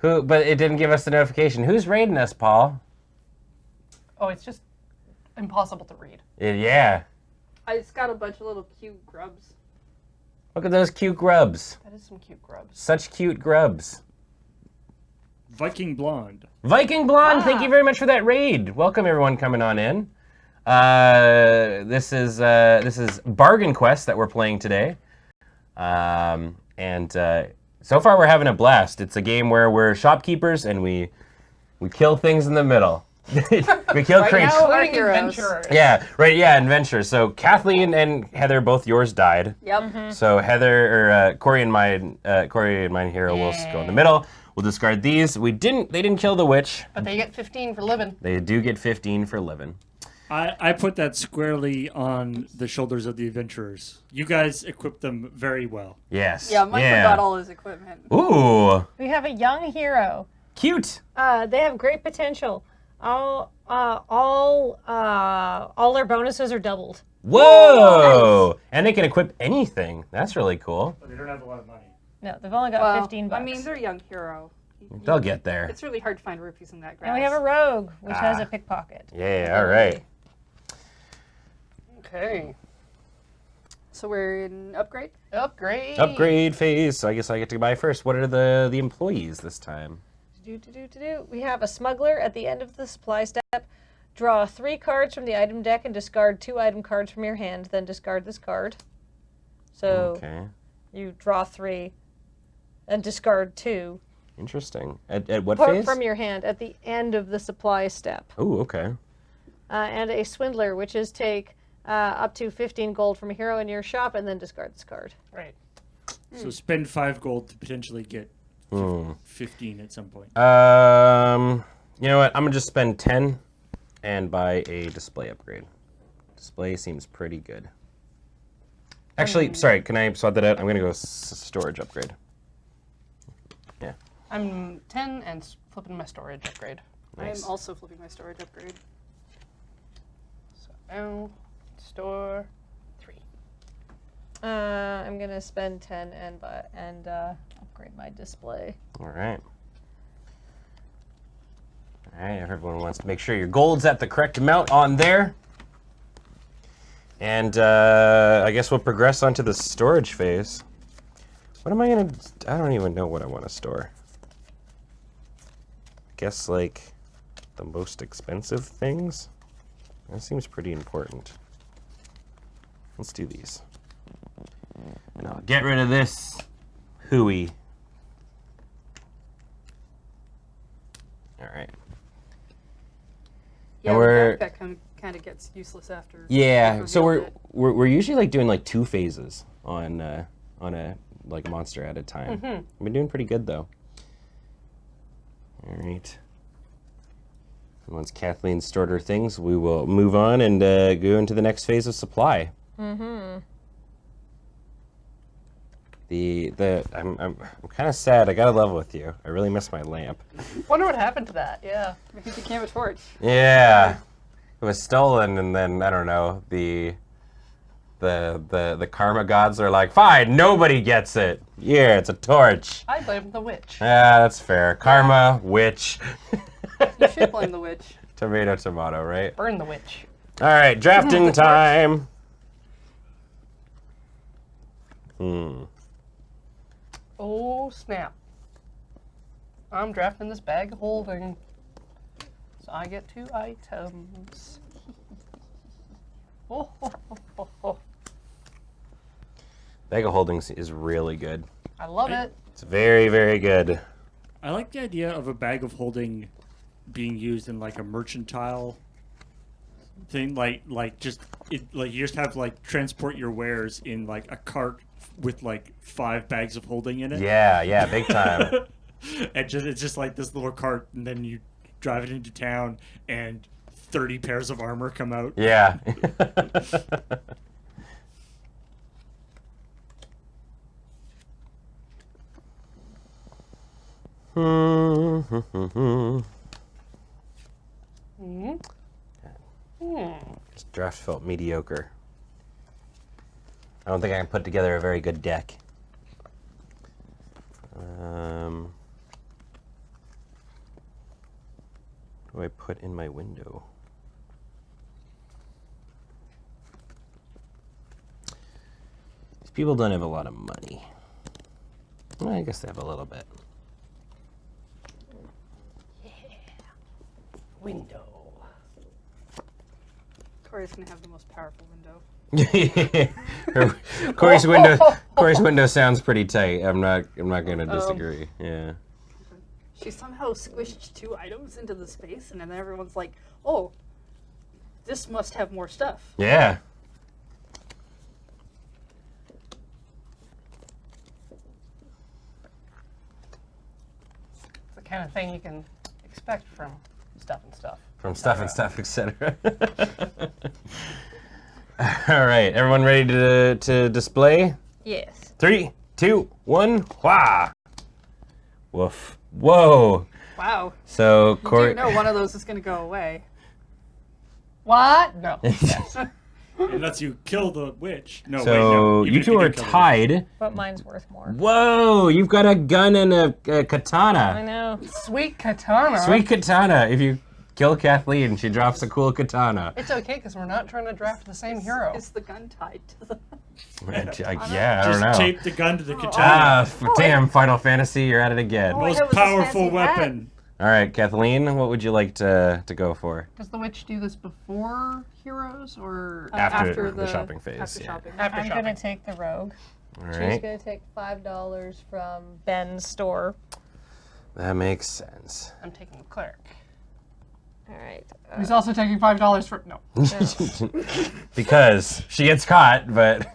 But it didn't give us the notification. Who's raiding us, Paul? Oh, it's just impossible to read. Yeah. It's got a bunch of little cute grubs. Look at those cute grubs. That is some cute grubs. Such cute grubs. Viking Blonde. Viking Blonde, Ah. thank you very much for that raid. Welcome everyone coming on in. This is Bargain Quest that we're playing today. So far we're having a blast. It's a game where we're shopkeepers and we kill things in the middle. We kill crates. now- Including Heroes. adventurers. Yeah, right. Yeah, adventure. So Kathleen and Heather, both yours died. Yep. So Heather or Corey and mine hero will go in the middle. We'll discard these. They didn't kill the witch. But they get 15 for living. They do get 15 for living. I put that squarely on the shoulders of the adventurers. You guys equipped them very well. Yes. Yeah, Mike forgot all his equipment. Ooh, We have a young hero. cute. They have great potential. All their bonuses are doubled. Whoa! And they can equip anything. That's really cool. But they don't have a lot of money. No, they've only got Well, 15 bucks. I mean, they're a young hero. They'll get there. It's really hard to find rupees in that grass. and we have a rogue, which has a pickpocket. Yeah. All right. Okay. So we're in upgrade? Upgrade. Upgrade phase. So I guess I get to buy first. What are the employees this time? We have a smuggler at the end of the supply step. Draw 3 cards from the item deck and discard 2 item cards from your hand. Then discard this card. So Okay. you draw 3 and discard 2 Interesting. At what phase? from your hand at the end of the supply step. Oh, okay. And a swindler, which is take up to 15 gold from a hero in your shop and then discard this card. Right. So spend 5 gold to potentially get Hmm. 15 at some point. You know what? I'm gonna just spend 10 and buy a display upgrade. Display seems pretty good. Actually, sorry, can I swap that out? I'm gonna go storage upgrade. Yeah. I'm 10 and flipping my storage upgrade. Nice. I'm also flipping my storage upgrade. So now, store 3. I'm gonna spend 10 and upgrade my display. All right. All right. Everyone wants to make sure your gold's at the correct amount on there. And I guess we'll progress onto the storage phase. What am I gonna? I don't even know what I want to store. I guess like the most expensive things. That seems pretty important. Let's do these. And I'll get rid of this hooey. All right. Yeah, And we're- the backpack kind of gets useless after. Yeah, you've so revealed we're usually like doing like 2 phases on a like monster at a time. Mm-hmm. We've been doing pretty good though. All right. Once Kathleen stored her things, we will move on and go into the next phase of supply. Mm-hmm. I'm kind of sad. I got to level with you. I really miss my lamp. Wonder what happened to that. Yeah. Maybe you became a torch. Yeah, it was stolen, and then I don't know. The karma gods are like, fine, nobody gets it. Yeah, it's a torch. I blame the witch. Yeah, that's fair. Karma, witch, You should blame the witch. tomato, tomato, right? Burn the witch. All right, drafting time. Oh, snap. I'm drafting this bag of holding. So I get 2 items. Oh, ho, ho, ho, ho. Bag of holdings is really good. I love it. It's very, very good. I like the idea of a bag of holding being used in like a mercantile thing, like you just have like transport your wares in like a cart with like 5 bags of holding in it. Yeah, big time. And it's just like this little cart, and then you drive it into town, and 30 pairs of armor come out. Yeah. This draft felt mediocre. I don't think I can put together a very good deck. What do I put in my window? These people don't have a lot of money. Well, I guess they have a little bit. Window. Corey's gonna have the most powerful window. Corey's window sounds pretty tight. I'm not gonna disagree. Yeah. She somehow squished 2 items into the space, and then everyone's like, "Oh, this must have more stuff." Yeah. It's the kind of thing you can expect from Stuff and Stuff. From Stuff and Stuff, etc. All right, everyone ready to display? Yes. 3, 2, 1, wah! Woof. Whoa. Wow. So You Corey. do know one of those is gonna go away. What? No. Unless you kill the witch. No, So wait, no. Even you if two do are kill the witch. tied. But mine's worth more. Whoa! You've got a gun and a I katana. know. Sweet katana. Sweet katana. If you kill Kathleen, she drops a cool katana. It's okay because we're not trying to draft the same hero. Is the gun tied to the? Yeah, I don't Just know. tape the gun to the katana. Damn, Final Fantasy, you're at it again. Oh, I Most have this powerful fancy hat. weapon. All right, Kathleen, what would you like to go for? Does the witch do this before heroes or After the shopping phase, After yeah. shopping. after I'm shopping? gonna take the rogue. All She's right, gonna take $5 from Ben's store. that makes sense. I'm taking the cleric. All right. Who's also taking $5 for no. Because she gets caught, but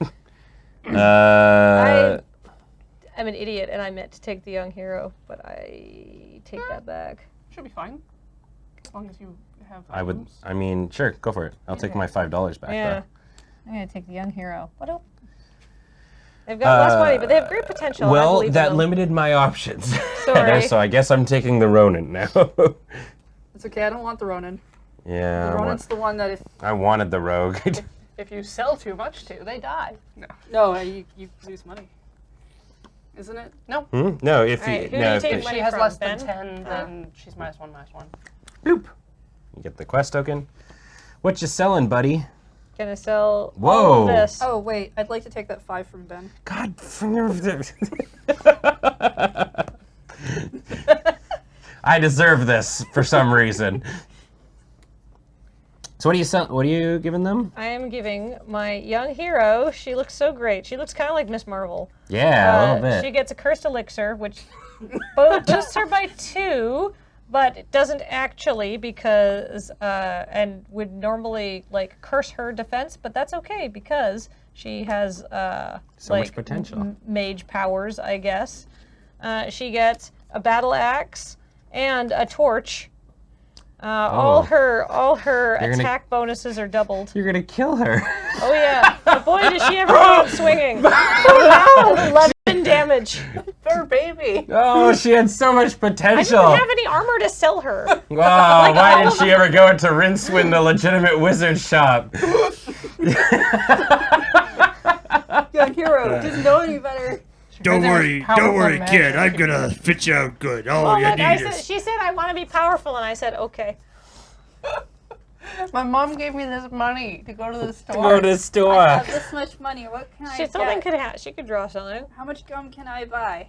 I'm an idiot, and I meant to take the young hero, but I take that back. Should be fine. As long as you have. I would. items. I mean, sure, go for it. I'll take my $5 back. Yeah. Though. I'm gonna take the young hero. What? They've got less money, but they have great potential. I Well, believe in that them. limited my options. Sorry. So I guess I'm taking the Ronin now. It's okay. I don't want the Ronin. Yeah. The Ronin's the one that if I wanted the Rogue. If you sell too much to, they die. No. no, you lose money, isn't it? No. No, if All right, you who do no, you if take it- If money she has from, less Ben? than 10, then she's -1/-1. boop. You get the quest token. What you selling, buddy? Gonna sell all Whoa. of this. Oh wait, I'd like to take that 5 from Ben. God. I deserve this for some reason. So what are you selling? What are you giving them? I am giving my young hero. She looks so great. She looks kind of like Miss Marvel. Yeah, a little bit. She gets a cursed elixir, which boosts her by 2, but it doesn't actually because and would normally like curse her defense, but that's okay because she has So much potential. mage powers, I guess. She gets a battle axe and a torch. All her You're gonna- attack bonuses are doubled. You're gonna kill her. Oh yeah, but boy does she ever go out swinging. 11 damage. Poor baby. Oh, she had so much I potential. didn't have any armor to sell her. Wow, why did she ever go into Rincewind, the legitimate wizard shop? Young hero didn't know any better. Don't There was worry, powerful kid. magic. I'm gonna fit you out good. All Well, you like I need said, is. she said I want to be powerful, and I said okay. My mom gave me this money to go to the store. Go to the I store. have this much money. What can I She something get? she could draw something. How much gum can I buy?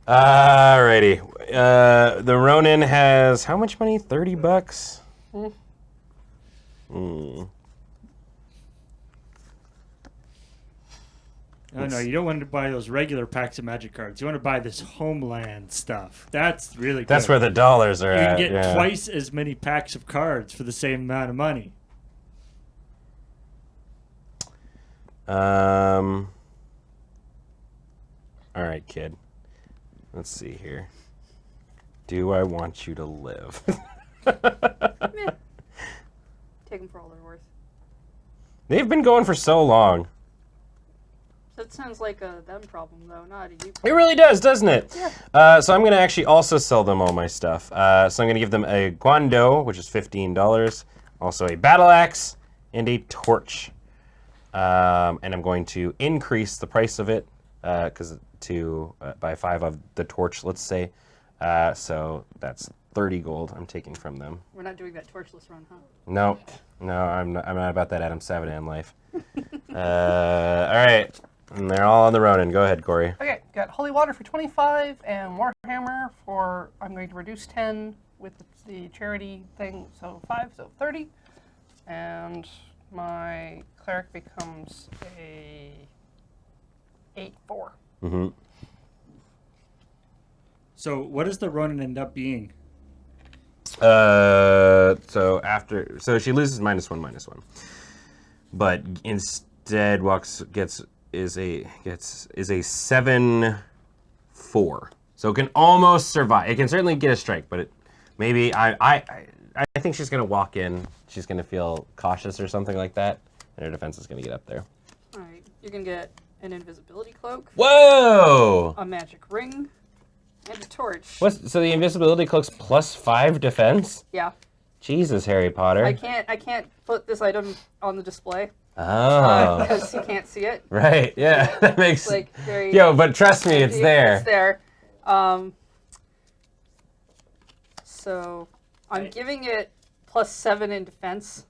Alrighty. The Ronin has how much money? $30? Oh no, you don't want to buy those regular packs of magic cards. You want to buy this homeland stuff. That's really good. That's where the dollars are you at. can get yeah. twice as many packs of cards for the same amount of money. All right, kid. Let's see here. Do I want you to live? Meh. Take them for all they're worth. They've been going for so long. So That sounds like a them problem, though, not a you problem. It really does, doesn't it? Yeah. So I'm going to actually also sell them all my stuff. So I'm going to give them a guando, which is $15, also a battle axe, and a torch. And I'm going to increase the price of it by 5 of the torch, let's say. So that's 30 gold I'm taking from them. We're not doing that torchless run, huh? No, I'm not about that Adam Savadan life. All right, and they're all on the Ronin. Go ahead, Corey. Okay, got Holy Water for 25 and Warhammer for, I'm going to reduce 10 with the charity thing, so 5, so 30. And my cleric becomes a 8-4. Mm-hmm. So what does the Ronin end up being? So she loses -1/-1, but instead is a 7-4. So it can almost survive. It can certainly get a strike, but I think she's gonna walk in. She's gonna feel cautious or something like that, and her defense is gonna get up there. All right, you're gonna get an invisibility cloak, Whoa! a magic ring, and a torch. So the invisibility cloak's +5 defense? Yeah. Jesus, Harry Potter. I can't put this item on the display Oh. because you can't see it. Right. Yeah. That makes. Like very. Yo, but trust me, it's there. It's there. So I'm giving it +7 in defense,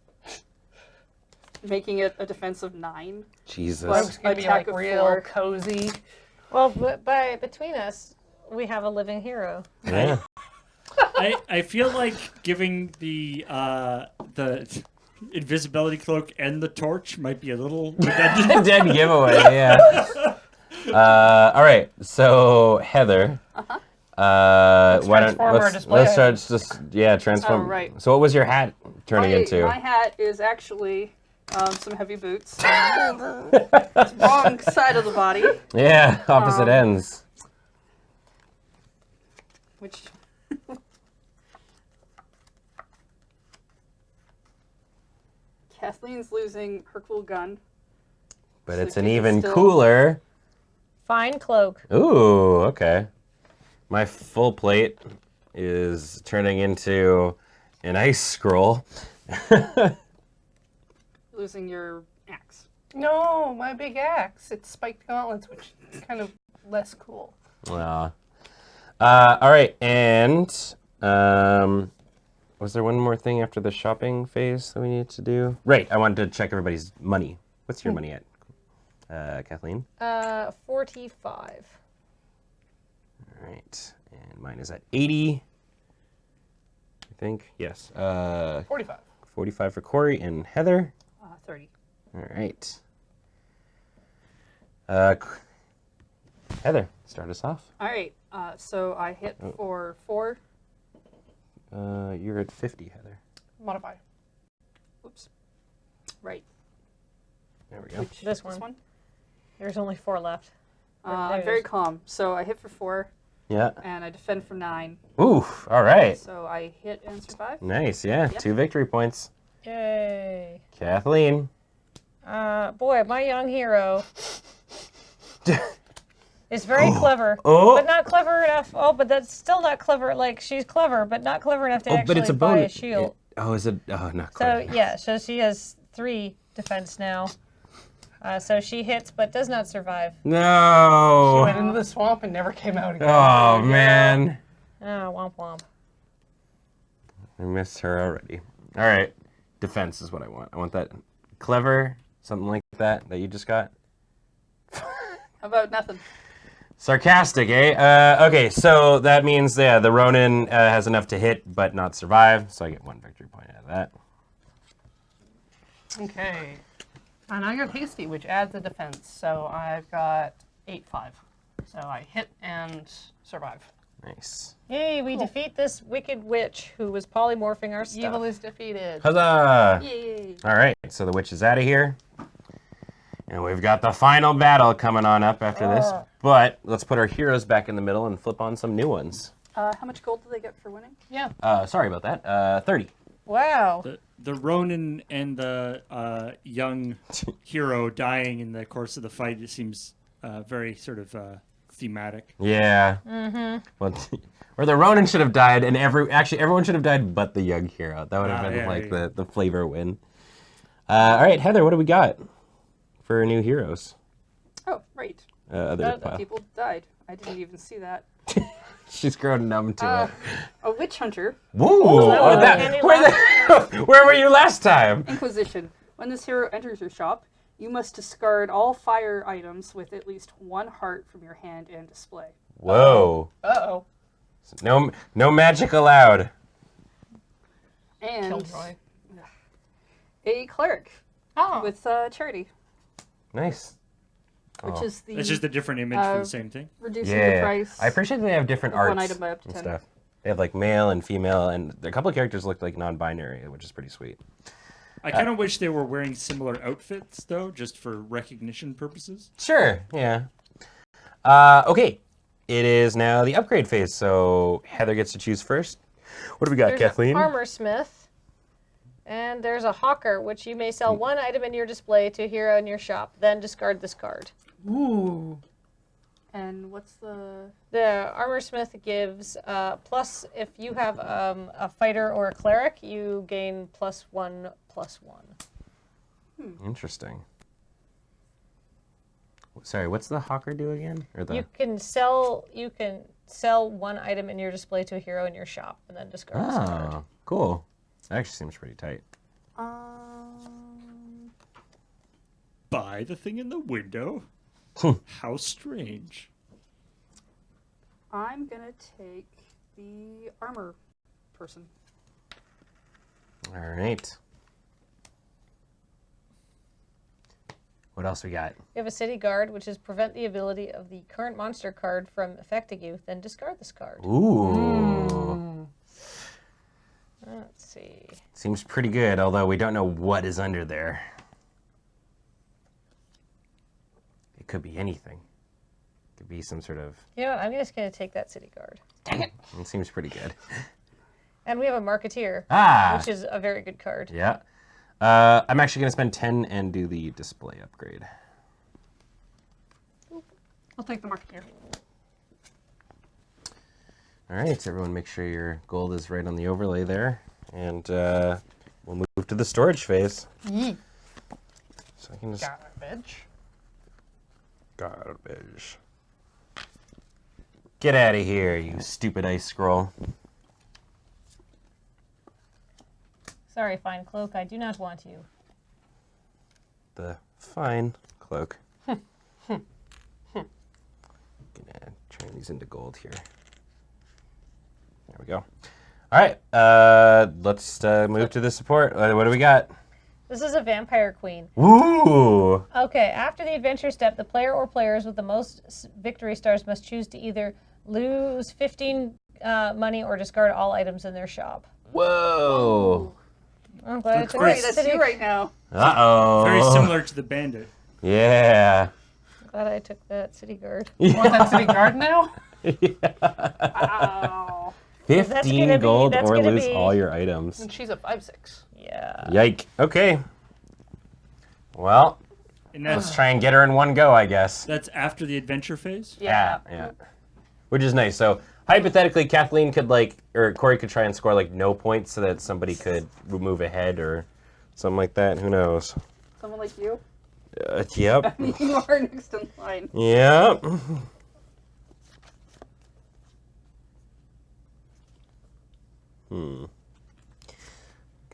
making it a defense of 9. Jesus. So it's going to be Attack like of real 4. cozy. Well, between us, we have a living hero. Yeah. I feel like giving the invisibility cloak and the torch might be a little redundant. Dead giveaway. Yeah. All right. So Heather. Let's transform our display let's items. transform. Oh, right. So what was your hat turning into? My hat is actually some heavy boots. It's wrong side of the body, Yeah, opposite ends. which. Kathleen's losing her cool gun. But so it's she an can even still- cooler. Fine cloak. Ooh, okay. My full plate is turning into an ice scroll. Losing your axe. No, my big axe. It's spiked gauntlets, which is kind of less cool. All right, and was there one more thing after the shopping phase that we need to do? Right, I wanted to check everybody's money. What's your money at, Kathleen? 45. All right, and mine is at 80. I think yes. 45. 45 for Corey and Heather. 30. All right. Heather, start us off. All right. So I hit for 4. You're at 50, Heather. Modify. Oops. Right. There we go. Which, This one. There's only 4 left. I'm very calm. So I hit for 4, Yeah. and I defend for 9. Ooh, all right. So I hit and survive. Nice, yeah. 2 victory points. Yay. Kathleen. Boy, my young hero is very clever, Oh. but not clever enough. Oh, but that's still not clever. Like, she's clever, but not clever enough to Oh, actually but it's a buy a bonus. shield. Oh, is it? Oh, not So, quite. yeah, so she has 3 defense now. So she hits, but does not survive. No. Went into the swamp and never came out again. Oh, man. Oh, womp womp. I missed her already. All right. Defense is what I want. I want that clever, something like that you just got. How about nothing? Sarcastic, eh? Okay, so that means, yeah, the Ronin has enough to hit but not survive, so I get 1 victory point out of that. Okay. And I got hasty, which adds a defense. So I've got 8-5. So I hit and survive. Nice. Yay, we defeat this wicked witch who was polymorphing our stuff. Evil is defeated. Huzzah! Yay. All right, so the witch is out of here. And we've got the final battle coming on up after this. But let's put our heroes back in the middle and flip on some new ones. How much gold do they get for winning? Yeah. Sorry about that. 30. Wow. The Ronin and the young hero dying in the course of the fight, it seems very sort of thematic. Yeah. Well, or the Ronin should have died, and everyone should have died but the young hero. That would have been the flavor win. All right, Heather, what do we got for new heroes? Oh, right. Other People died. I didn't even see that. She's grown numb to it. A witch hunter. Woo! Where were you last time? Inquisition. When this hero enters your shop, you must discard all fire items with at least one heart from your hand and display. Whoa. Uh-oh. No magic allowed. And Killjoy. a cleric with charity. Nice. Which is the It's just a different image for the same thing. reducing the price. I appreciate that they have different of arts one item by up to and 10. stuff. They have like male and female, and a couple of characters look like non-binary, which is pretty sweet. I kind of wish they were wearing similar outfits, though, just for recognition purposes. Sure, yeah. Okay, it is now the upgrade phase, so Heather gets to choose first. What do we got, There's Kathleen? an armor smith, and there's a hawker, which you may sell one item in your display to a hero in your shop, then discard this card. Ooh. And what's the... The armor smith gives plus, if you have a fighter or a cleric, you gain +1/+1. Interesting. Sorry, what's the hawker do again? Or the... You can sell one item in your display to a hero in your shop, and then discard this card. Oh, cool. That actually seems pretty tight. Buy the thing in the window? How strange. I'm going to take the armor person. All right. What else we got? You have a city guard, which is prevent the ability of the current monster card from affecting you, then discard this card. Ooh. Let's see. Seems pretty good, although we don't know what is under there. It could be anything. It could be some sort of... You know what? I'm just going to take that city guard. Dang it. It seems pretty good. And we have a marketeer, which is a very good card. Yeah. I'm actually going to spend 10 and do the display upgrade. I'll take the marketeer. All right, everyone make sure your gold is right on the overlay there. And we'll move to the storage phase. Yee. So I can just... Garbage. Garbage. Get out of here, you stupid ice scroll. Sorry, fine cloak, I do not want you. The fine cloak. Gonna turn these into gold here. There we go. All right, let's move to the support. What do we got? This is a vampire queen. Woo! Okay, after the adventure step, the player or players with the most victory stars must choose to either lose 15 money or discard all items in their shop. Whoa! I'm glad That's I took great. that That's city. you right now. Uh-oh. Very similar to the bandit. Yeah. Glad I took that city guard. You want that city guard now? Ow. 15 gold that's or gonna lose be- all your items. And she's a 5/6. Yeah. Yike. Okay. Well, And let's that's, try and get her in one go, I guess. that's after the adventure phase? Yeah. Which is nice. So hypothetically, Kathleen could or Corey could try and score no points so that somebody could move ahead or something like that. Who knows? Someone like you? Yep. You are next in line. Yep.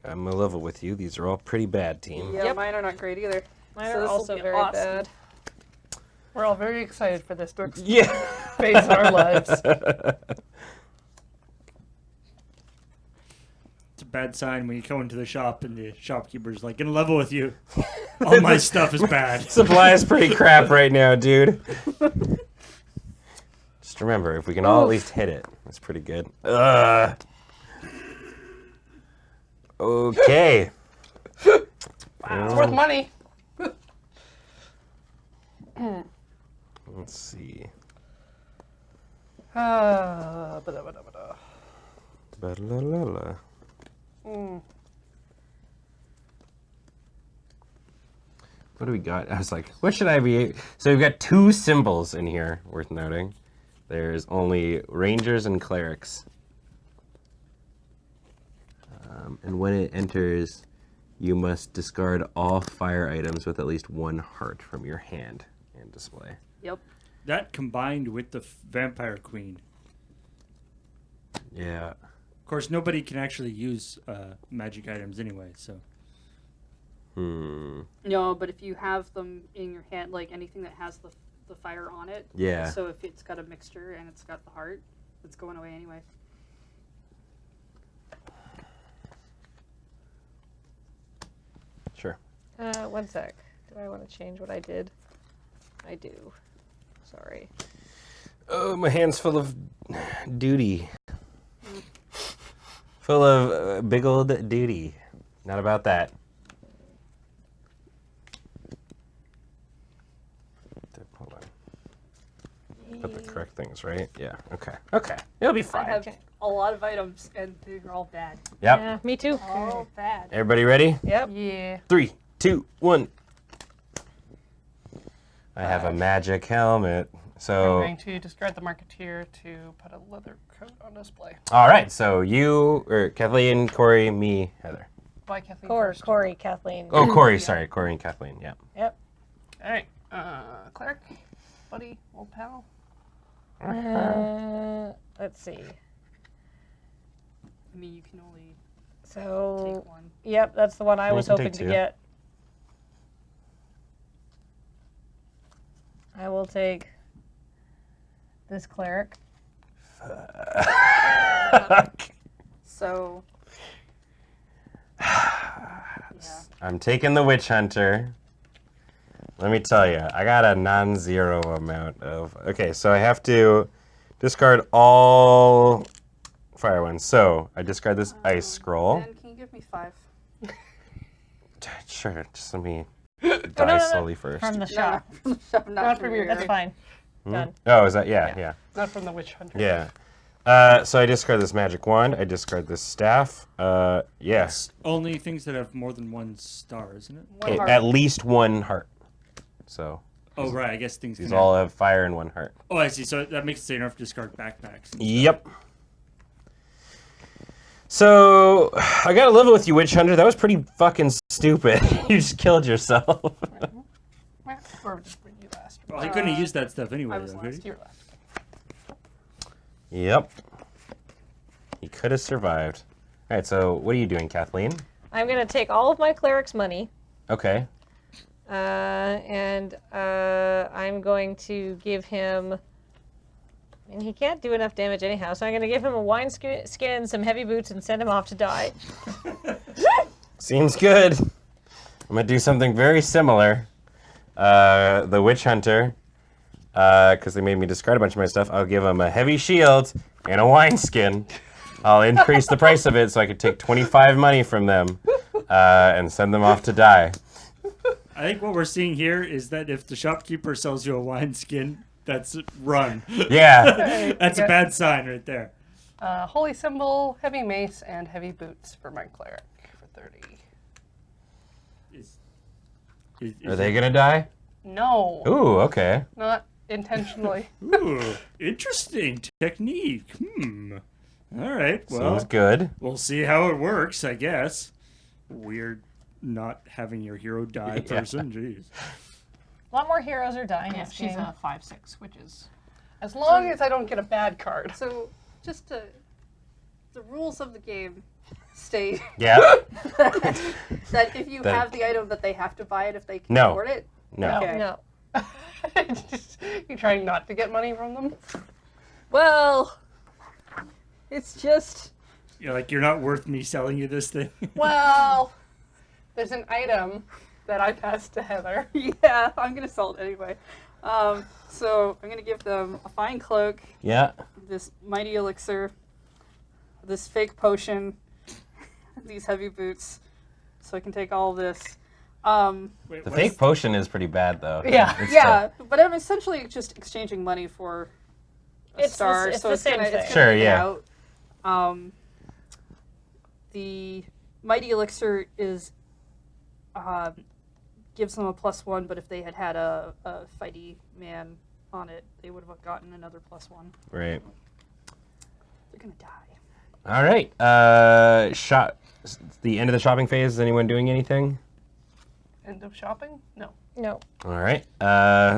I'm a level with you. These are all pretty bad, team. Yeah, Yep. mine are not great either. Mine So are this'll also be very awesome. bad. We're all very excited for this next Yeah. phase of our lives. It's a bad sign when you go into the shop and the shopkeeper's like, gonna level with you. All my stuff is bad. Supply is pretty crap right now, dude. Just remember, if we can all at least hit it, that's pretty good. Ugh. Okay. It's worth money. Let's see. Ba-da-ba-da-ba-da. Ba-la-la-la. What do we got? I was like, what should I be? So we've got 2 symbols in here, worth noting. There's only rangers and clerics. And when it enters, you must discard all fire items with at least 1 heart from your hand and display. Yep. That combined with the Vampire Queen. Yeah. Of course, nobody can actually use magic items anyway, so. No, but if you have them in your hand, like anything that has the fire on it. Yeah. So if it's got a mixture and it's got the heart, it's going away anyway. Sure. 1 sec. Do I want to change what I did? I do. Sorry. Oh, my hand's full of duty. Full of big old duty. Not about that. Hold on. Put the correct things, right? Yeah. Okay. Okay. It'll be I fine. have a lot of items and they're all bad. Yep. Yeah, me too. All bad. Everybody ready? Yep. Yeah. 3, 2, 1. I have a magic helmet. I'm So, going to discard the Marketeer to put a leather coat on display. all right. So you, or Kathleen, Corey, me, Heather. Bye, Kathleen. first. Corey, Kathleen. Oh, Corey. Sorry, Corey and Kathleen. Yeah. Yep. All right. Cleric, buddy, old pal. Let's see. I mean, you can only So, take one. yep, that's the one I We was can hoping take to 2. get. I will take this cleric. So. I'm taking the witch hunter. Let me tell you, I got a non-zero amount of. Okay, so I have to discard all fire ones. So I discard this ice scroll. And can you give me 5? Sure, just let me die slowly first. From the shop. Not from your That's fine. Done. Oh, is that? Yeah. Not from the Witch Hunter. Yeah. So I discard this magic wand. I discard this staff. Yes. Only things that have more than 1 star, isn't it? One heart. At least 1 heart. So Oh, right. I guess things these can all have fire and 1 heart. Oh, I see. So that makes it so you don't have to discard backpacks. Yep. So I gotta level with you, witch hunter. That was pretty fucking stupid. You just killed yourself. Or just bring you last. Well, I couldn't have used that stuff I anyway, was though, last. could he? You're last. Yep. He could have survived. All right. So what are you doing, Kathleen? I'm going to take all of my cleric's money, Okay. and I'm going to give him. And he can't do enough damage anyhow, so I'm going to give him a wine skin, some heavy boots, and send him off to die. Seems good. I'm gonna do something very similar. The witch hunter, because they made me discard a bunch of my stuff. I'll give him a heavy shield and a wineskin. I'll increase the price of it so I could take 25 money from them and send them off to die. I think what we're seeing here is that if the shopkeeper sells you a wineskin, that's run. Yeah. That's a bad sign right there. Holy Symbol, Heavy Mace, and Heavy Boots for my Cleric for 30. Are they gonna die? No, Ooh. Okay. not intentionally. Ooh, interesting technique. All right. Well, Seems good. we'll see how it works, I guess. Weird not having your hero die Yeah. person. Jeez. A lot more heroes are dying Yeah, this she's game. a 5/6, which is as long as I don't get a bad card. So, just to. The rules of the game state Yeah. that if you That- have the item that they have to buy it if they can No. afford it. No. Okay. No. You trying not to get money from them? Well, it's just. You're like, you're not worth me selling you this thing. Well, there's an item that I passed to Heather. Yeah, I'm gonna sell it anyway. So I'm gonna give them a fine cloak, Yeah. this mighty elixir, this fake potion, these heavy boots, so I can take all of this. Wait, The what fake is- potion is pretty bad though. Yeah. It's Yeah, but I'm essentially just exchanging money for a It's the star, s- so it's the it's same gonna thing. Sure, even yeah. out. The mighty elixir is gives them a +1, but if they had had a fighty man on it, they would have gotten another +1. Right. They're gonna die. All right. The end of the shopping phase. Is anyone doing anything? End of shopping? No. No. All right.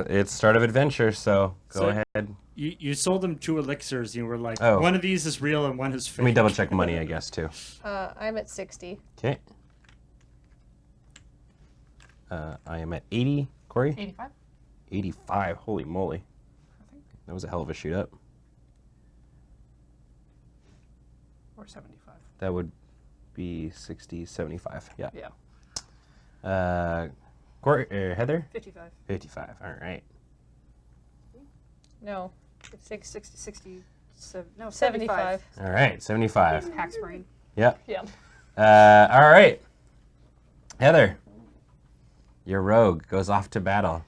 It's start of adventure, so go ahead. You sold them 2 elixirs. You were like, Oh. one of these is real and one is fake. Let me double check money, I guess, too. I'm at 60. Okay. I am at 80. Corey? 85? 85. Holy moly. That was a hell of a shoot up. Or 75. That would be 60, 75. Yeah. Yeah. Heather? 55. 55. All right. No. 60, no, 75. All right. 75. Hack's brain. Yep. Yeah. All right. Heather, your rogue goes off to battle.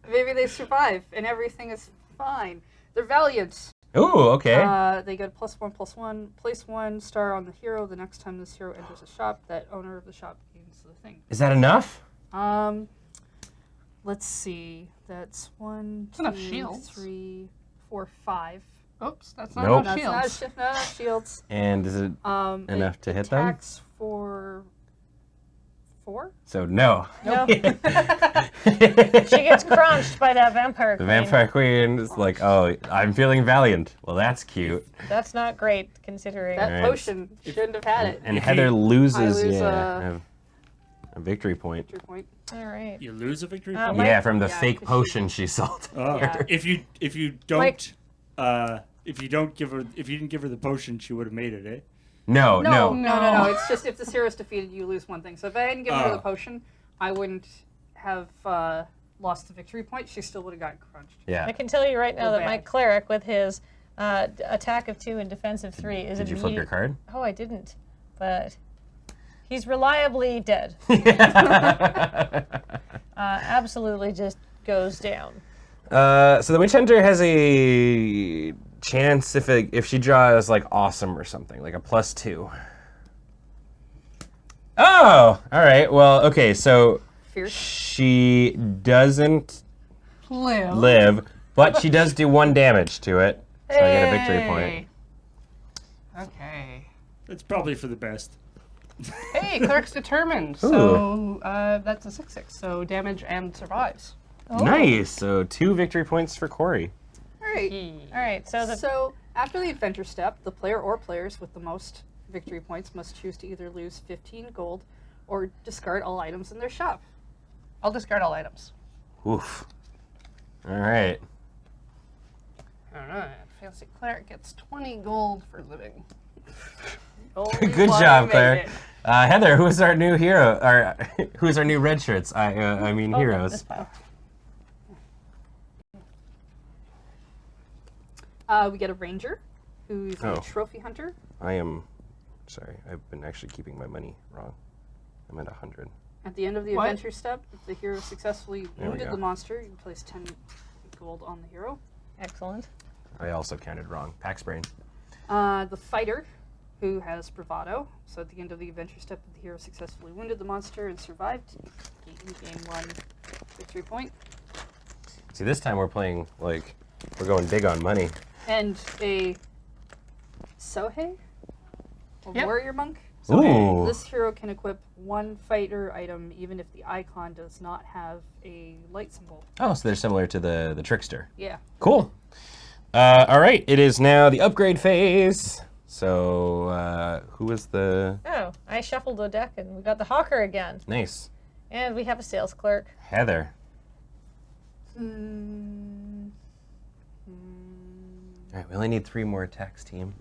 Maybe they survive and everything is fine. They're valiant. Ooh, okay. They get +1/+1. Place 1 star on the hero. The next time this hero enters a shop, that owner of the shop gains the thing. Is that enough? Let's see. That's 1, It's enough 2, shields. 3, 4, 5. Oops, that's not Nope. enough That's shields. not shields. And is it enough to hit them? Attacks for 4. So no. No. She gets crunched by that vampire The queen. vampire queen is like, oh, I'm feeling valiant. Well, that's cute. That's not great, considering. That Right. potion shouldn't have had it. And Heather loses, I lose, a victory point. Victory point. All right. You lose a victory Uh, point? my- Yeah, from the Yeah, fake 'cause potion she sold. Oh, Yeah. if you don't if you didn't give her the potion, she would have made it, eh? No. No. It's just if the hero's defeated, you lose one thing. So if I hadn't given her the Oh. potion, I wouldn't have lost the victory point. She still would have gotten crunched. I Yeah. can tell you right now Oh, that my bad. cleric, with his attack of 2 and defense of 3, is Did you flip your immediate- card? Oh, I didn't. But he's reliably dead. Absolutely just goes down. So the witch hunter has a chance if she draws like awesome or something, like a +2. Oh, all right. Well, okay. So Fierce. she doesn't live, but she does do 1 damage to it, so I get a victory point. Okay. That's probably for the best. Hey, cleric's determined. So that's a 6/6. So damage and survives. Nice. So 2 victory points for Corey. All right. All right, so the So after the adventure step, the player or players with the most victory points must choose to either lose 15 gold or discard all items in their shop. I'll discard all items. Oof. All right. All right. Fancy cleric gets 20 gold for living. Good job, Claire. Heather, who's our new hero? Or who's our new red shirts? I mean heroes. this pile. We get a ranger, who's Oh. a trophy hunter. I am. Sorry, I've been actually keeping my money wrong. I'm at 100. At the end of the What? adventure step, if the hero successfully There we wounded go. the monster, you place 10 gold on the hero. Excellent. I also counted wrong. Pax brain. The fighter, who has bravado. So at the end of the adventure step, if the hero successfully wounded the monster and survived, you gain 1 victory point. See, this time we're playing like we're going big on money. And a Sohei, a Yep. warrior monk. Ooh. This hero can equip 1 fighter item even if the icon does not have a light symbol. Oh, so they're similar to the trickster. Yeah. Cool. All right, it is now the upgrade phase. So who is the Oh, I shuffled the deck and we got the hawker again. nice And we have a sales clerk. Heather? All right, we only need 3 more attacks, team.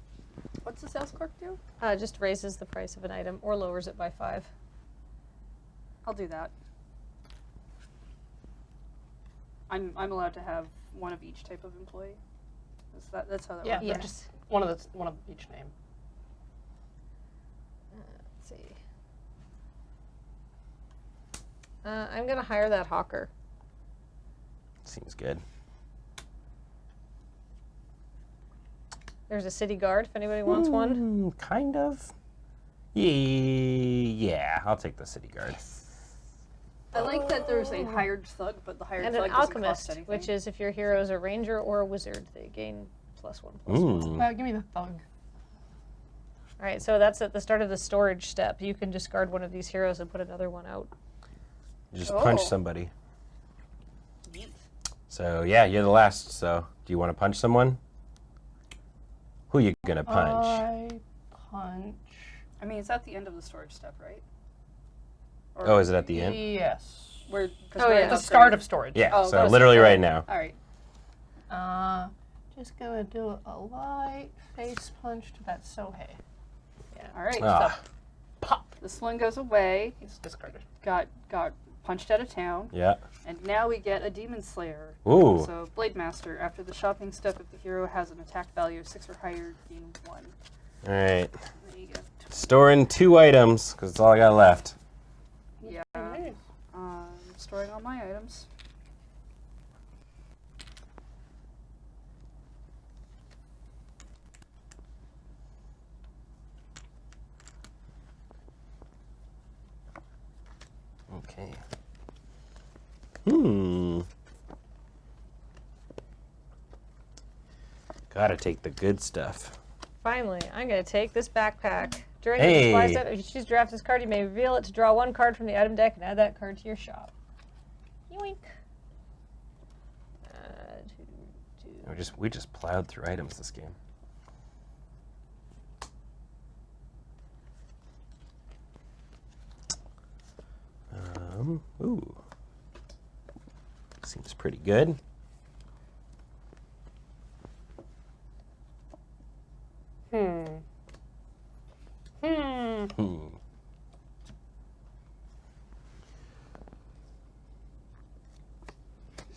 What's the sales clerk do? Just raises the price of an item or lowers it by 5. I'll do that. I'm allowed to have 1 of each type of employee. That's how that Yeah, works. they're Yes. just one of each name. Let's see. I'm going to hire that hawker. Seems good. There's a city guard if anybody wants one. Kind of. Yeah, I'll take the city guard. I like that there's a hired thug, but the hired And thug an doesn't alchemist, cost anything. which is if your hero is a ranger or a wizard, they gain +1/+1. Mm. Give me the thug. All right, so that's at the start of the storage step. You can discard one of these heroes and put another one out. Just punch Oh. somebody. Neat. So yeah, you're the last. So do you want to punch someone? Who you gonna punch? I punch. I mean, it's at the end of the storage step, right? Or Oh, is it at the end? Yes. We're, Oh, yeah. The start of storage. Yeah. Oh, So that's- literally oh, right now. All right. Just gonna do a light face punch to that Sohei. All right. Ah, Pop. This one goes away. He's discarded. Got punched out of town, yeah. and now we get a demon slayer. Ooh. So Blade Master. After the shopping step, if the hero has an attack value of 6 or higher, gain 1. All right. There you go. Storing 2 items because that's all I got left. Yeah. Nice. Storing all my items. Okay. Hmm. Gotta take the good stuff. Finally, I'm going to take this backpack. During Hey. the display step, if you choose to draft this card, you may reveal it to draw 1 card from the item deck and add that card to your shop. Yoink. We just plowed through items this game. Ooh. Seems pretty good. Hmm.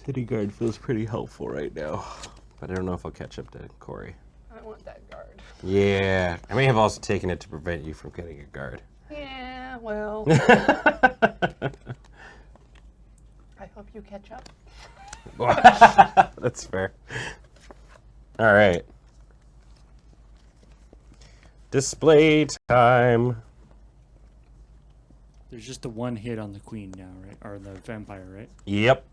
City Guard feels pretty helpful right now, but I don't know if I'll catch up to Corey. I want that guard. Yeah, I may have also taken it to prevent you from getting a guard. Yeah, well. I hope you catch up. That's fair. All right. Display time. There's just the one hit on the queen now, right? Or the vampire, right? Yep.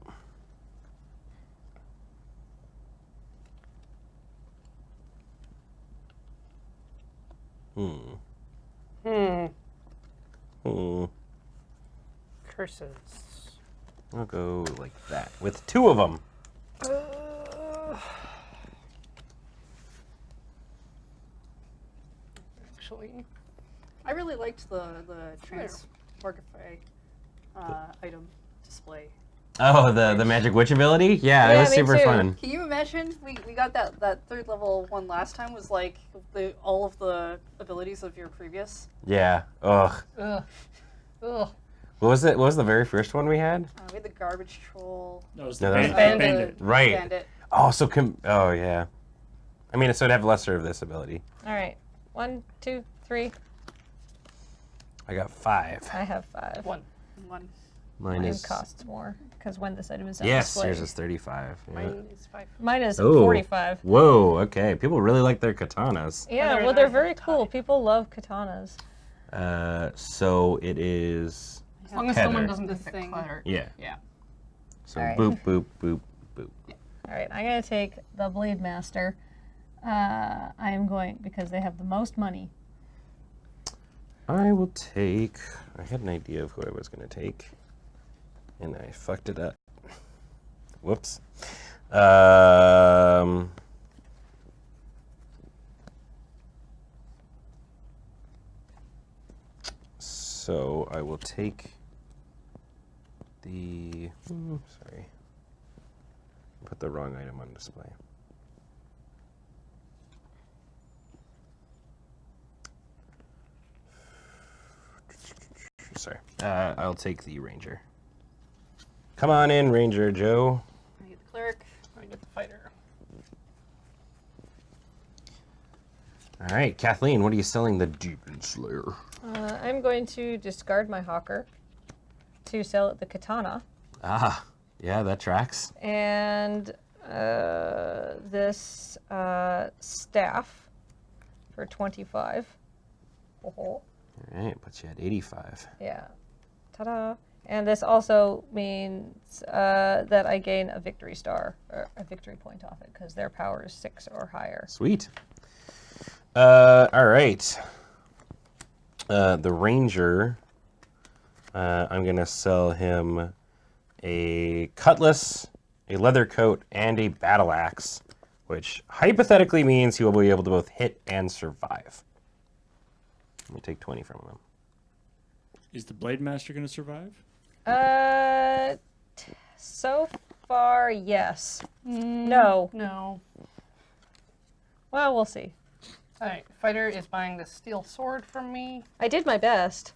Curses. I'll go like that with 2 of them. Actually, I really liked the Transmogrify item display. Oh, the Magic Witch ability? Yeah, it Yeah, was me super too. fun. Can you imagine? We got that 3rd level one last time was like all of the abilities of your previous. Yeah. Ugh. ugh. Ugh. What was it? What was the very first one we had? We had the garbage troll. No, it's No, the that was- bandit. Right. Bandit. Oh, so oh yeah. I mean, so it'd have lesser of this ability. All right. 1, 2, 3. I got 5. I have 5. One. One. Mine Mine is costs more because when this item is on yes. display. Yours is 35. Yeah. Mine is 5. Mine is Oh. 45. Whoa. Okay. People really like their katanas. Yeah, Whether well, or they're not very they're cool. tied. People love katanas. So it is. As long as Heather. someone doesn't The get the thing. clutter. Yeah. Yeah. So All right. boop boop boop boop. All right, I'm going to take the Blade Master. I am going, because they have the most money. I will take. I had an idea of who I was going to take, and I fucked it up. Whoops. So I will take the. Sorry. Put the wrong item on display. Sorry. I'll take the Ranger. Come on in, Ranger Joe. I get the cleric. I get the fighter. All right, Kathleen, what are you selling the Demon Slayer? I'm going to discard my Hawker to sell it the Katana. Ah, yeah, that tracks. And this staff for 25. Oh, All right, puts you at 85. yeah. Ta-da. And this also means that I gain a victory star, or a victory point off it, because their power is 6 or higher. Sweet. All right. The Ranger, I'm going to sell him a cutlass, a leather coat, and a battle axe, which hypothetically means he will be able to both hit and survive. Let me take 20 from him. Is the Blade Master going to survive? So far, yes. No. No. Well, we'll see. All right, fighter is buying the steel sword from me. I did my best.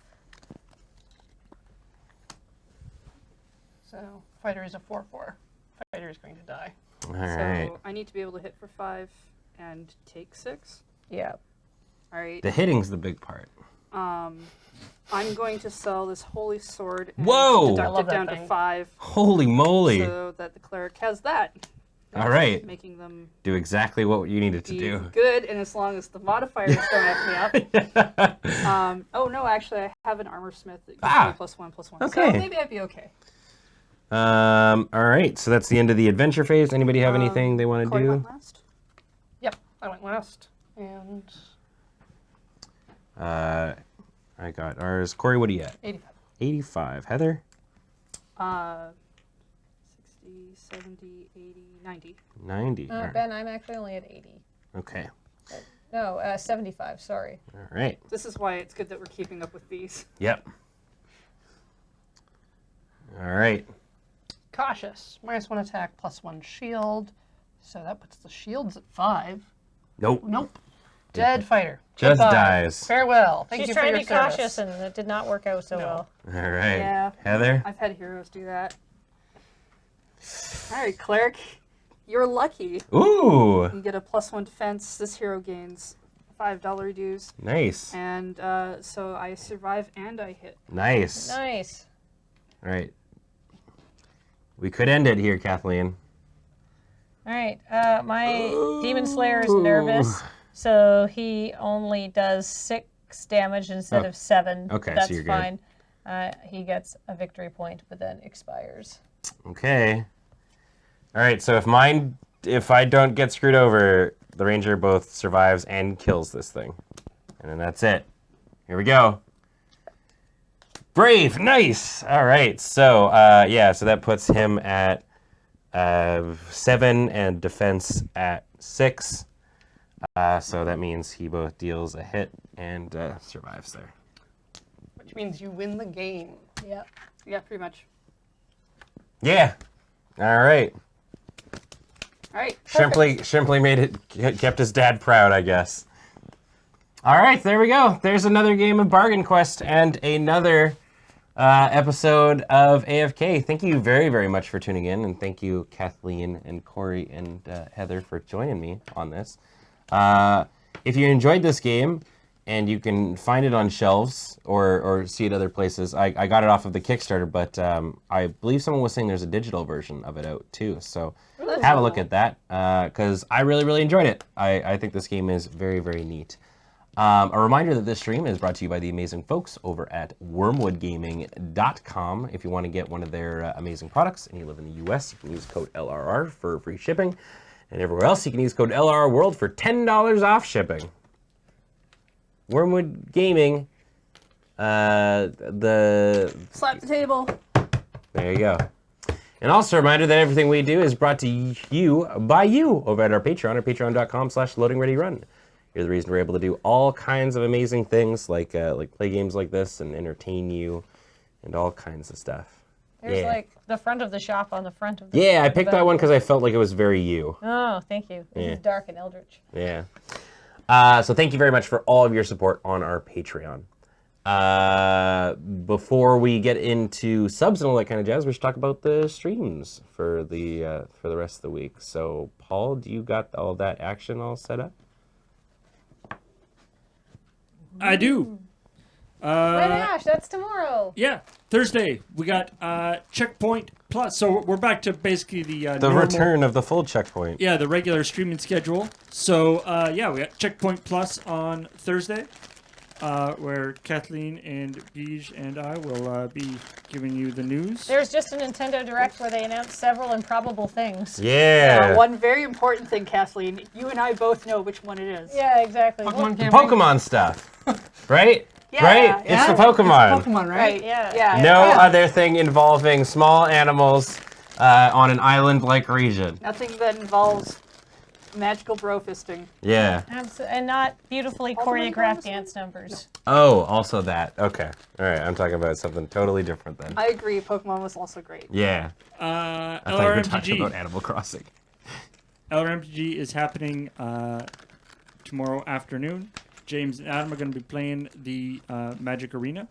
So fighter is a 4/4. Fighter is going to die. All right. So I need to be able to hit for 5 and take 6. Yeah. All right. The hitting's the big part. I'm going to sell this holy sword and Whoa! I deduct love it that down to thing. 5 Holy moly. so that the cleric has that. All right. Making them Do exactly what you needed to be do. good, and as long as the modifiers don't F me up. Oh no, actually I have an armor smith that gives me +1/+1. Okay. So maybe I'd be okay. All right, so that's the end of the adventure phase. Anybody have anything they want to Corey do? went last. Yep, I went last. And I got ours. Corey, what are you at? 85. 85. Heather? 60, 70, 80, 90. 90. All right. Ben, I'm actually only at 80. Okay. No, 75, sorry. All right. This is why it's good that we're keeping up with these. Yep. All right. Cautious. -1 attack, +1 shield. So that puts the shields at 5. Nope. Nope. Dead fighter. Just Goodbye. dies. Farewell. Thank She's you for trying your to be service. cautious, and it did not work out so well. All right. Yeah. Heather? I've had heroes do that. All right, cleric, you're lucky. Ooh. You get a +1 defense. This hero gains $5 dues, Nice. and so I survive and I hit. Nice. Nice. All right. We could end it here, Kathleen. All right, my Demon Slayer is nervous, so he only does 6 damage instead of 7. Okay, so That's you're good. fine. He gets a victory point, but then expires. Okay. All right, so if I don't get screwed over, the Ranger both survives and kills this thing. And then that's it. Here we go. Brave, nice. All right, so yeah, so that puts him at 7 and defense at 6. So that means he both deals a hit and survives there. Which means you win the game. Yep. Yeah, pretty much. Yeah. All right. All right. Simply made it, kept his dad proud, I guess. All right, there we go. There's another game of Bargain Quest and another episode of AFK. Thank you very, very much for tuning in, and thank you, Kathleen and Corey and Heather, for joining me on this. If you enjoyed this game, and you can find it on shelves or see it other places, I got it off of the Kickstarter, but I believe someone was saying there's a digital version of it out too. So have a look at that, because I really, really enjoyed it. I think this game is very, very neat. A reminder that this stream is brought to you by the amazing folks over at wormwoodgaming.com. If you want to get one of their amazing products and you live in the US, you can use code LRR for free shipping. And everywhere else, you can use code LRRWorld for $10 off shipping. Wormwood Gaming, Slap the table. there you go. And also a reminder that everything we do is brought to you by you over at our Patreon, or patreon.com/loadingreadyrun. You're the reason we're able to do all kinds of amazing things, like play games like this and entertain you and all kinds of stuff. There's Yeah. like the front of the shop on the front of the Yeah, I picked that one because I felt like it was very you. Oh, thank you. This Yeah. is dark and eldritch. Yeah. So thank you very much for all of your support on our Patreon. Before we get into subs and all that kind of jazz, we should talk about the streams for the rest of the week. So, Paul, do you got all that action all set up? I do. My gosh, that's tomorrow. Yeah, Thursday we got Checkpoint Plus. So we're back to basically the normal, return of the full checkpoint. Yeah, the regular streaming schedule. So yeah, we got Checkpoint Plus on Thursday. where Kathleen and Beej and I will be giving you the news. There's just a Nintendo Direct where they announced several improbable things. Yeah. One very important thing, Kathleen. You and I both know which one it is. Yeah, exactly. Pokemon The campaign? Pokemon stuff, right? Yeah, right? yeah. It's the Pokemon. It's Pokemon, right? Right. Yeah. No Yeah. other thing involving small animals on an island-like region. Nothing that involves magical bro fisting. Yeah. And not beautifully All the way down choreographed this way? dance numbers. Oh, also that. Okay. All right. I'm talking about something totally different then. I agree. Pokemon was also great. Yeah. I thought you were talking about LRMPG. Animal Crossing. LRMPG is happening tomorrow afternoon. James and Adam are going to be playing the Magic Arena.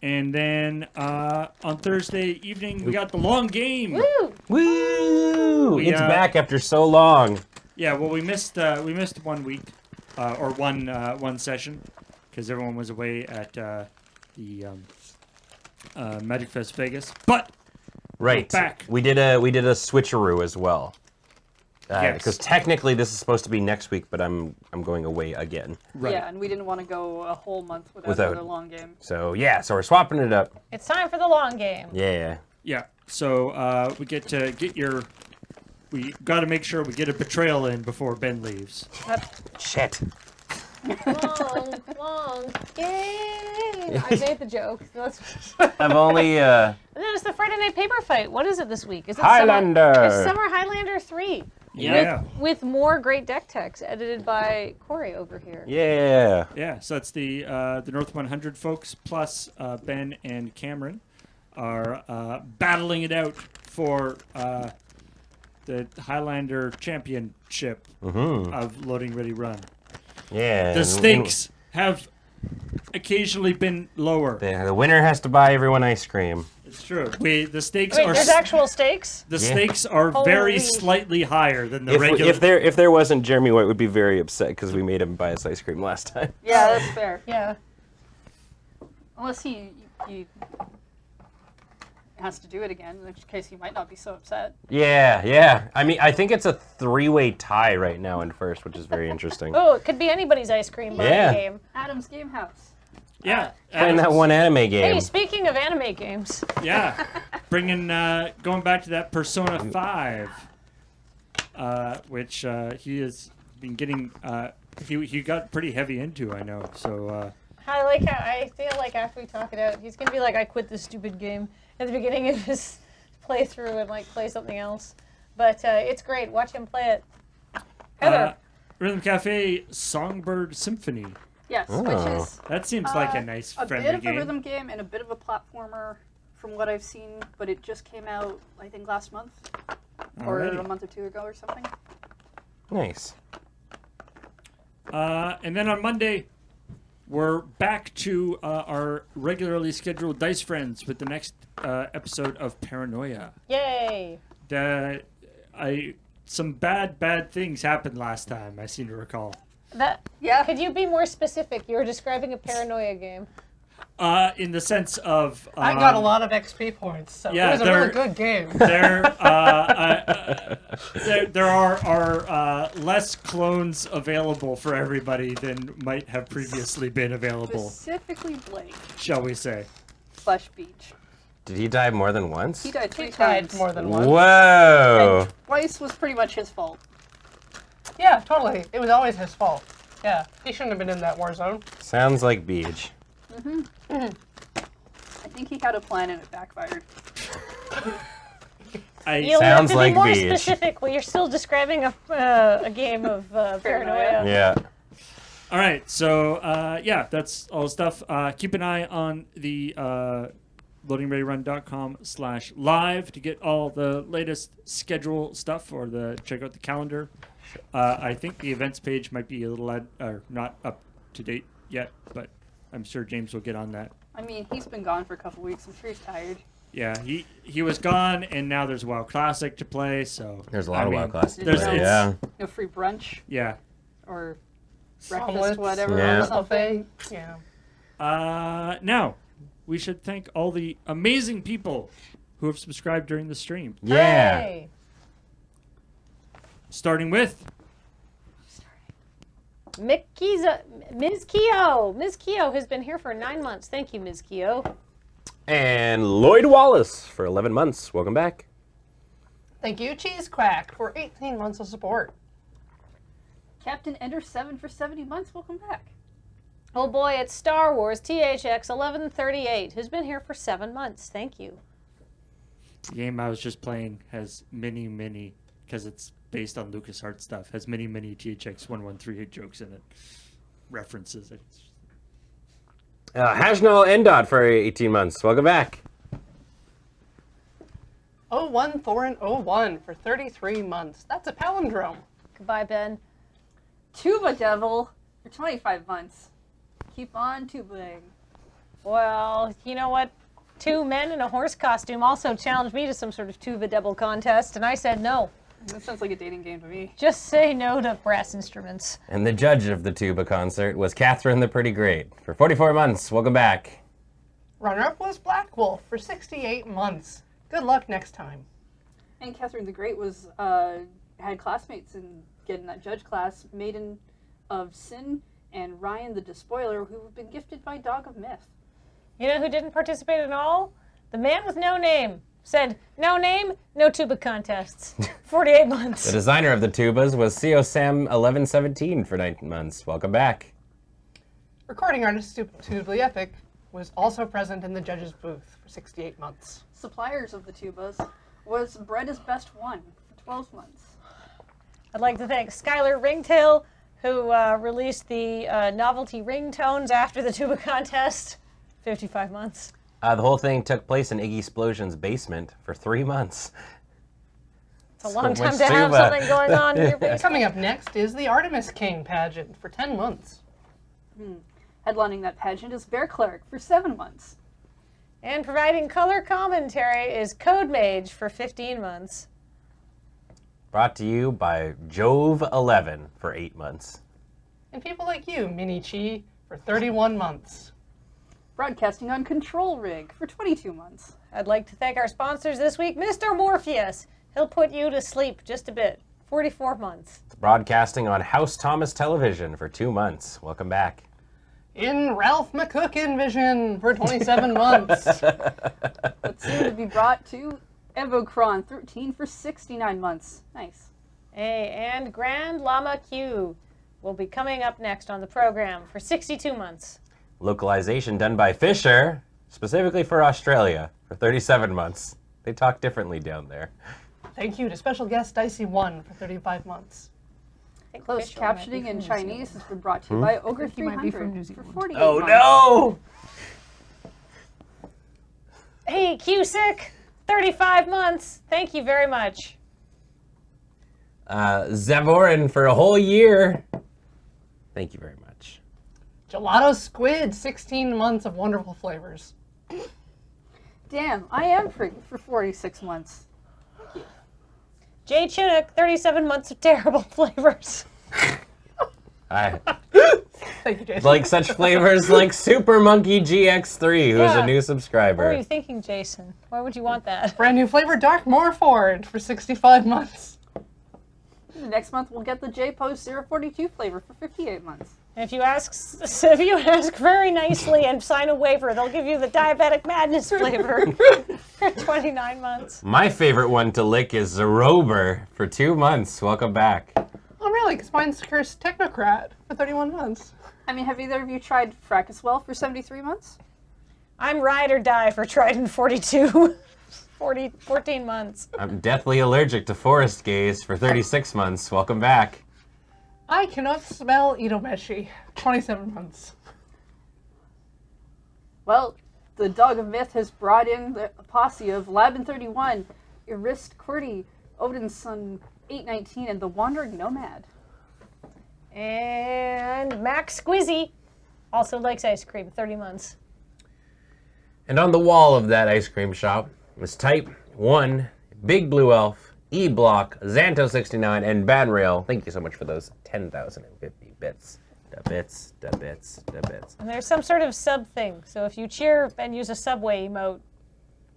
And then on Thursday evening, we got the long game. Woo! Woo! We, It's back after so long. Yeah, well, we missed 1 week or one session because everyone was away at the Magic Fest Vegas. But Right. back. We did a switcheroo as well. Yes. Because technically this is supposed to be next week, but I'm going away again. right. Yeah, and we didn't want to go a whole month without Without- another long game. So yeah, so we're swapping it up. It's time for the long game. Yeah. Yeah. So we get to get your. We got to make sure we get a betrayal in before Ben leaves. Shit. Long game. I made the joke. I've only And then it's the Friday Night Paper Fight. What is it this week? Is it Highlander. It's Summer Highlander 3. Yeah. With more great deck techs edited by Corey over here. Yeah. Yeah. So that's the North 100 folks plus Ben and Cameron are battling it out for the Highlander Championship of Loading Ready Run. Yeah. The and- stakes have occasionally been lower. The winner has to buy everyone ice cream. It's true. The stakes Wait, are there's actual stakes? the Yeah. stakes are very Holy- slightly higher than the If, regular. if there wasn't, Jeremy White would be very upset because we made him buy us ice cream last time. Yeah, that's fair. Yeah. Unless he has to do it again, in which case he might not be so upset. Yeah. I mean, I think it's a 3-way tie right now in first, which is very interesting. Oh, it could be anybody's ice cream buying Yeah. game. Adam's Game House. yeah, Playing that one anime game. Hey, speaking of anime games, yeah, bringing going back to that Persona 5, which he has been getting. He got pretty heavy into, I know. So I feel like after we talk it out, he's gonna be like, I quit this stupid game at the beginning of his playthrough and like play something else. But it's great. Watch him play it. Heather. Rhythm Cafe Songbird Symphony. Yes, Oh. which is That seems like a nice a friendly bit of game. a rhythm game and a bit of a platformer from what I've seen, but it just came out, I think, last month or Alrighty. a month or two ago or something. Nice. And then on Monday, we're back to our regularly scheduled Dice Friends with the next episode of Paranoia. Yay. Some bad things happened last time, I seem to recall. Yeah. Could you be more specific? You were describing a paranoia game. In the sense of... I got a lot of XP points, so yeah, it was a they're- really good game. There are less clones available for everybody than might have previously been available, Specifically Blake shall we say. / Beach. Did he die more than once? He died 3 He died times. more than once. Whoa. And twice was pretty much his fault. Yeah, totally. It was always his fault. Yeah, he shouldn't have been in that war zone. Sounds like Beach. I think he had a plan and it backfired. You'll Sounds have to like be more Beach. specific. Well, you're still describing a game of paranoia. Yeah. All right, so yeah, that's all the stuff. Keep an eye on the loadingreadyrun.com/live to get all the latest schedule stuff or check out the calendar. I think the events page might be a little not up to date yet, but I'm sure James will get on that. I mean, he's been gone for a couple weeks. I'm sure he's tired. Yeah, he was gone, and now there's WoW Classic to play. So There's a lot of WoW classes. There's- to play, it's- yeah. No free brunch yeah. or breakfast, Omelets, whatever. Yeah. Or something. Yeah. Now we should thank all the amazing people who have subscribed during the stream, Yeah. Hey. starting with Ms. Keogh. Ms. Keogh has been here for 9 months. Thank you, Ms. Keogh. And Lloyd Wallace for 11 months. Welcome back. Thank you, Cheese Quack, for 18 months of support. Captain Ender 7 for 70 months. Welcome back. Oh boy, it's Star Wars THX 1138, who's been here for 7 months. Thank you. The game I was just playing has many, because it's based on LucasArts stuff, has many THX 1138 jokes in it. References it. Hashnall Endot for 18 months. Welcome back. 01 Thorin 01 for 33 months. That's a palindrome. Goodbye, Ben. Tuba Devil for 25 months. Keep on tubaing. Well, you know what? 2 men in a horse costume also challenged me to some sort of tuba double contest, and I said no. That sounds like a dating game to me. Just say no to brass instruments. And the judge of the tuba concert was Catherine the Pretty Great for 44 months. Welcome back. Runner-up was Black Wolf for 68 months. Good luck next time. And Catherine the Great was had classmates in getting that judge class, Maiden of Sin and Ryan the Despoiler, who have been gifted by Dog of Myth. You know who didn't participate at all? The man with no name. Said, no name, no tuba contests. 48 months. The designer of the tubas was CO Sam 1117 for 9 months. Welcome back. Recording artist Tubly Epic was also present in the judge's booth for 68 months. Suppliers of the tubas was Bread is Best One for 12 months. I'd like to thank Skylar Ringtail, who released the novelty ringtones after the tuba contest. 55 months. The whole thing took place in Iggy Splosion's basement for 3 months. It's a long time to have something going on in your basement. Coming up next is the Artemis King pageant for 10 months. Headlining that pageant is Bear Cleric for 7 months. And providing color commentary is Code Mage for 15 months. Brought to you by Jove 11 for 8 months. And people like you, Mini Chi, for 31 months. Broadcasting on Control Rig for 22 months. I'd like to thank our sponsors this week, Mr. Morpheus. He'll put you to sleep just a bit. 44 months. Broadcasting on House Thomas Television for 2 months. Welcome back. In Ralph McCook Vision for 27 months. That's soon to be brought to Evocron 13 for 69 months. Nice. Hey, and Grand Llama Q will be coming up next on the program for 62 months. Localization done by Fisher, specifically for Australia, for 37 months. They talk differently down there. Thank you to special guest Dicey 1 for 35 months. Closed captioning in Chinese has been brought to you by Ogre 300 for 48 Oh months. no! Hey, Cusick, 35 months. Thank you very much. Zavorin for a whole year. Thank you very much. Gelato Squid, 16 months of wonderful flavors. Damn, I am pretty for 46 months. Jay Chinook, 37 months of terrible flavors. I Thank you, Jason. like such flavors like Super Monkey GX3, who's Yeah. a new What subscriber. were you thinking, Jason? Why would you want that? Brand new flavor Dark Morford for 65 months. Next month we'll get the J-Post 042 flavor for 58 months. And if you ask very nicely and sign a waiver, they'll give you the Diabetic Madness flavor for 29 months. My favorite one to lick is Zerober for 2 months. Welcome back. Oh, really? Because mine's Cursed Technocrat for 31 months. I mean, have either of you tried Frackiswell for 73 months? I'm ride or die for Trident 42. 14 months. I'm deathly allergic to Forest Gaze for 36 months. Welcome back. I cannot smell Itomeshi. 27 months. Well, the Dog of Myth has brought in the posse of Labin 31, Irist Cordy, Odin's Son 819, and the Wandering Nomad. And Max Squizzy also likes ice cream, 30 months. And on the wall of that ice cream shop was Type 1, Big Blue Elf, E-Block, Xanto69, and Banrail. Thank you so much for those 10,050 bits. Da bits, da bits, da bits. And there's some sort of sub thing. So if you cheer and use a subway emote,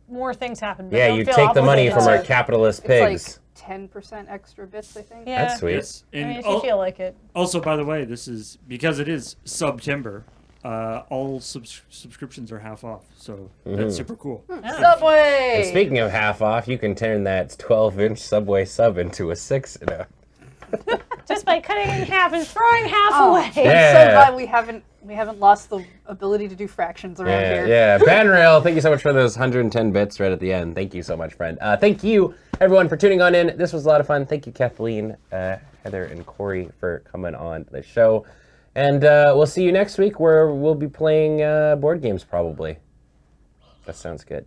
more things happen. But Yeah, don't you feel take the money obligated from to. our capitalist It's pigs. like 10% extra bits, I think. Yeah. That's sweet. Yes. I And mean, if you feel like it. also, by the way, this is because it is September. All subscriptions are half off, so that's super cool. Subway! And speaking of half off, you can turn that 12-inch Subway sub into a 6. Just by cutting it in half and throwing half away. I'm so glad we haven't lost the ability to do fractions around here. Yeah. Banrail, thank you so much for those 110 bits right at the end. Thank you so much, friend. Thank you, everyone, for tuning on in. This was a lot of fun. Thank you, Kathleen, Heather, and Corey for coming on the show. And we'll see you next week where we'll be playing board games, probably. That sounds good.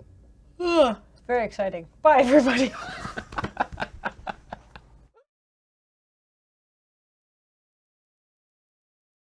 Very exciting. Bye, everybody.